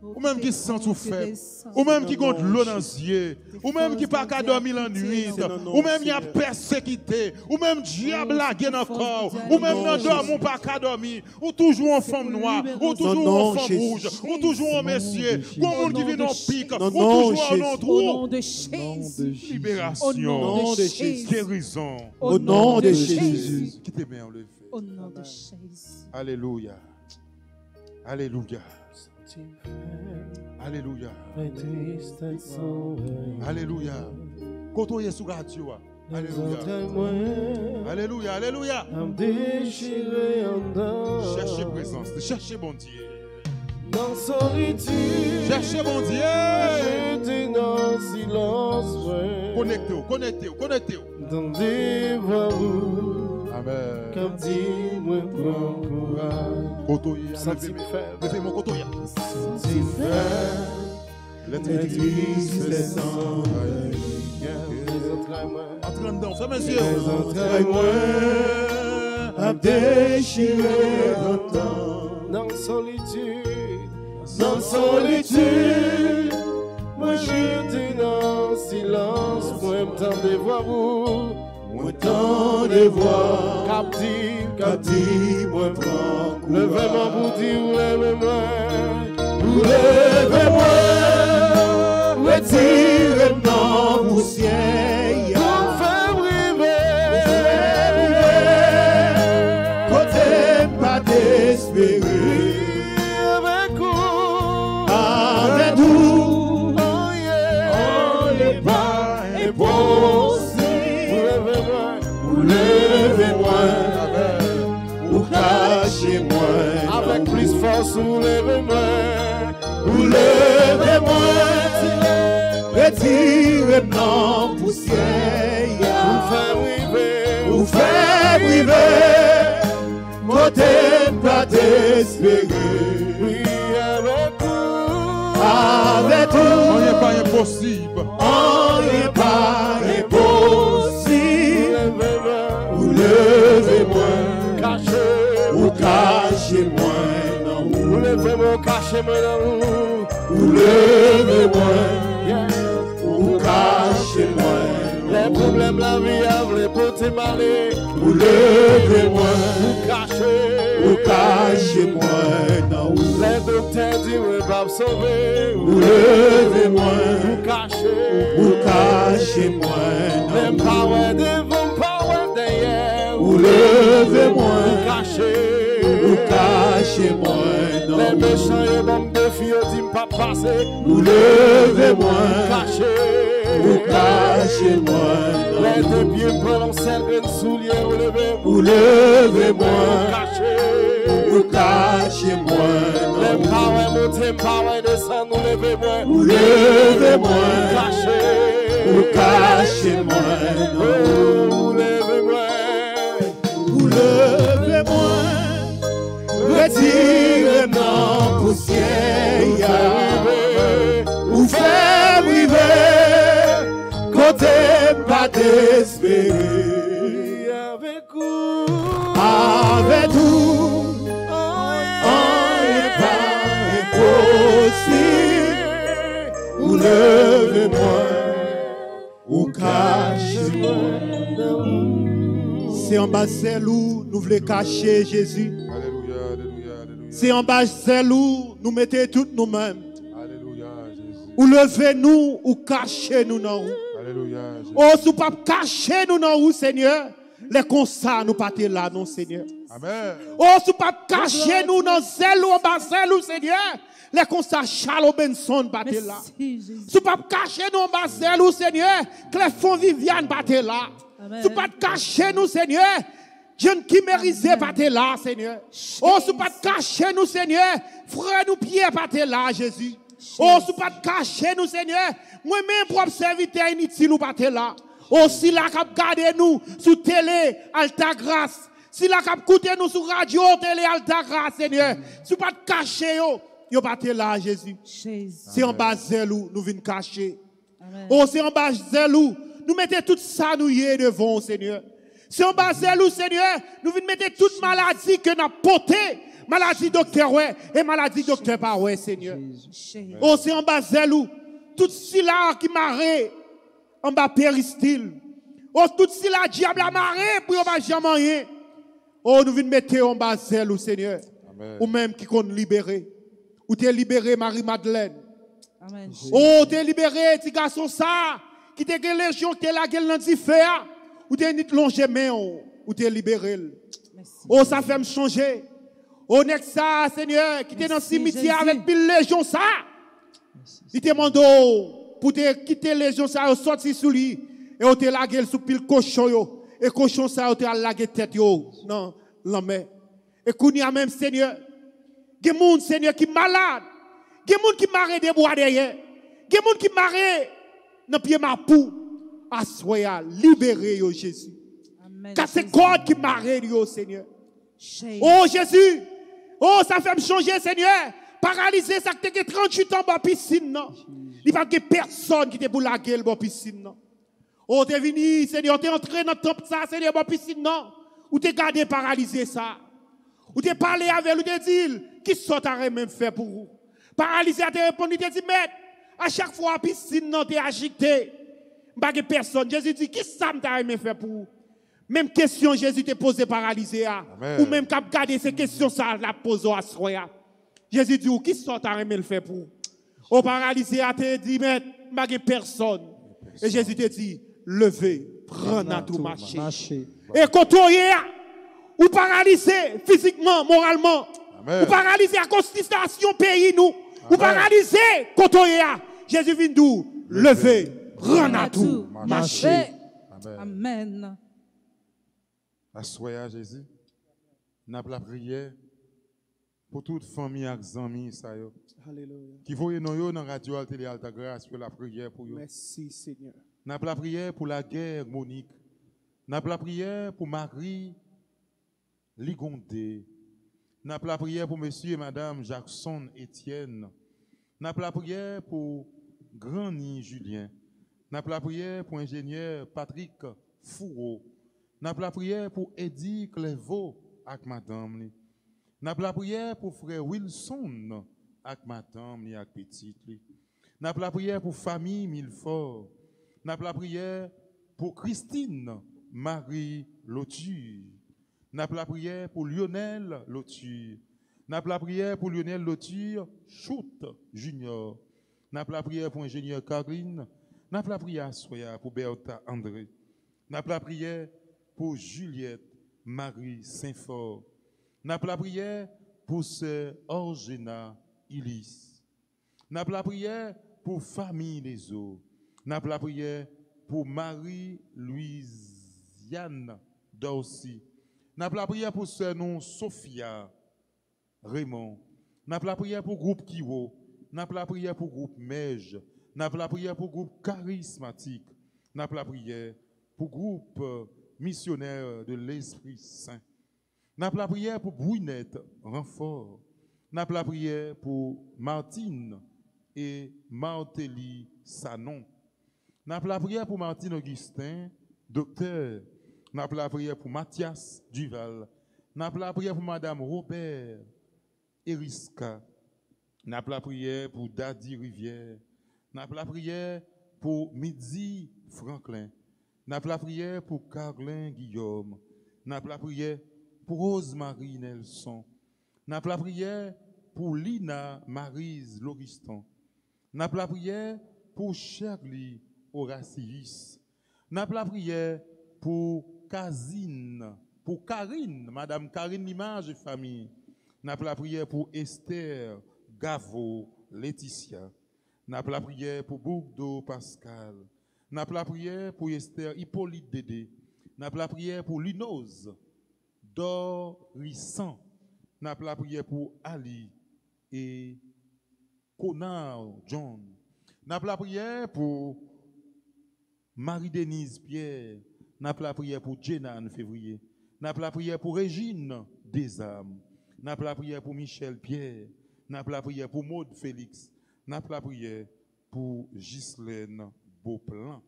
[SPEAKER 1] Ou même qui se sent tout faible. Ou même qui compte l'eau dans les yeux. Ou même qui pas qu'à dormir la nuit. Ou même qui a persécuté. Ou même diable lagué dans le corps. Ou même dans dormir, ou pas qu'à dormir. Ou toujours en femme noire. Ou toujours en femme rouge. Ou toujours en messieurs. Ou en monde qui vit dans pique. Ou toujours en trou.
[SPEAKER 3] Au nom de Jésus.
[SPEAKER 1] Libération. Guérison.
[SPEAKER 2] Au nom de Jésus.
[SPEAKER 1] Qui t'est bien enlevé.
[SPEAKER 3] Au nom de Jésus.
[SPEAKER 1] Alléluia. Alléluia. Alléluia. Alléluia. Quand on est sous radio. Alléluia. Alléluia. Alléluia. Cherchez présence. Cherchez bon Dieu.
[SPEAKER 5] Dans solitude.
[SPEAKER 1] Cherchez mon Dieu.
[SPEAKER 5] J'étais dans silence.
[SPEAKER 1] Connectez-vous. Connectez-vous. Connectez-vous.
[SPEAKER 5] Dans des voix.
[SPEAKER 1] Amen.
[SPEAKER 5] Comme dit, moi, prends courage.
[SPEAKER 1] Kotoya. Levez mon kotoya.
[SPEAKER 2] L'église des entrailles.
[SPEAKER 1] Entraîne dedans. Fermez les yeux.
[SPEAKER 2] Les entrailles, moi, à déchirer longtemps.
[SPEAKER 5] Dans solitude.
[SPEAKER 2] Dans solitude.
[SPEAKER 5] Moi, j'étais dans silence. Moi, m'tends des voix.
[SPEAKER 2] Moi, tant de voix.
[SPEAKER 5] Captive.
[SPEAKER 2] Moi, prends courage.
[SPEAKER 5] Levez-moi pour dire, levez-moi.
[SPEAKER 2] Levez-moi. Retirez-moi, poussière.
[SPEAKER 5] Faire
[SPEAKER 2] Côté pas d'espérer.
[SPEAKER 5] avec vous.
[SPEAKER 2] Avec nous.
[SPEAKER 5] Oh yeah.
[SPEAKER 2] On n'est pas impossible. Levez-moi. Ou cachez-moi.
[SPEAKER 5] Avec plus force, levez-moi.
[SPEAKER 2] Ou levez-moi. Retirez-moi, poussière. Ou faire briver. Côté pas d'espérer.
[SPEAKER 5] Oui, avec vous.
[SPEAKER 2] Avec
[SPEAKER 1] On
[SPEAKER 2] vous.
[SPEAKER 1] n'est pas impossible.
[SPEAKER 2] On n'est pas impossible.
[SPEAKER 5] Levez-moi.
[SPEAKER 2] Ou levez-moi.
[SPEAKER 5] Cachez.
[SPEAKER 2] Ou cachez-moi dans vous.
[SPEAKER 5] Levez-moi, cachez-moi dans vous.
[SPEAKER 2] Ou levez-moi.
[SPEAKER 5] Yes.
[SPEAKER 2] Ou cachez-moi.
[SPEAKER 5] Les problèmes, la vie, les potes malés.
[SPEAKER 2] Ou levez-moi.
[SPEAKER 5] Cachez.
[SPEAKER 2] Ou cachez-moi dans vous.
[SPEAKER 5] Les docteurs disent, oui, pas sauver.
[SPEAKER 2] Ou levez-moi.
[SPEAKER 5] Cachez.
[SPEAKER 2] Ou cachez-moi
[SPEAKER 5] Les
[SPEAKER 2] dans vous.
[SPEAKER 5] power devant, power derrière.
[SPEAKER 2] Ou levez-moi.
[SPEAKER 5] Cachez.
[SPEAKER 2] Ou cachez-moi dans
[SPEAKER 5] Les
[SPEAKER 2] vous.
[SPEAKER 5] méchants et bombes de filles, disent pas passer.
[SPEAKER 2] Ou levez-moi.
[SPEAKER 5] Cachez.
[SPEAKER 2] Ou cachez-moi
[SPEAKER 5] Les
[SPEAKER 2] dans
[SPEAKER 5] deux
[SPEAKER 2] vous.
[SPEAKER 5] pieds blancs, servent souliers, relevez-vous.
[SPEAKER 2] Ou levez-moi.
[SPEAKER 5] Cachez.
[SPEAKER 2] Ou cachez-moi
[SPEAKER 5] Les
[SPEAKER 2] dans vous.
[SPEAKER 5] power montez, power descend, nous levez-moi.
[SPEAKER 2] Ou levez-moi.
[SPEAKER 5] Cachez.
[SPEAKER 2] Ou cachez-moi dans vous.
[SPEAKER 5] Vous levez-moi.
[SPEAKER 2] Ou levez-moi. Retirez-moi poussière. Ou fait briver. Côté pas d'espérer.
[SPEAKER 5] Avec vous.
[SPEAKER 2] Avec vous. On n'est pas impossible. Ou levez-moi. Ou cachez-moi. C'est en bas celle où nous voulons cacher Jésus.
[SPEAKER 1] Alléluia. Alléluia. Alléluia.
[SPEAKER 2] C'est en bas celle où nous mettons toutes nous-mêmes.
[SPEAKER 1] Alléluia. Jésus.
[SPEAKER 2] Ou levez-nous ou cachez-nous dans vous.
[SPEAKER 1] Alléluia. Jésus.
[SPEAKER 2] Oh, si vous pas cacher nous dans vous, Seigneur, les constats nous pas là, non, Seigneur.
[SPEAKER 1] Amen.
[SPEAKER 2] Oh, si vous pas cacher nous dans celle ou en bas celle où, Seigneur, les constats Charles Benson pas là.
[SPEAKER 3] Merci, Jésus.
[SPEAKER 2] Si vous pas cacher nous en bas celle où, Seigneur, Cléfon Viviane pas là.
[SPEAKER 3] Amen.
[SPEAKER 2] Si vous pas cacher nous, Seigneur, jeune qui mérite pas là, Seigneur. Oh, si vous pas cacher nous, Seigneur, frère nous Pierre pas là, Jésus. Oh, si vous pas cacher nous, Seigneur, moi-même propre serviteur inutile ou pas là. Oh, si la cap garder nous sur télé Alta Grâce, si la cap écouter nous sur radio télé Alta Grâce, Seigneur, si vous pas cacher yo pas là, Jésus.
[SPEAKER 3] Jésus.
[SPEAKER 2] C'est en bas zèle où nous venons cacher.
[SPEAKER 3] Amen.
[SPEAKER 2] Oh, c'est en bas zèle où nous mettons tout ça nous y est devant, Seigneur. C'est en bas zèle où, Seigneur, nous venons mettre toute maladie que nous avons portée
[SPEAKER 5] maladie docteur, ouais, et maladie docteur, pas, ouais, Seigneur.
[SPEAKER 3] Jésus.
[SPEAKER 5] Oh, c'est en bas zèlou. Tout cela qui marre, en bas péristyle. Oh, tout cela, diable a marre, pour pas jamais rien. Oh, nous venons mettre en bas zèlou, Seigneur.
[SPEAKER 1] Amen.
[SPEAKER 5] Ou même qui compte libérer. Ou t'es libéré, Marie-Madeleine.
[SPEAKER 3] Amen.
[SPEAKER 5] Oh, t'es libéré, petit garçon, ça. Qui t'es que légion, qui t'es la gueule dans le fer. Ou t'es ni longé main, ou t'es libéré.
[SPEAKER 3] Merci.
[SPEAKER 5] Oh, ça fait me changer. Oh, n'est ça, Seigneur, qui t'es dans le cimetière
[SPEAKER 3] Jésus.
[SPEAKER 5] avec pile légion, ça. Il te demande pour te quitter légion, ça, sortir sous lui. Et on te la gueule sous pile cochon, yo. Et cochon, ça, on te la gueule tête, yo. Non, la main. Et qu'on y a même, Seigneur. Il y a des gens, Seigneur, qui sont malades. Il y a des gens qui marrent des bois derrière. Il y a des gens qui marrent dans le pied ma pou. Assoya, libérez, yo, Jésus.
[SPEAKER 3] Amen.
[SPEAKER 5] Car c'est God qui marre, yo, Seigneur.
[SPEAKER 3] Jésus.
[SPEAKER 5] Oh, Jésus. Oh, ça fait me changer, Seigneur. Paralysé, ça que t'es 38 ans dans la piscine, non. Il n'y a pas personne qui te pour la gueule dans la piscine, non. Oh, t'es venu, Seigneur, t'es entré dans le temple, ça, Seigneur, dans la piscine, non. Ou t'es gardé paralysé, ça. Ou t'es parlé avec lui, t'es dit, qui sont à même fait pour vous? Paralysé, t'es répondu, t'es dit, maître, à chaque fois, la piscine, non, t'es agité. Pas de personne. Jésus dit, qui ça t'a même fait pour vous? Même question, Jésus t'a posé paralysé, ou même qu'à garder ces questions, ça, la pose à soi. Jésus dit, qui sont à même le fait pour vous? Au paralysé, t'es dit, maître, pas de personne. Et Jésus t'a dit, levez, prenez à tout marcher. Et quand on est, ou paralysé physiquement, moralement,
[SPEAKER 1] Amen.
[SPEAKER 5] ou paralysé à cause de la situation pays, nous, ou paralysé quand on est, Jésus vient d'où? Levez, prenez à tout marcher.
[SPEAKER 1] Amen.
[SPEAKER 3] Amen.
[SPEAKER 1] Assoya Jésus. N'a pas la prière pour toute famille et amis ça yo.
[SPEAKER 5] Alléluia.
[SPEAKER 1] Qui voyez nous yo dans radio télé Alta Grâce pour la prière pour yo.
[SPEAKER 5] Merci Seigneur.
[SPEAKER 1] N'a pas la prière pour la guerre Monique. N'a pas la prière pour Marie Ligondé. N'a pas la prière pour monsieur et madame Jackson Etienne. N'a pas la prière pour Grandi Julien. N'a pas la prière pour ingénieur Patrick Fourreau. N'a pas la prière pour Eddie Clévaux avec madame. N'a pas la prière pour frère Wilson avec madame et avec petite. N'a pas la prière pour famille Milfort. N'a pas la prière pour Christine Marie Loture. N'a pas la prière pour Lionel Loture. N'a pas la prière pour Lionel Loture, Choute Junior. N'a pas la prière pour ingénieur Karine. N'a pas la prière Soya pour Bertha André. N'a pas la prière pour Juliette Marie Saint-Fort. N'a pas la prière pour sœur Orgena Ilis. N'a pas la prière pour famille les eaux. N'a pas la prière pour Marie-Louisiane Dorcy. N'a pas la prière pour sœur non Sophia Raymond. N'a pas la prière pour groupe Kiwo. N'a pas la prière pour groupe Mej. N'a pas la prière pour groupe charismatique. N'a pas la prière pour groupe missionnaire de l'Esprit Saint. N'a pas la prière pour Brunette Renfort. N'a pas la prière pour Martine et Martelly Sanon. N'a pas la prière pour Martine Augustin, docteur. N'a pas la prière pour Mathias Duval. N'a pas la prière pour Madame Robert Eriska. N'a pas la prière pour Daddy Rivière. N'a pas la prière pour Midi Franklin. N'a pas la prière pour Carlin Guillaume. N'a pas la prière pour Rosemary Nelson. N'a pas la prière pour Lina Maryse Lauriston. N'a pas la prière pour Shirley Horacius. N'a pas la prière pour Karine, Madame Karine Limage et famille. N'a pas la prière pour Esther Gavo Laetitia. N'a pas la prière pour Bourdeau Pascal. N'a pas la prière pour Esther Hippolyte Dédé. N'a pas la prière pour Linose Dorissan. N'a pas la prière pour Ali et Conard John. N'a pas la prière pour Marie-Denise Pierre. N'a pas la prière pour Jenan Février. N'a pas la prière pour Régine Desarmes. N'a pas la prière pour Michel Pierre. N'a pas la prière pour Maud Félix. N'a pas la prière pour Ghislaine Beauplan.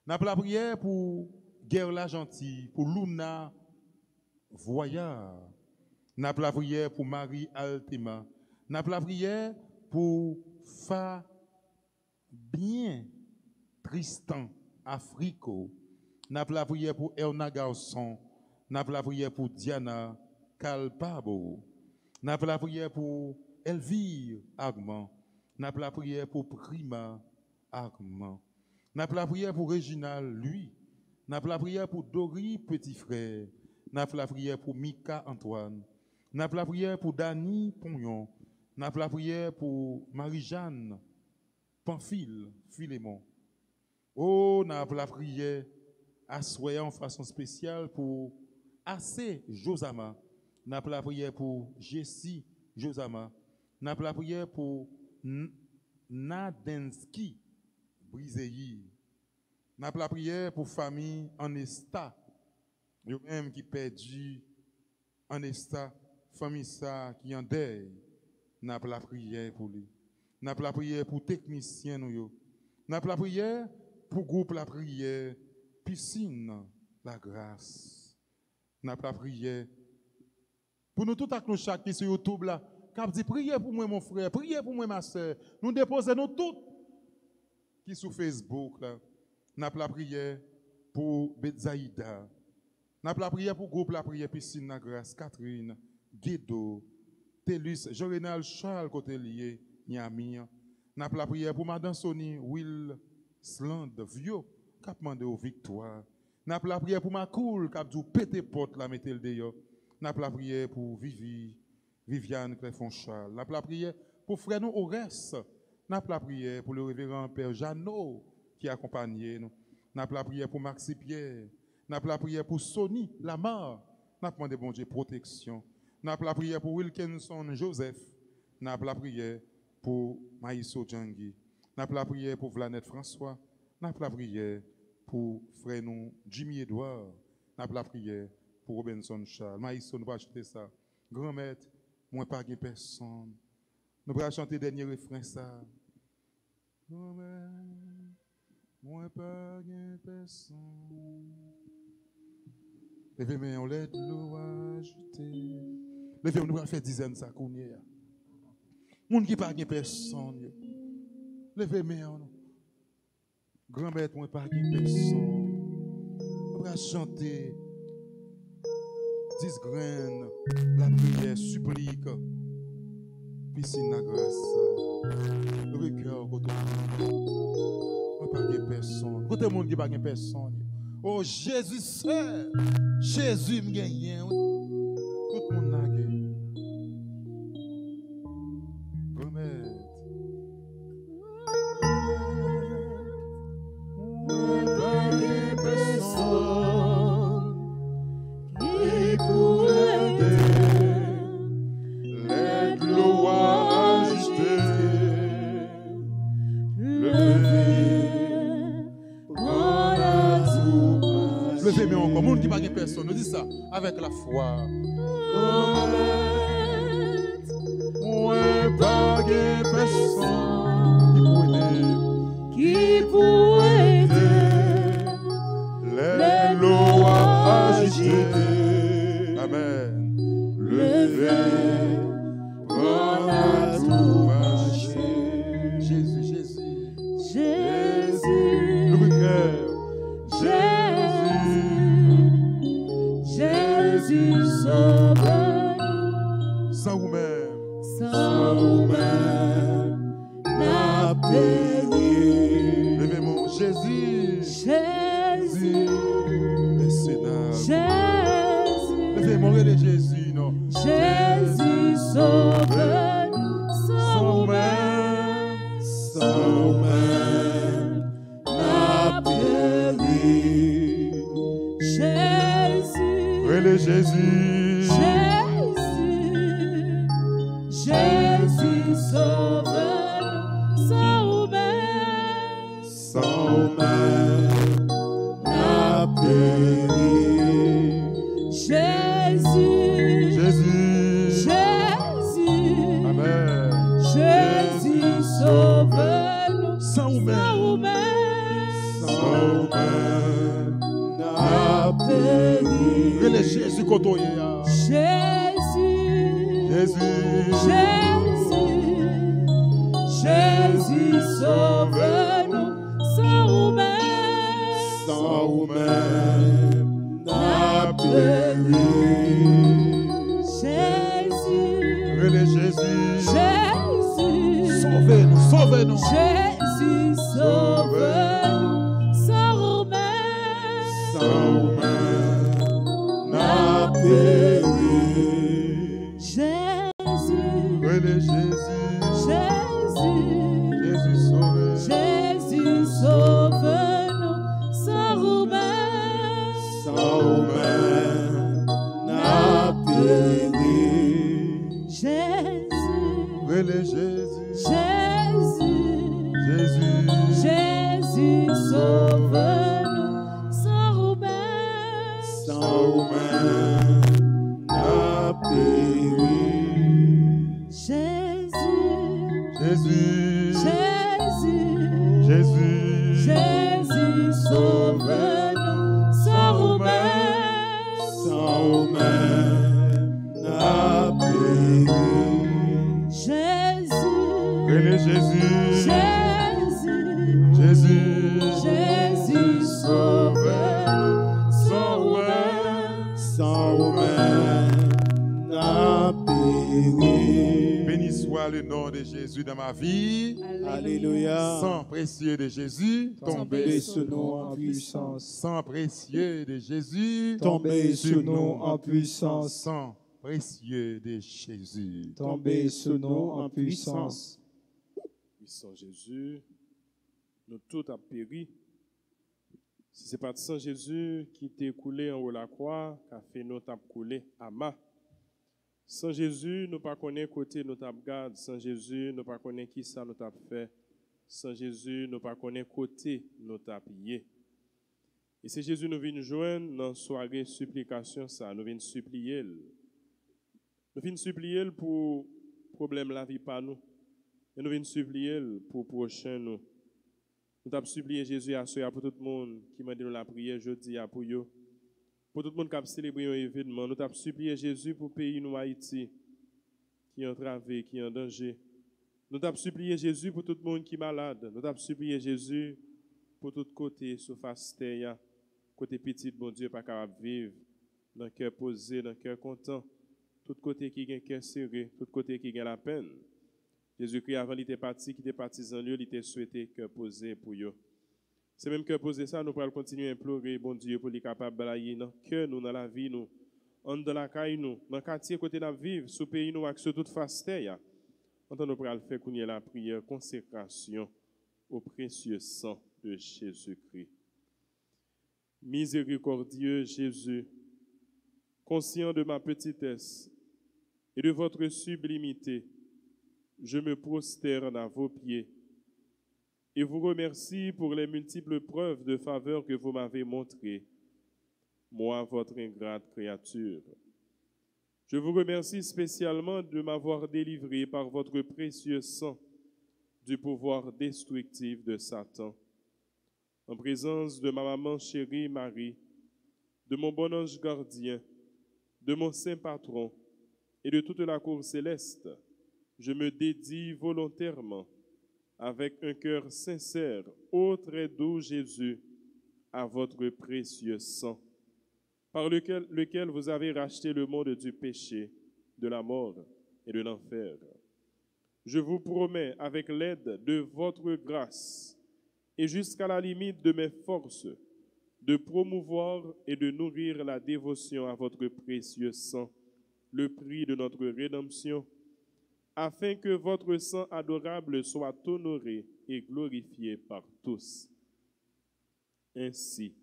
[SPEAKER 1] N'a pas la prière pour Guerla Gentil, pour Luna Voyard. N'a la prière pour Marie Altima. N'a la prière pour Fabien Tristan Africo. N'a la prière pour Erna Garçon. N'a la prière pour Diana Calpabo. N'a la prière pour Elvire Armand. N'a la prière pour Prima Armand. N'a la prière pour Réginal, lui. N'a la prière pour Dory, petit frère. N'a la prière pour Mika Antoine. N'a la prière pour Dany Pognon. N'a la prière pour Marie-Jeanne Pamphile Philémon. Oh, n'a la prière à soyer en façon spéciale pour AC Josama. N'a la prière pour Jessie Josama. N'a la prière pour Nadensky Briseyi. N'a la prière pour famille Anesta. Yo même qui perdu Anesta, famille ça qui en deuil. N'a la prière pour lui. N'a la prière pour technicien nous. N'a la prière pour groupe la prière piscine la grâce. N'a la prière pour nous tout à nous chaque qui sur YouTube là, qui dit priez pour moi mon frère, priez pour moi ma soeur. Nous déposons nous tous qui sur Facebook là. N'a la prière pour Betsaïda. N'a la prière pour groupe la prière piscine la grâce, Catherine, Guido, Télus, Jorénal Charles côté lié, Niamia. N'a la prière pour Madame Sony, Will Sland, Vio, qui a demandé aux victoires. N'a la prière pour ma cool, qui a dit pété porte la mettez le dehors. N'a la prière pour Viviane Cléfon-Charles. N'a la prière pour frère nous Orès. N'a la prière pour le révérend Père Jeannot qui accompagne nous. N'a la prière pour Maxi Pierre. N'a la prière pour Sony Lamar. N'a demandé bon Dieu protection. N'a la prière pour Wilkinson Joseph. N'a la prière pour Maïso Djangui. N'a la prière pour Vlanette François. N'a la prière pour frère nous Jimmy Edouard. N'a la prière pour Robinson Charles. Maïso, nous allons chanter ça. Grand-mère, moi pas de personne. Nous allons chanter le dernier refrain ça. Grand-mère, moi pas de personne. Levez-moi, on l'aide l'eau ajouter. Levez-moi, nous allons faire dizaines ça qu'on y a. Moun qui pas de personne. Levez-moi, grand-mère, moi pas de personne. Nous allons chanter 10 graines, la prière, supplique, piscine la grâce, le cœur, côté on pas de personne, côté monde qui pas de personne. Oh Jésus seul, Jésus me gagne, tout le monde n'a gagné. Nous disons ça avec la foi. Ouais, pas de personne qui pourrait aider les lois agitées. Amen. Levé, prends à tout marcher. Jésus, Jésus, Jésus, le cœur, Jésus sauve, sans vous-même, n'a péri. Levez-moi, Jésus, Jésus, Jésus, levez-moi, de Jésus, non. Jésus sauve, sans vous-même, n'a péri. Jésus, Jésus, Jésus sauve, sans vous-même, n'a péri. Jésus, Jésus, Jésus, Amen. Jésus sauve, sans vous-même, n'a péri. Jésus, Jésus,
[SPEAKER 3] Jésus, sauve-nous, sans vous-même, n'a péri. Jésus,
[SPEAKER 1] Sauvez-nous, sauvez-nous.
[SPEAKER 3] Jésus, sauve-nous, sans vous-même, n'a péri. Jésus, Jésus, sauve-nous, sans vous-même, n'a péri. Jésus, sauve-nous, sans vous-même, n'a péri. Jésus, sauve-nous, sans vous-même, n'a péri. Jésus, sauve-nous, sans vous-même, n'a péri.
[SPEAKER 1] Béni soit le nom de Jésus dans ma vie.
[SPEAKER 4] Alléluia.
[SPEAKER 1] Sang précieux de Jésus,
[SPEAKER 4] Tombez sur nous en puissance.
[SPEAKER 1] sang précieux de Jésus,
[SPEAKER 4] Tombez sur nous en puissance.
[SPEAKER 1] sang précieux de Jésus.
[SPEAKER 4] Tombez sur nous en puissance.
[SPEAKER 5] Puissant Jésus, nous tous avons péri. Si ce n'est pas de sang Jésus qui t'est coulé en haut de la croix, qui a fait nous t'avons coulé à main. Sans Jésus, nous ne connaissons pas côté nous t'avons gardé. Sans Jésus, nous ne connaissons pas qui ça nous t'avons fait. Sans Jésus, nous ne connaissons pas côté nous t'avons payé. Et c'est Jésus nous vient joindre dans la soirée supplication ça, nous venons supplier. Nous venons supplier pour problème la vie pas nous. Et nous venons supplier pour prochain nous. Nous avons supplié Jésus à pour tout le monde qui m'a donné la prière jeudi pour eux. Pour tout le monde qui a célébré un événement, nous avons supplié Jésus pour le pays nous Haïti qui est entravé, qui est en danger. Nous avons supplié Jésus pour tout le monde qui est malade. Nous avons supplié Jésus pour tout côté, surface terre, côté petit, bon Dieu, pas capable de vivre, dans le cœur posé, dans le cœur content, tout côté qui a un cœur serré, tout côté qui a la peine. Jésus-Christ, avant, il était parti, qui était partisan, il était souhaité cœur posé pour eux. C'est même cœur posé ça, nous pourrons continuer à implorer, bon Dieu, pour les capables de balayer dans le cœur, nous, dans la vie, nous, dans la caille, nous, dans le quartier côté de la vivre, sous pays, nous, avec toute face terre. Entendons nous pourrons faire qu'on y ait la prière, consécration au précieux sang de Jésus-Christ. Miséricordieux Jésus, conscient de ma petitesse et de votre sublimité, je me prosterne à vos pieds et vous remercie pour les multiples preuves de faveur que vous m'avez montrées, moi, votre ingrate créature. Je vous remercie spécialement de m'avoir délivré par votre précieux sang du pouvoir destructif de Satan. En présence de ma maman chérie Marie, de mon bon ange gardien, de mon saint patron et de toute la cour céleste, je me dédie volontairement, avec un cœur sincère, ô très doux Jésus, à votre précieux sang, par lequel vous avez racheté le monde du péché, de la mort et de l'enfer. Je vous promets, avec l'aide de votre grâce et jusqu'à la limite de mes forces, de promouvoir et de nourrir la dévotion à votre précieux sang, le prix de notre rédemption, afin que votre sang adorable soit honoré et glorifié par tous. Ainsi,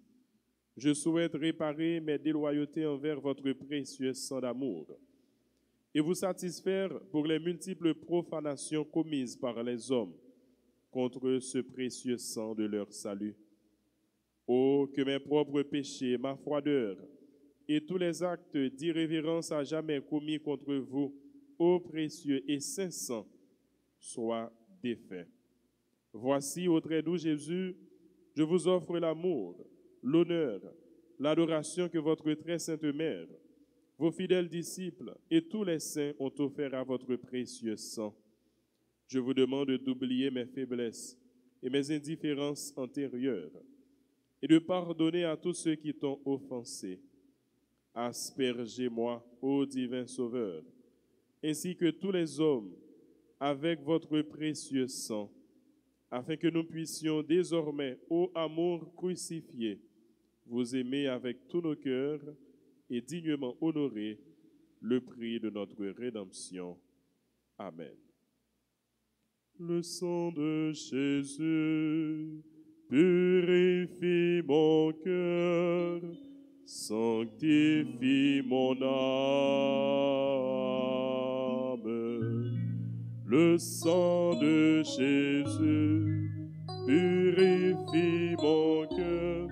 [SPEAKER 5] je souhaite réparer mes déloyautés envers votre précieux sang d'amour et vous satisfaire pour les multiples profanations commises par les hommes contre ce précieux sang de leur salut. Oh, que mes propres péchés, ma froideur et tous les actes d'irrévérence à jamais commis contre vous, ô précieux et saint sang, soient défaits. Voici, ô très doux Jésus, je vous offre l'amour, l'honneur, l'adoration que votre très sainte mère,
[SPEAKER 8] vos fidèles disciples et tous les saints ont offert à votre précieux sang. Je vous demande d'oublier mes faiblesses et mes indifférences antérieures et de pardonner à tous ceux qui t'ont offensé. Aspergez-moi, ô divin Sauveur, ainsi que tous les hommes, avec votre précieux sang, afin que nous puissions désormais, ô amour crucifié, vous aimer avec tous nos cœurs et dignement honorer le prix de notre rédemption. Amen. Le sang de Jésus purifie mon cœur, sanctifie mon âme. Le sang de Jésus purifie mon cœur,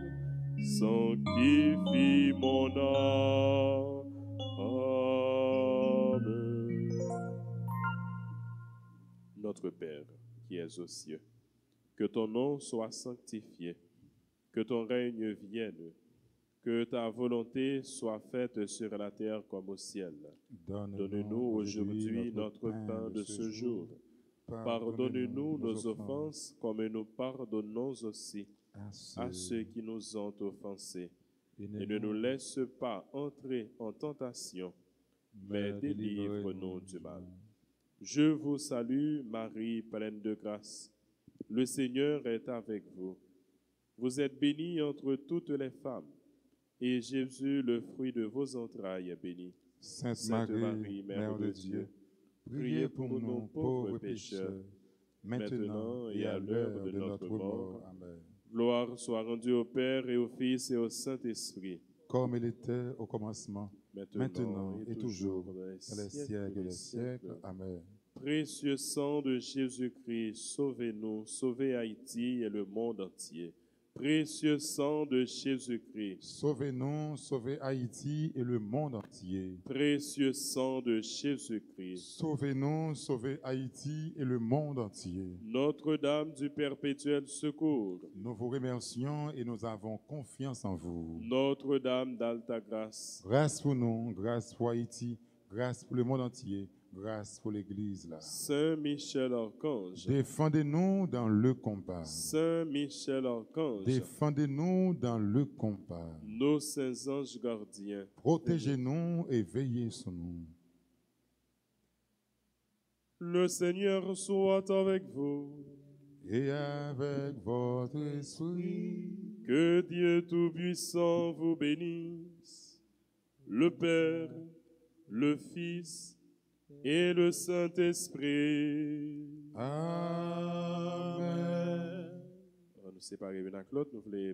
[SPEAKER 8] sanctifie mon âme. Notre Père, qui es aux cieux, que ton nom soit sanctifié, que ton règne vienne, que ta volonté soit faite sur la terre comme au ciel. Donne-nous aujourd'hui notre pain de ce jour. Pardonne-nous nos offenses comme nous pardonnons aussi à ceux qui nous ont offensés. Et ne nous laisse pas entrer en tentation, mais délivre-nous du mal. Je vous salue, Marie, pleine de grâce. Le Seigneur est avec vous. Vous êtes bénie entre toutes les femmes, et Jésus, le fruit de vos entrailles, est béni.
[SPEAKER 1] Sainte Marie, Mère de Dieu, priez pour nous pauvres pécheurs, maintenant et à l'heure de notre mort. Amen.
[SPEAKER 8] Gloire soit rendue au Père et au Fils et au Saint-Esprit,
[SPEAKER 1] comme il était au commencement, maintenant et toujours, dans les siècles des siècles. Amen.
[SPEAKER 8] Précieux sang de Jésus-Christ, sauvez-nous, sauvez Haïti et le monde entier. Précieux sang de Jésus-Christ,
[SPEAKER 1] sauvez-nous, sauvez Haïti et le monde entier.
[SPEAKER 8] Précieux sang de Jésus-Christ,
[SPEAKER 1] sauvez-nous, sauvez Haïti et le monde entier.
[SPEAKER 8] Notre-Dame du perpétuel secours,
[SPEAKER 1] nous vous remercions et nous avons confiance en vous.
[SPEAKER 8] Notre-Dame d'alta grâce,
[SPEAKER 1] grâce pour nous, grâce pour Haïti, grâce pour le monde entier. Grâce pour l'Église là.
[SPEAKER 8] Saint Michel Archange,
[SPEAKER 1] défendez-nous dans le combat.
[SPEAKER 8] Saint Michel Archange,
[SPEAKER 1] défendez-nous dans le combat.
[SPEAKER 8] Nos saints anges gardiens,
[SPEAKER 1] protégez-nous et veillez sur nous.
[SPEAKER 8] Le Seigneur soit avec vous.
[SPEAKER 1] Et avec votre esprit.
[SPEAKER 8] Que Dieu Tout-Puissant vous bénisse, le Père, le Fils et le Saint-Esprit.
[SPEAKER 1] Amen.
[SPEAKER 8] On nous sépare l'un avec l'autre, nous voulons